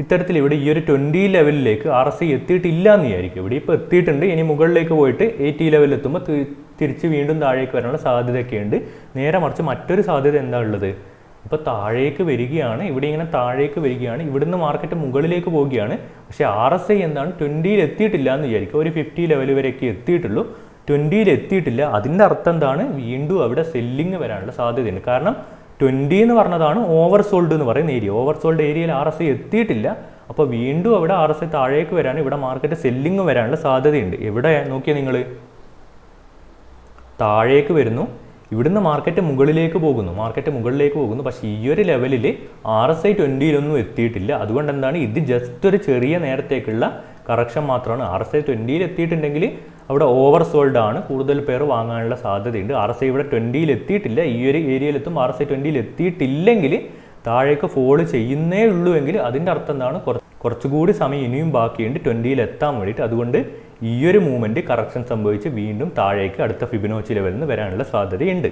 ഇത്തരത്തിൽ ഇവിടെ ഈ ഒരു 20 ലെവലിലേക്ക് RSI എത്തിയിട്ടില്ല എന്ന് വിചാരിക്കും. ഇവിടെ ഇപ്പോൾ എത്തിയിട്ടുണ്ട്. ഇനി മുകളിലേക്ക് പോയിട്ട് 80 ലെവലിൽ എത്തുമ്പോൾ തിരിച്ച് വീണ്ടും താഴേക്ക് വരാനുള്ള സാധ്യതയൊക്കെ ഉണ്ട്. നേരെ മറിച്ച് മറ്റൊരു സാധ്യത എന്താ ഉള്ളത്? ഇപ്പോൾ താഴേക്ക് വരികയാണ്, ഇവിടെ ഇങ്ങനെ താഴേക്ക് വരികയാണ്, ഇവിടുന്ന് മാർക്കറ്റ് മുകളിലേക്ക് പോവുകയാണ്. പക്ഷേ RSI എന്താണ് 20ൽ എത്തിയിട്ടില്ല എന്ന് വിചാരിക്കും. ഒരു 50 ലെവൽ വരെയൊക്കെ എത്തിയിട്ടുള്ളൂ, 20ൽ എത്തിയിട്ടില്ല. അതിൻ്റെ അർത്ഥം എന്താണ്? വീണ്ടും അവിടെ സെല്ലിങ് വരാനുള്ള സാധ്യതയുണ്ട്. കാരണം 20 എന്ന് പറഞ്ഞതാണ് ഓവർ സോൾഡ് എന്ന് പറയുന്ന ഏരിയ. ഓവർ സോൾഡ് ഏരിയയിൽ RSI എത്തിയിട്ടില്ല. അപ്പോൾ വീണ്ടും അവിടെ RSI താഴേക്ക് വരാൻ, ഇവിടെ മാർക്കറ്റ് സെല്ലിങ് വരാനുള്ള സാധ്യതയുണ്ട്. എവിടെ നോക്കിയാൽ നിങ്ങൾ താഴേക്ക് വരുന്നു, ഇവിടുന്ന് മാർക്കറ്റ് മുകളിലേക്ക് പോകുന്നു. പക്ഷേ ഈ ഒരു ലെവലിൽ RSI 20ലൊന്നും എത്തിയിട്ടില്ല. അതുകൊണ്ട് എന്താണ് ഇത് ജസ്റ്റ് ഒരു ചെറിയ നേരത്തേക്കുള്ള കറക്ഷൻ മാത്രമാണ്. RSI 20ൽ എത്തിയിട്ടുണ്ടെങ്കിൽ അവിടെ ഓവർ സോൾഡ് ആണ്, കൂടുതൽ പേർ വാങ്ങാനുള്ള സാധ്യതയുണ്ട്. RSI ഇവിടെ 20ൽ എത്തിയിട്ടില്ല, ഈ ഒരു ഏരിയയിലെത്തും. RSI 20ൽ എത്തിയിട്ടില്ലെങ്കിൽ താഴേക്ക് ഫോള് ചെയ്യുന്നേ ഉള്ളൂ എങ്കിൽ അതിൻ്റെ അർത്ഥം എന്താണ്? കുറച്ചുകൂടി സമയം ഇനിയും ബാക്കിയുണ്ട് 20ൽ എത്താൻ വേണ്ടിയിട്ട്. അതുകൊണ്ട് ഈ ഒരു മൂവ്മെൻറ്റ് കറക്ഷൻ സംഭവിച്ച് വീണ്ടും താഴേക്ക് അടുത്ത ഫിബൊനാച്ചി ലെവലിൽ നിന്ന് വരാനുള്ള സാധ്യതയുണ്ട്.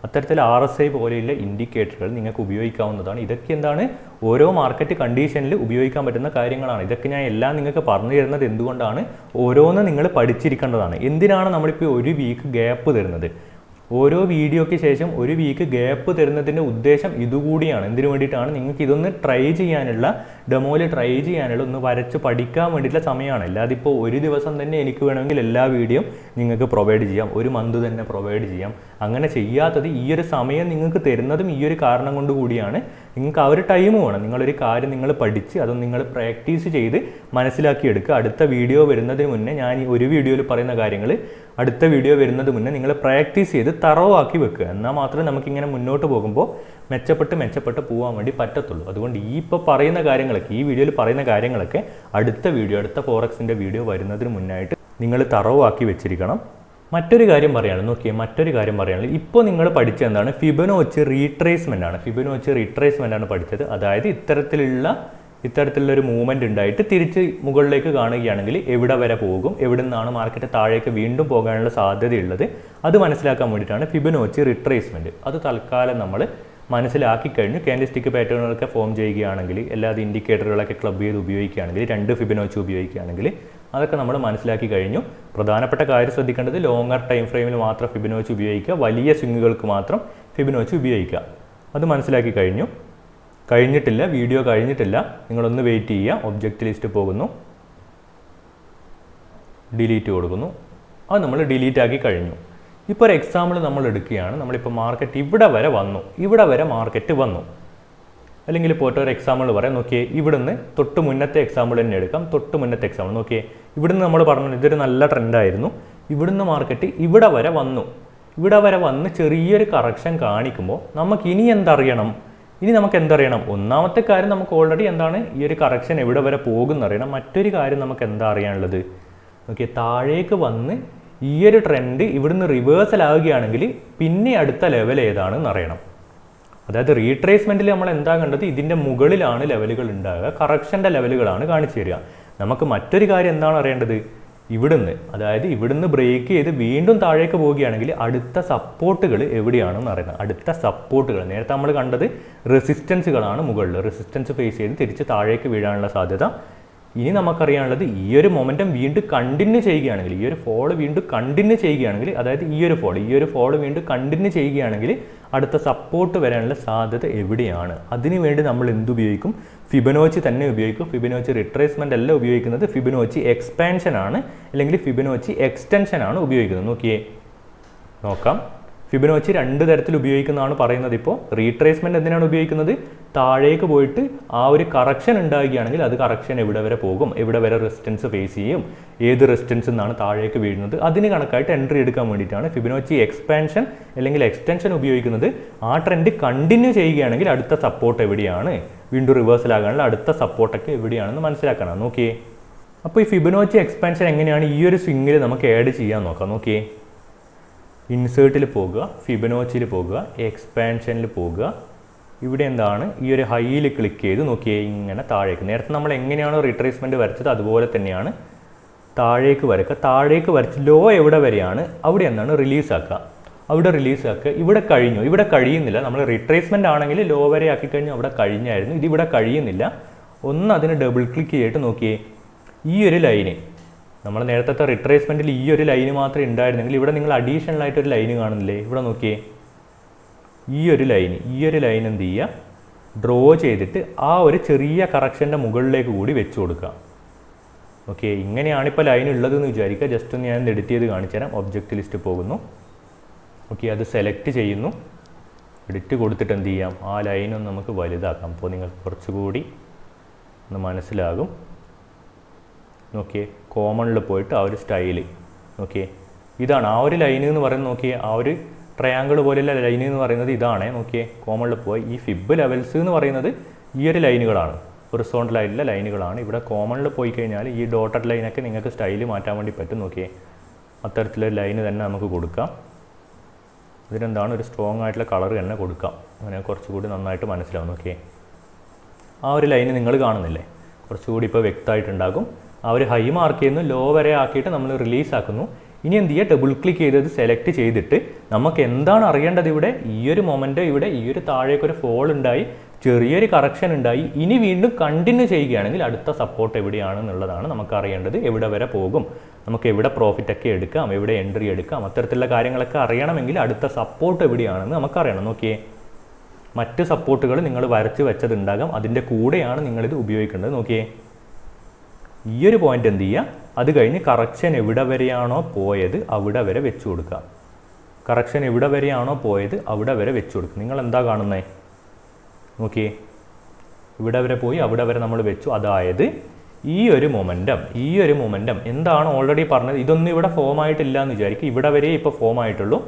അത്തരത്തിൽ RSI പോലെയുള്ള ഇൻഡിക്കേറ്ററുകൾ നിങ്ങൾക്ക് ഉപയോഗിക്കാവുന്നതാണ്. ഇതൊക്കെ എന്താണ് ഓരോ മാർക്കറ്റ് കണ്ടീഷനിൽ ഉപയോഗിക്കാൻ പറ്റുന്ന കാര്യങ്ങളാണ്. ഇതൊക്കെ ഞാൻ എല്ലാം നിങ്ങൾക്ക് പറഞ്ഞു തരുന്നത് എന്തുകൊണ്ടാണ്? ഓരോന്ന് നിങ്ങൾ പഠിച്ചിരിക്കേണ്ടതാണ്. എന്തിനാണ് നമ്മളിപ്പോൾ ഒരു വീക്ക് ഗ്യാപ്പ് തരുന്നത്? ഓരോ വീഡിയോയ്ക്ക് ശേഷം ഒരു വീക്ക് ഗ്യാപ്പ് തരുന്നതിൻ്റെ ഉദ്ദേശം ഇതുകൂടിയാണ്. എന്തിനു വേണ്ടിയിട്ടാണ്? നിങ്ങൾക്ക് ഇതൊന്ന് ട്രൈ ചെയ്യാനുള്ള, ഡെമോയിൽ ട്രൈ ചെയ്യാനുള്ള, ഒന്ന് വരച്ച് പഠിക്കാൻ വേണ്ടിയിട്ടുള്ള സമയമാണ്. അല്ലാതെ ഇപ്പോൾ ഒരു ദിവസം തന്നെ എനിക്ക് വേണമെങ്കിൽ എല്ലാ വീഡിയോയും നിങ്ങൾക്ക് പ്രൊവൈഡ് ചെയ്യാം, ഒരു മന്ത് തന്നെ പ്രൊവൈഡ് ചെയ്യാം. അങ്ങനെ ചെയ്യാത്തത് ഈ ഒരു സമയം നിങ്ങൾക്ക് തരുന്നതും ഈ ഒരു കാരണം കൊണ്ട് കൂടിയാണ്. നിങ്ങൾക്ക് ആ ഒരു ടൈം വേണം. നിങ്ങളൊരു കാര്യം നിങ്ങൾ പഠിച്ച് അത് നിങ്ങൾ പ്രാക്ടീസ് ചെയ്ത് മനസ്സിലാക്കിയെടുക്കുക. അടുത്ത വീഡിയോ വരുന്നതിന് മുന്നേ ഞാൻ ഈ ഒരു വീഡിയോയിൽ പറയുന്ന കാര്യങ്ങൾ അടുത്ത വീഡിയോ വരുന്നത് മുന്നേ നിങ്ങൾ പ്രാക്ടീസ് ചെയ്ത് തറവാക്കി വെക്കുക. എന്നാൽ മാത്രമേ നമുക്കിങ്ങനെ മുന്നോട്ട് പോകുമ്പോൾ മെച്ചപ്പെട്ട് പോകാൻ വേണ്ടി പറ്റത്തുള്ളൂ. അതുകൊണ്ട് ഈ ഇപ്പോൾ പറയുന്ന കാര്യങ്ങളൊക്കെ, ഈ വീഡിയോയിൽ പറയുന്ന കാര്യങ്ങളൊക്കെ അടുത്ത ഫോറക്സിൻ്റെ വീഡിയോ വരുന്നതിന് മുന്നായിട്ട് നിങ്ങൾ തറവാക്കി വെച്ചിരിക്കണം. മറ്റൊരു കാര്യം പറയുകയാണെങ്കിൽ ഇപ്പോൾ നിങ്ങൾ പഠിച്ച എന്താണ്? ഫിബൊനാച്ചി റീട്രേസ്മെൻ്റ് ആണ്. ഫിബൊനാച്ചി റീട്രേസ്മെൻ്റ് ആണ് പഠിച്ചത്. അതായത് ഇത്തരത്തിലുള്ളൊരു മൂവ്മെൻറ്റ് ഉണ്ടായിട്ട് തിരിച്ച് മുകളിലേക്ക് കാണുകയാണെങ്കിൽ എവിടെ വരെ പോകും, എവിടെ നിന്നാണ് മാർക്കറ്റ് താഴേക്ക് വീണ്ടും പോകാനുള്ള സാധ്യതയുള്ളത്, അത് മനസ്സിലാക്കാൻ വേണ്ടിയിട്ടാണ് ഫിബൊനാച്ചി റിട്രേസ്മെൻറ്റ്. അത് തൽക്കാലം നമ്മൾ മനസ്സിലാക്കി കഴിഞ്ഞു. ക്യാൻഡിൽസ്റ്റിക് പാറ്റേണുകളൊക്കെ ഫോം ചെയ്യുകയാണെങ്കിൽ, അല്ലാതെ ഇൻഡിക്കേറ്ററുകളൊക്കെ ക്ലബ് ചെയ്ത് ഉപയോഗിക്കുകയാണെങ്കിൽ, 2 ഫിബൊനാച്ചി ഉപയോഗിക്കുകയാണെങ്കിൽ അതൊക്കെ നമ്മൾ മനസ്സിലാക്കി കഴിഞ്ഞു. പ്രധാനപ്പെട്ട കാര്യം ശ്രദ്ധിക്കേണ്ടത് ലോങ്ങർ ടൈം ഫ്രെയിമിൽ മാത്രം ഫിബൊനാച്ചി ഉപയോഗിക്കുക, വലിയ സ്വിങ്ങുകൾക്ക് മാത്രം ഫിബൊനാച്ചി ഉപയോഗിക്കുക. അത് മനസ്സിലാക്കി കഴിഞ്ഞിട്ടില്ല, വീഡിയോ കഴിഞ്ഞിട്ടില്ല. നിങ്ങളൊന്ന് വെയിറ്റ് ചെയ്യുക. ഒബ്ജക്റ്റ് ലിസ്റ്റ് പോകുന്നു, ഡിലീറ്റ് കൊടുക്കുന്നു. അത് നമ്മൾ ഡിലീറ്റ് ആക്കി കഴിഞ്ഞു. ഇപ്പോൾ ഒരു എക്സാമ്പിൾ നമ്മൾ എടുക്കുകയാണ്. നമ്മളിപ്പോൾ മാർക്കറ്റ് ഇവിടെ വരെ മാർക്കറ്റ് വന്നു. അല്ലെങ്കിൽ പോയിട്ട് ഒരു എക്സാമ്പിൾ പറയാം. നോക്കിയേ, ഇവിടുന്ന് തൊട്ട് മുന്നത്തെ എക്സാമ്പിൾ തന്നെ എടുക്കാം. തൊട്ട് മുന്നത്തെ എക്സാമ്പിൾ നോക്കിയേ, ഇവിടുന്ന് നമ്മൾ പറഞ്ഞു ഇതൊരു നല്ല ട്രെൻഡായിരുന്നു. ഇവിടുന്ന് മാർക്കറ്റ് ഇവിടെ വരെ വന്ന് ചെറിയൊരു കറക്ഷൻ കാണിക്കുമ്പോൾ നമുക്ക് ഇനി നമുക്ക് എന്തറിയണം? ഒന്നാമത്തെ കാര്യം നമുക്ക് ഓൾറെഡി എന്താണ് ഈ ഒരു കറക്ഷൻ എവിടെ വരെ പോകുന്നറിയണം. മറ്റൊരു കാര്യം നമുക്ക് എന്താ അറിയാനുള്ളത്? നോക്കിയേ, താഴേക്ക് വന്ന് ഈ ഒരു ട്രെൻഡ് ഇവിടുന്ന് റിവേഴ്സൽ ആവുകയാണെങ്കിൽ പിന്നെ അടുത്ത ലെവൽ ഏതാണെന്ന് അറിയണം. അതായത് റീട്രേസ്മെൻറ്റിൽ നമ്മൾ എന്താ കണ്ടത്? ഇതിൻ്റെ മുകളിലാണ് ലെവലുകൾ ഉണ്ടാകുക, കറക്ഷൻ്റെ ലെവലുകളാണ് കാണിച്ചു തരിക. നമുക്ക് മറ്റൊരു കാര്യം എന്താണ് അറിയേണ്ടത്? ഇവിടുന്ന് ബ്രേക്ക് ചെയ്ത് വീണ്ടും താഴേക്ക് പോവുകയാണെങ്കിൽ അടുത്ത സപ്പോർട്ടുകൾ എവിടെയാണെന്ന് അറിയണം. അടുത്ത സപ്പോർട്ടുകൾ നേരത്തെ നമ്മൾ കണ്ടത് റെസിസ്റ്റൻസുകളാണ് മുകളിൽ. റെസിസ്റ്റൻസ് ഫേസ് ചെയ്ത് തിരിച്ച് താഴേക്ക് വീഴാനുള്ള സാധ്യത. ഇനി നമുക്കറിയാനുള്ളത് ഈ ഒരു മൊമെൻറ്റം വീണ്ടും കണ്ടിന്യൂ ചെയ്യുകയാണെങ്കിൽ, ഈ ഒരു ഫോൾ വീണ്ടും കണ്ടിന്യൂ ചെയ്യുകയാണെങ്കിൽ, അതായത് ഈ ഒരു ഫോൾ വീണ്ടും കണ്ടിന്യൂ ചെയ്യുകയാണെങ്കിൽ അടുത്ത സപ്പോർട്ട് വരാനുള്ള സാധ്യത എവിടെയാണ്? അതിനുവേണ്ടി നമ്മൾ എന്തുപയോഗിക്കും? ഫിബൊനാച്ചി തന്നെ ഉപയോഗിക്കും. ഫിബൊനാച്ചി റിട്രേസ്മെൻ്റ് അല്ല ഉപയോഗിക്കുന്നത്, ഫിബൊനാച്ചി എക്സ്പാൻഷൻ ആണ്, അല്ലെങ്കിൽ ഫിബൊനാച്ചി എക്സ്റ്റൻഷൻ ആണ് ഉപയോഗിക്കുന്നത്. നോക്കാം. ഫിബൊനാച്ചി 2 തരത്തിൽ ഉപയോഗിക്കുന്നതാണ് പറയുന്നത്. ഇപ്പോൾ റീട്രേസ്മെൻറ്റ് എന്തിനാണ് ഉപയോഗിക്കുന്നത്? താഴേക്ക് പോയിട്ട് ആ ഒരു കറക്ഷൻ ഉണ്ടാവുകയാണെങ്കിൽ അത് കറക്ഷൻ എവിടെ വരെ പോകും, എവിടെ വരെ റെസിസ്റ്റൻസ് ഫേസ് ചെയ്യും, ഏത് റെസിസ്റ്റൻസ് നിന്നാണ് താഴേക്ക് വീഴുന്നത്, അതിന് കണക്കായിട്ട് എൻട്രി എടുക്കാൻ വേണ്ടിയിട്ടാണ് ഫിബൊനാച്ചി എക്സ്പാൻഷൻ അല്ലെങ്കിൽ എക്സ്റ്റൻഷൻ ഉപയോഗിക്കുന്നത്. ആ ട്രെൻഡ് കണ്ടിന്യൂ ചെയ്യുകയാണെങ്കിൽ അടുത്ത സപ്പോർട്ട് എവിടെയാണ്, വീണ്ടും റിവേഴ്സൽ ആകാനുള്ള അടുത്ത സപ്പോർട്ടൊക്കെ എവിടെയാണെന്ന് മനസ്സിലാക്കണം. നോക്കിയേ, അപ്പോൾ ഈ ഫിബൊനാച്ചി എക്സ്പാൻഷൻ എങ്ങനെയാണ് ഈ ഒരു സ്വിങ്ങിൽ നമുക്ക് ആഡ് ചെയ്യാൻ നോക്കാം. നോക്കിയേ, ഇൻസേർട്ടിൽ പോകുക, ഫിബൊനാച്ചിയിൽ പോകുക, എക്സ്പാൻഷനിൽ പോകുക. ഇവിടെ എന്താണ് ഈ ഒരു ഹൈയിൽ ക്ലിക്ക് ചെയ്ത് നോക്കിയേ, ഇങ്ങനെ താഴേക്ക്. നേരത്തെ നമ്മൾ എങ്ങനെയാണോ റിട്രേസ്മെൻറ്റ് വരച്ചത് അതുപോലെ തന്നെയാണ് താഴേക്ക് വരക്കുക. താഴേക്ക് വരച്ച് ലോ എവിടെ വരെയാണ് അവിടെ എന്താണ് റിലീസാക്കുക. ഇവിടെ കഴിഞ്ഞു, ഇവിടെ കഴിയുന്നില്ല. നമ്മൾ റിട്രേസ്മെൻറ്റ് ആണെങ്കിൽ ലോ വരെ ആക്കി കഴിഞ്ഞു, അവിടെ കഴിഞ്ഞായിരുന്നു. ഇതിവിടെ കഴിയുന്നില്ല. ഒന്ന് അതിന് ഡബിൾ ക്ലിക്ക് ചെയ്തിട്ട് നോക്കിയേ, ഈ ഒരു ലൈന് നമ്മൾ നേരത്തെ റിട്രേസ്മെൻറ്റിൽ ഈ ഒരു ലൈന് മാത്രമേ ഉണ്ടായിരുന്നെങ്കിൽ ഇവിടെ നിങ്ങൾ അഡീഷണൽ ആയിട്ടൊരു ലൈന് കാണുന്നില്ലേ? ഇവിടെ നോക്കിയേ, ഈ ഒരു ലൈൻ എന്ത് ചെയ്യുക? ഡ്രോ ചെയ്തിട്ട് ആ ഒരു ചെറിയ കറക്ഷൻ്റെ മുകളിലേക്ക് കൂടി വെച്ച് കൊടുക്കുക. ഓക്കെ, ഇങ്ങനെയാണ് ഇപ്പോൾ ലൈൻ ഉള്ളതെന്ന് വിചാരിക്കുക. ജസ്റ്റ് ഒന്ന് ഞാൻ എഡിറ്റ് ചെയ്ത് കാണിച്ചു തരാം. ഒബ്ജക്റ്റ് ലിസ്റ്റ് പോകുന്നു. ഓക്കെ, അത് സെലക്ട് ചെയ്യുന്നു. എഡിറ്റ് കൊടുത്തിട്ട് എന്ത് ചെയ്യാം? ആ ലൈനൊന്ന് നമുക്ക് വലുതാക്കാം. അപ്പോൾ നിങ്ങൾക്ക് കുറച്ചുകൂടി ഒന്ന് മനസ്സിലാകും. നോക്കിയേ, കോമണിൽ പോയിട്ട് ആ ഒരു സ്റ്റൈല് നോക്കിയേ, ഇതാണ് ആ ഒരു ലൈൻ എന്ന് പറയുന്നത്. നോക്കിയേ, ആ ഒരു ട്രയാങ്കിൾ പോലെയുള്ള ലൈൻ എന്ന് പറയുന്നത് ഇതാണ്. നോക്കിയേ, കോമണിൽ പോയി ഈ ഫിബ് ലെവൽസ് എന്ന് പറയുന്നത് ഈ ഒരു ലൈനുകളാണ്, ഹൊറിസോണ്ടൽ ആയിട്ടുള്ള ലൈനുകളാണ്. ഇവിടെ കോമണിൽ പോയി കഴിഞ്ഞാൽ ഈ ഡോട്ടഡ് ലൈനൊക്കെ നിങ്ങൾക്ക് സ്റ്റൈല് മാറ്റാൻ വേണ്ടി പറ്റും. നോക്കിയേ, അത്തരത്തിലൊരു ലൈന് തന്നെ നമുക്ക് കൊടുക്കാം. ഇതിനെന്താണ് ഒരു സ്ട്രോങ് ആയിട്ടുള്ള കളർ തന്നെ കൊടുക്കാം. അങ്ങനെ കുറച്ചുകൂടി നന്നായിട്ട് മനസ്സിലാവും. നോക്കിയേ, ആ ഒരു ലൈന് നിങ്ങൾ കാണുന്നില്ലേ? കുറച്ചുകൂടി ഇപ്പോൾ വ്യക്തമായിട്ടുണ്ടാകും. ആ ഒരു ഹൈ മാർക്ക് ചെയ്യുന്നു, ലോ വരെ ആക്കിയിട്ട് നമ്മൾ റിലീസ് ആക്കുന്നു. ഇനി എന്ത് ചെയ്യുക? ഡബിൾ ക്ലിക്ക് ചെയ്തത് സെലക്ട് ചെയ്തിട്ട് നമുക്ക് എന്താണ് അറിയേണ്ടത്? ഇവിടെ ഈ ഒരു മൊമെൻറ്റ്, ഇവിടെ ഈ ഒരു താഴേക്കൊരു ഫോൾ ഉണ്ടായി ചെറിയൊരു കറക്ഷൻ ഉണ്ടായി, ഇനി വീണ്ടും കണ്ടിന്യൂ ചെയ്യുകയാണെങ്കിൽ അടുത്ത സപ്പോർട്ട് എവിടെയാണെന്നുള്ളതാണ് നമുക്ക് അറിയേണ്ടത്. എവിടെ വരെ പോകും, നമുക്ക് എവിടെ പ്രോഫിറ്റൊക്കെ എടുക്കാം, എവിടെ എൻട്രി എടുക്കാം, അത്തരത്തിലുള്ള കാര്യങ്ങളൊക്കെ അറിയണമെങ്കിൽ അടുത്ത സപ്പോർട്ട് എവിടെയാണെന്ന് നമുക്കറിയണം. നോക്കിയേ, മറ്റ് സപ്പോർട്ടുകൾ നിങ്ങൾ വരച്ച് വെച്ചതുണ്ടാകാം, അതിൻ്റെ കൂടെയാണ് നിങ്ങളിത് ഉപയോഗിക്കേണ്ടത്. നോക്കിയേ, ഈ ഒരു പോയിന്റ് എന്ത് ചെയ്യുക, അത് കഴിഞ്ഞ് കറക്ഷൻ എവിടെ വരെയാണോ പോയത് അവിടെ വരെ വെച്ച് കൊടുക്കുക. കറക്ഷൻ എവിടെ വരെയാണോ പോയത് അവിടെ വരെ വെച്ച് കൊടുക്കുക. നിങ്ങൾ എന്താ കാണുന്നത്? നോക്കിയേ, ഇവിടെ വരെ പോയി അവിടെ വരെ നമ്മൾ വെച്ചു. അതായത് ഈ ഒരു മൊമെൻറ്റം എന്താണ് ഓൾറെഡി പറഞ്ഞത്, ഇതൊന്നും ഇവിടെ ഫോം ആയിട്ടില്ല എന്ന് വിചാരിക്കും. ഇവിടെ വരെ ഇപ്പോൾ ഫോം ആയിട്ടുള്ളൂ.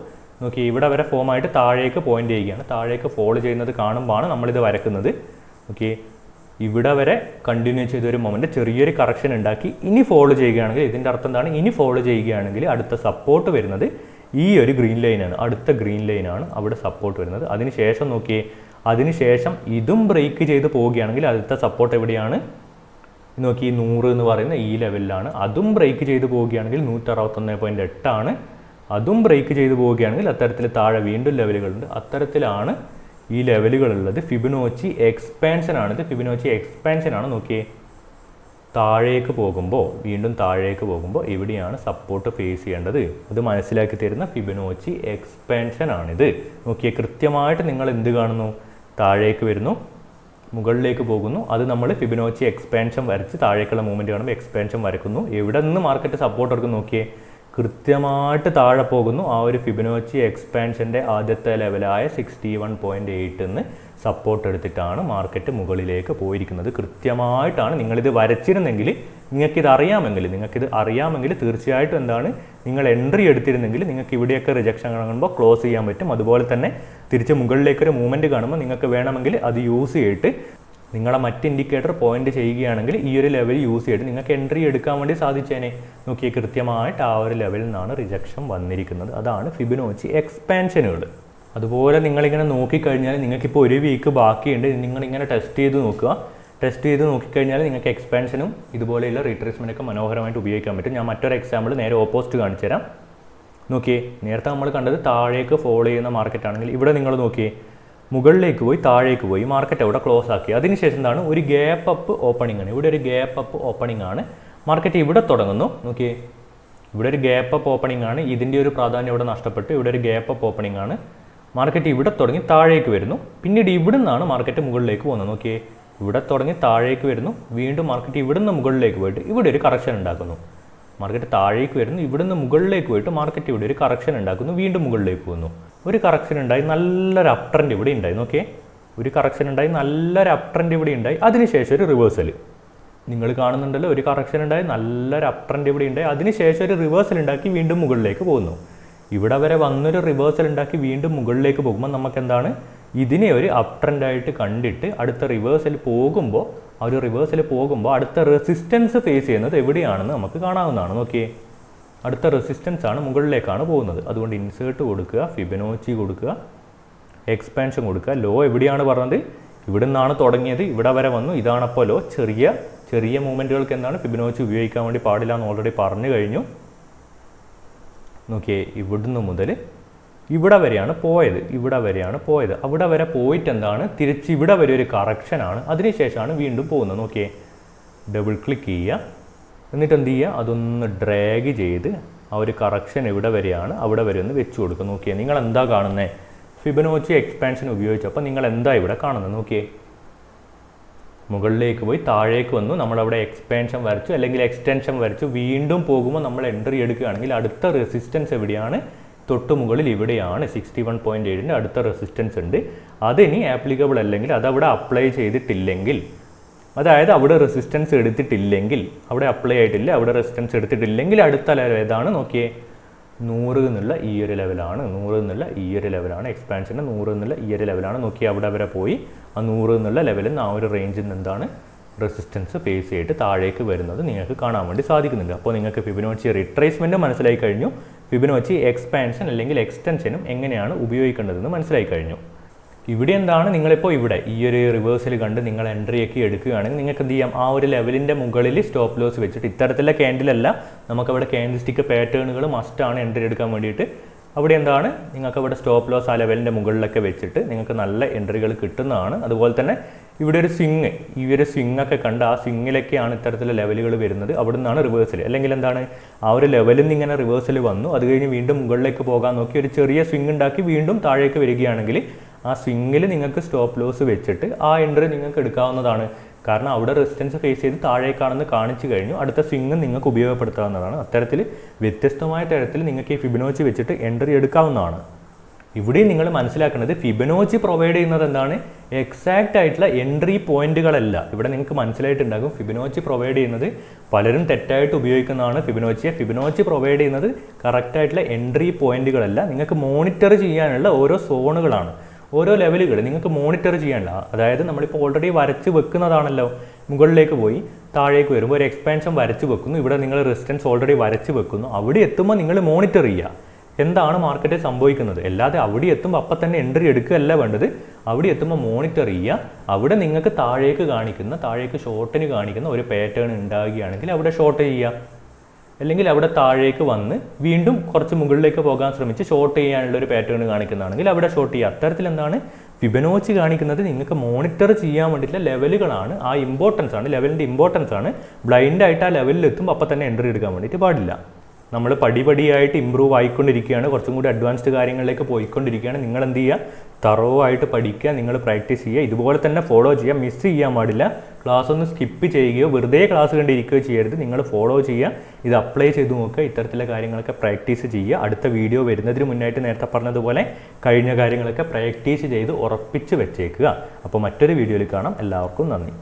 നോക്കി, ഇവിടെ വരെ ഫോം ആയിട്ട് താഴേക്ക് പോയിന്റ് ചെയ്യുകയാണ്. താഴേക്ക് ഫോൾ ചെയ്യുന്നത് കാണുമ്പോഴാണ് നമ്മളിത് വരക്കുന്നത്. ഓക്കെ, ഇവിടെ വരെ കണ്ടിന്യൂ ചെയ്തൊരു മൊമെൻറ്റ് ചെറിയൊരു കറക്ഷൻ ഉണ്ടാക്കി ഇനി ഫോളോ ചെയ്യുകയാണെങ്കിൽ ഇതിൻ്റെ അർത്ഥം എന്താണ്? ഇനി ഫോളോ ചെയ്യുകയാണെങ്കിൽ അടുത്ത സപ്പോർട്ട് വരുന്നത് ഈ ഒരു ഗ്രീൻ ലൈനാണ്. അടുത്ത ഗ്രീൻ ലൈനാണ് അവിടെ സപ്പോർട്ട് വരുന്നത്. അതിനുശേഷം നോക്കിയേ, അതിനുശേഷം ഇതും ബ്രേക്ക് ചെയ്ത് പോവുകയാണെങ്കിൽ അടുത്ത സപ്പോർട്ട് എവിടെയാണ്? നോക്കി, 100 എന്ന് പറയുന്ന ഈ ലെവലിലാണ്. അതും ബ്രേക്ക് ചെയ്ത് പോവുകയാണെങ്കിൽ 161.8 ആണ്. അതും ബ്രേക്ക് ചെയ്ത് പോവുകയാണെങ്കിൽ അത്തരത്തിൽ താഴെ വീണ്ടും ലെവലുകളുണ്ട്. അത്തരത്തിലാണ് ഈ ലെവലുകളുള്ളത്. ഫിബൊനാച്ചി എക്സ്പാൻഷൻ ആണിത്. ഫിബൊനാച്ചി എക്സ്പാൻഷൻ ആണ്. നോക്കിയേ, താഴേക്ക് പോകുമ്പോൾ, വീണ്ടും താഴേക്ക് പോകുമ്പോൾ എവിടെയാണ് സപ്പോർട്ട് ഫേസ് ചെയ്യേണ്ടത് അത് മനസ്സിലാക്കി തരുന്ന ഫിബൊനാച്ചി എക്സ്പാൻഷൻ ആണിത്. നോക്കിയേ, കൃത്യമായിട്ട് നിങ്ങൾ എന്ത് കാണുന്നു? താഴേക്ക് വരുന്നു, മുകളിലേക്ക് പോകുന്നു. അത് നമ്മൾ ഫിബൊനാച്ചി എക്സ്പാൻഷൻ വരച്ച് താഴേക്കുള്ള മൂവ്മെൻറ്റ് കാണുമ്പോൾ എക്സ്പാൻഷൻ വരക്കുന്നു. എവിടെ നിന്ന് മാർക്കറ്റ് സപ്പോർട്ട് എടുക്കും? നോക്കിയേ, കൃത്യമായിട്ട് താഴെ പോകുന്നു. ആ ഒരു ഫിബൊനാച്ചി എക്സ്പാൻഷൻ്റെ ആദ്യത്തെ ലെവലായ 61.8 സപ്പോർട്ട് എടുത്തിട്ടാണ് മാർക്കറ്റ് മുകളിലേക്ക് പോയിരിക്കുന്നത്. കൃത്യമായിട്ടാണ്. നിങ്ങളിത് വരച്ചിരുന്നെങ്കിൽ, നിങ്ങൾക്കിത് അറിയാമെങ്കിൽ തീർച്ചയായിട്ടും എന്താണ്, നിങ്ങൾ എൻട്രി എടുത്തിരുന്നെങ്കിൽ നിങ്ങൾക്ക് ഇവിടെയൊക്കെ റിജക്ഷൻ കാണുമ്പോൾ ക്ലോസ് ചെയ്യാൻ പറ്റും. അതുപോലെ തന്നെ തിരിച്ച് മുകളിലേക്കൊരു മൂവ്മെൻറ്റ് കാണുമ്പോൾ നിങ്ങൾക്ക് വേണമെങ്കിൽ അത് യൂസ് ചെയ്തിട്ട് നിങ്ങളെ മറ്റ് ഇൻഡിക്കേറ്റർ പോയിന്റ് ചെയ്യുകയാണെങ്കിൽ ഈ ഒരു ലെവൽ യൂസ് ചെയ്തിട്ട് നിങ്ങൾക്ക് എൻട്രി എടുക്കാൻ വേണ്ടി സാധിച്ചേനെ. നോക്കിയേ, കൃത്യമായിട്ട് ആ ഒരു ലെവലിൽ നിന്നാണ് റിജക്ഷൻ വന്നിരിക്കുന്നത്. അതാണ് ഫിബൊനാച്ചി എക്സ്പാൻഷനുകൾ. അതുപോലെ നിങ്ങളിങ്ങനെ നോക്കിക്കഴിഞ്ഞാൽ നിങ്ങൾക്കിപ്പോൾ ഒരു വീക്ക് ബാക്കിയുണ്ട്. നിങ്ങളിങ്ങനെ ടെസ്റ്റ് ചെയ്ത് നോക്കുക. ടെസ്റ്റ് ചെയ്ത് നോക്കിക്കഴിഞ്ഞാൽ നിങ്ങൾക്ക് എക്സ്പാൻഷനും ഇതുപോലെയുള്ള റീട്രേസ്മെൻറ്റൊക്കെ മനോഹരമായിട്ട് ഉപയോഗിക്കാൻ പറ്റും. ഞാൻ മറ്റൊരു എക്സാമ്പിൾ നേരെ ഓപ്പോസിറ്റ് കാണിച്ചു തരാം. നോക്കിയേ, നേരത്തെ നമ്മൾ കണ്ടത് താഴേക്ക് ഫോളോ ചെയ്യുന്ന മാർക്കറ്റ് ആണെങ്കിൽ ഇവിടെ നിങ്ങൾ നോക്കിയേ, മുകളിലേക്ക് പോയി താഴേക്ക് പോയി മാർക്കറ്റ് അവിടെ ക്ലോസ് ആക്കി. അതിനുശേഷം എന്താണ്? ഒരു ഗ്യാപ്പ് അപ്പ് ഓപ്പണിംഗ് ആണ്. ഇവിടെ ഒരു ഗ്യാപ്പ് അപ്പ് ഓപ്പണിംഗ് ആണ്. മാർക്കറ്റ് ഇവിടെ തുടങ്ങുന്നു. നോക്കിയേ, ഇവിടെ ഒരു ഗ്യാപ്പ് അപ്പ് ഓപ്പണിംഗ് ആണ്. ഇതിൻ്റെ ഒരു പ്രാധാന്യം ഇവിടെ നഷ്ടപ്പെട്ടു. ഇവിടെ ഒരു ഗ്യാപ്പ് അപ്പ് ഓപ്പണിംഗ് ആണ്. മാർക്കറ്റ് ഇവിടെ തുടങ്ങി താഴേക്ക് വരുന്നു. പിന്നീട് ഇവിടെ നിന്നാണ് മാർക്കറ്റ് മുകളിലേക്ക് പോകുന്നത്. നോക്കിയേ, ഇവിടെ തുടങ്ങി താഴേക്ക് വരുന്നു. വീണ്ടും മാർക്കറ്റ് ഇവിടെ നിന്ന് മുകളിലേക്ക് പോയിട്ട് ഇവിടെ ഒരു കറക്ഷൻ ഉണ്ടാക്കുന്നു. മാർക്കറ്റ് താഴേക്ക് വരുന്നു. ഇവിടുന്ന് മുകളിലേക്ക് പോയിട്ട് മാർക്കറ്റ് ഇവിടെ ഒരു കറക്ഷൻ ഉണ്ടാക്കുന്നു. വീണ്ടും മുകളിലേക്ക് പോകുന്നു. ഒരു കറക്ഷൻ ഉണ്ടായി, നല്ലൊരു അപ് ട്രെൻഡ് ഇവിടെ ഉണ്ടായി. നോക്കിയേ, ഒരു കറക്ഷൻ ഉണ്ടായി, നല്ലൊരു അപ് ട്രെൻഡ് ഇവിടെ ഉണ്ടായി. അതിനുശേഷം ഒരു റിവേഴ്സൽ നിങ്ങൾ കാണുന്നുണ്ടല്ലോ. ഒരു കറക്ഷൻ ഉണ്ടായി, നല്ലൊരു അപ് ട്രെൻഡ് ഇവിടെ ഉണ്ടായി. അതിനുശേഷം ഒരു റിവേഴ്സൽ ഉണ്ടാക്കി വീണ്ടും മുകളിലേക്ക് പോകുന്നു. ഇവിടെ വരെ വന്നൊരു റിവേഴ്സൽ ഉണ്ടാക്കി വീണ്ടും മുകളിലേക്ക് പോകുമ്പോൾ നമുക്ക് എന്താണ്? ഇതിനെ ഒരു അപ് ട്രെൻഡായിട്ട് കണ്ടിട്ട് അടുത്ത റിവേഴ്സൽ പോകുമ്പോൾ അടുത്ത റെസിസ്റ്റൻസ് ഫേസ് ചെയ്യുന്നത് എവിടെയാണെന്ന് നമുക്ക് കാണാവുന്നതാണ്. നോക്കിയേ, അടുത്ത റെസിസ്റ്റൻസ് ആണ് മുകളിലേക്കാണ് പോകുന്നത്. അതുകൊണ്ട് ഇൻസേർട്ട് കൊടുക്കുക, ഫിബൊനാച്ചി കൊടുക്കുക, എക്സ്പാൻഷൻ കൊടുക്കുക. ലോ എവിടെയാണ് പറഞ്ഞത്? ഇവിടെ നിന്നാണ് തുടങ്ങിയത്, ഇവിടെ വരെ വന്നു. ഇതാണപ്പോൾ ലോ. ചെറിയ മൂവ്മെൻറ്റുകൾക്ക് എന്താണ് ഫിബൊനാച്ചി ഉപയോഗിക്കാൻ വേണ്ടി പാടില്ല എന്ന് ഓൾറെഡി പറഞ്ഞു കഴിഞ്ഞു. നോക്കിയേ, ഇവിടുന്ന് മുതൽ ഇവിടെ വരെയാണ് പോയത്. അവിടെ വരെ പോയിട്ട് എന്താണ്? തിരിച്ച് ഇവിടെ വരെ ഒരു കറക്ഷനാണ്. അതിനുശേഷമാണ് വീണ്ടും പോകുന്നത്. നോക്കിയേ, ഡബിൾ ക്ലിക്ക് ചെയ്യുക. എന്നിട്ട് എന്ത് ചെയ്യുക? അതൊന്ന് ഡ്രാഗ് ചെയ്ത് ആ ഒരു കറക്ഷൻ എവിടെ വരെയാണ് അവിടെ വരെ ഒന്ന് വെച്ച് കൊടുക്കുക. നോക്കിയേ, നിങ്ങൾ എന്താ കാണുന്നത്? ഫിബൊനാച്ചി എക്സ്പാൻഷൻ ഉപയോഗിച്ചപ്പോൾ നിങ്ങൾ എന്താ ഇവിടെ കാണുന്നത്? നോക്കിയേ, മുകളിലേക്ക് പോയി താഴേക്ക് വന്നു. നമ്മളവിടെ എക്സ്പാൻഷൻ വരച്ചു അല്ലെങ്കിൽ എക്സ്റ്റൻഷൻ വരച്ചു. വീണ്ടും പോകുമ്പോൾ നമ്മൾ എൻട്രി എടുക്കുകയാണെങ്കിൽ അടുത്ത റെസിസ്റ്റൻസ് എവിടെയാണ്? തൊട്ട് മുകളിൽ ഇവിടെയാണ്. 61.7 അടുത്ത റെസിസ്റ്റൻസ് ഉണ്ട്. അതിനി ആപ്ലിക്കബിൾ അല്ലെങ്കിൽ അതവിടെ അപ്ലൈ ചെയ്തിട്ടില്ലെങ്കിൽ, അതായത് അവിടെ റെസിസ്റ്റൻസ് എടുത്തിട്ടില്ലെങ്കിൽ, അവിടെ അപ്ലൈ ആയിട്ടില്ല, അവിടെ റെസിസ്റ്റൻസ് എടുത്തിട്ടില്ലെങ്കിൽ അടുത്ത ലെവൽ ഏതാണ്? നോക്കിയേ, 100 എന്നുള്ള ഈ ഒരു ലെവലാണ്. എക്സ്പാൻഷന് 100 എന്നുള്ള ഈ ഒരു ലെവലാണ്. നോക്കിയേ, അവിടെ വരെ പോയി ആ 100 എന്നുള്ള ലെവലിൽ നിന്ന് ആ ഒരു റേഞ്ചിൽ നിന്ന് എന്താണ് റെസിസ്റ്റൻസ് ഫേസ് ചെയ്തിട്ട് താഴേക്ക് വരുന്നത് നിങ്ങൾക്ക് കാണാൻ വേണ്ടി സാധിക്കുന്നുണ്ട്. അപ്പോൾ നിങ്ങൾക്ക് ഫിബൊനാച്ചി റിട്രേസ്മെൻറ്റ് മനസ്സിലായി കഴിഞ്ഞു. ഫിബൊനാച്ചി എക്സ്പാൻഷൻ അല്ലെങ്കിൽ എക്സ്റ്റൻഷനും എങ്ങനെയാണ് ഉപയോഗിക്കേണ്ടതെന്ന് മനസ്സിലായി കഴിഞ്ഞു. ഇവിടെ എന്താണ്? നിങ്ങളിപ്പോൾ ഇവിടെ ഈ ഒരു റിവേഴ്സൽ കണ്ട് നിങ്ങൾ എൻട്രിയൊക്കെ എടുക്കുകയാണെങ്കിൽ നിങ്ങൾക്ക് എന്ത് ചെയ്യാം? ആ ഒരു ലെവലിൻ്റെ മുകളിൽ സ്റ്റോപ്പ് ലോസ് വെച്ചിട്ട്, ഇത്തരത്തിലുള്ള ക്യാൻഡിലല്ല, നമുക്കവിടെ ക്യാൻഡിൽ സ്റ്റിക്ക് പാറ്റേണുകൾ മസ്റ്റാണ് എൻട്രി എടുക്കാൻ വേണ്ടിയിട്ട്. അവിടെ എന്താണ് നിങ്ങൾക്ക് അവിടെ സ്റ്റോപ്പ് ലോസ് ആ ലെവലിൻ്റെ മുകളിലൊക്കെ വെച്ചിട്ട് നിങ്ങൾക്ക് നല്ല എൻട്രികൾ കിട്ടുന്നതാണ്. അതുപോലെ തന്നെ ഇവിടെ ഒരു സ്വിങ്, ഈ ഒരു സ്വിങ് ഒക്കെ കണ്ട് ആ സ്വിങ്ങിലൊക്കെയാണ് ഇത്തരത്തിലുള്ള ലെവലുകൾ വരുന്നത്. അവിടെ നിന്നാണ് റിവേഴ്സൽ, അല്ലെങ്കിൽ എന്താണ് ആ ഒരു ലെവലിൽ നിന്ന് ഇങ്ങനെ റിവേഴ്സൽ വന്നു, അത് കഴിഞ്ഞ് വീണ്ടും മുകളിലേക്ക് പോകാൻ നോക്കി ഒരു ചെറിയ സ്വിങ് ഉണ്ടാക്കി വീണ്ടും താഴേക്ക് വരികയാണെങ്കിൽ ആ സ്വിങ്ങിൽ നിങ്ങൾക്ക് സ്റ്റോപ്പ് ലോസ് വെച്ചിട്ട് ആ എൻട്രി നിങ്ങൾക്ക് എടുക്കാവുന്നതാണ്. കാരണം അവിടെ റെസിസ്റ്റൻസ് ഫേസ് ചെയ്ത് താഴേക്കാണെന്ന് കാണിച്ചു കഴിഞ്ഞു, അടുത്ത സ്വിങ് നിങ്ങൾക്ക് ഉപയോഗപ്പെടുത്താവുന്നതാണ്. അത്തരത്തിൽ വ്യത്യസ്തമായ തരത്തിൽ നിങ്ങൾക്ക് ഈ ഫിബൊനാച്ചി വെച്ചിട്ട് എൻട്രി എടുക്കാവുന്നതാണ്. ഇവിടെ നിങ്ങൾ മനസ്സിലാക്കേണ്ടത് ഫിബൊനാച്ചി പ്രൊവൈഡ് ചെയ്യുന്നത് എന്താണ്, എക്സാക്റ്റ് ആയിട്ടുള്ള എൻട്രി പോയിന്റുകളല്ല. ഇവിടെ നിങ്ങൾക്ക് മനസ്സിലായിട്ടുണ്ടാകും ഫിബൊനാച്ചി പ്രൊവൈഡ് ചെയ്യുന്നത് പലരും തെറ്റായിട്ട് ഉപയോഗിക്കുന്നതാണ്. ഫിബൊനാച്ചി പ്രൊവൈഡ് ചെയ്യുന്നത് കറക്റ്റായിട്ടുള്ള എൻട്രി പോയിന്റുകളല്ല, നിങ്ങൾക്ക് മോണിറ്റർ ചെയ്യാനുള്ള ഓരോ സോണുകളാണ്, ഓരോ ലെവലുകൾ നിങ്ങൾക്ക് മോണിറ്റർ ചെയ്യാനുള്ള. അതായത് നമ്മളിപ്പോൾ ഓൾറെഡി വരച്ച് വെക്കുന്നതാണല്ലോ, മുകളിലേക്ക് പോയി താഴേക്ക് വരുമ്പോൾ ഒരു എക്സ്പാൻഷൻ വരച്ച് വെക്കുന്നു, ഇവിടെ നിങ്ങൾ റെസിസ്റ്റൻസ് ഓൾറെഡി വരച്ച് വെക്കുന്നു, അവിടെ എത്തുമ്പോൾ നിങ്ങൾ മോണിറ്റർ ചെയ്യുക എന്താണ് മാർക്കറ്റിൽ സംഭവിക്കുന്നത്. അല്ലാതെ അവിടെ എത്തുമ്പോൾ അപ്പം തന്നെ എൻട്രി എടുക്കുകയല്ല വേണ്ടത്, അവിടെ എത്തുമ്പോൾ മോണിറ്റർ ചെയ്യുക. അവിടെ നിങ്ങൾക്ക് താഴേക്ക് ഷോർട്ടിന് കാണിക്കുന്ന ഒരു പാറ്റേൺ ഉണ്ടാകുകയാണെങ്കിൽ അവിടെ ഷോർട്ട് ചെയ്യുക, അല്ലെങ്കിൽ അവിടെ താഴേക്ക് വന്ന് വീണ്ടും കുറച്ച് മുകളിലേക്ക് പോകാൻ ശ്രമിച്ച് ഷോർട്ട് ചെയ്യാനുള്ള ഒരു പാറ്റേൺ കാണിക്കുന്നതാണെങ്കിൽ അവിടെ ഷോർട്ട് ചെയ്യുക. അത്തരത്തിൽ എന്താണ് ഫിബൊനാച്ചി കാണിക്കുന്നത് നിങ്ങൾക്ക് മോണിറ്റർ ചെയ്യാൻ വേണ്ടിയിട്ടുള്ള ലെവലുകളാണ്, ആ ഇമ്പോർട്ടൻസ് ആണ്, ലെവലിൻ്റെ ഇമ്പോർട്ടൻസ് ആണ്. ബ്ലൈൻഡായിട്ട് ആ ലെവലിൽ എത്തുമ്പോൾ അപ്പം തന്നെ എൻട്രി എടുക്കാൻ വേണ്ടിയിട്ട് പാടില്ല. നമ്മൾ പടിപടിയായിട്ട് ഇമ്പ്രൂവ് ആയിക്കൊണ്ടിരിക്കുകയാണ്, കുറച്ചും കൂടി അഡ്വാൻസ്ഡ് കാര്യങ്ങളിലേക്ക് പോയിക്കൊണ്ടിരിക്കുകയാണ്. നിങ്ങൾ എന്ത് ചെയ്യുക, തറോ ആയിട്ട് പഠിക്കുക, നിങ്ങൾ പ്രാക്ടീസ് ചെയ്യുക, ഇതുപോലെ തന്നെ ഫോളോ ചെയ്യുക, മിസ് ചെയ്യാൻ പാടില്ല. ക്ലാസ് ഒന്ന് സ്കിപ്പ് ചെയ്യുകയോ വെറുതെ ക്ലാസ് കണ്ടിരിക്കുകയോ ചെയ്യരുത്, നിങ്ങൾ ഫോളോ ചെയ്യുക, ഇത് അപ്ലൈ ചെയ്ത് നോക്കുക, ഇത്തരത്തിലുള്ള കാര്യങ്ങളൊക്കെ പ്രാക്ടീസ് ചെയ്യുക. അടുത്ത വീഡിയോ വരുന്നതിന് മുന്നായിട്ട് നേരത്തെ പറഞ്ഞതുപോലെ കഴിഞ്ഞ കാര്യങ്ങളൊക്കെ പ്രാക്ടീസ് ചെയ്ത് ഉറപ്പിച്ച് വെച്ചേക്കുക. അപ്പോൾ മറ്റൊരു വീഡിയോയിൽ കാണാം. എല്ലാവർക്കും നന്ദി.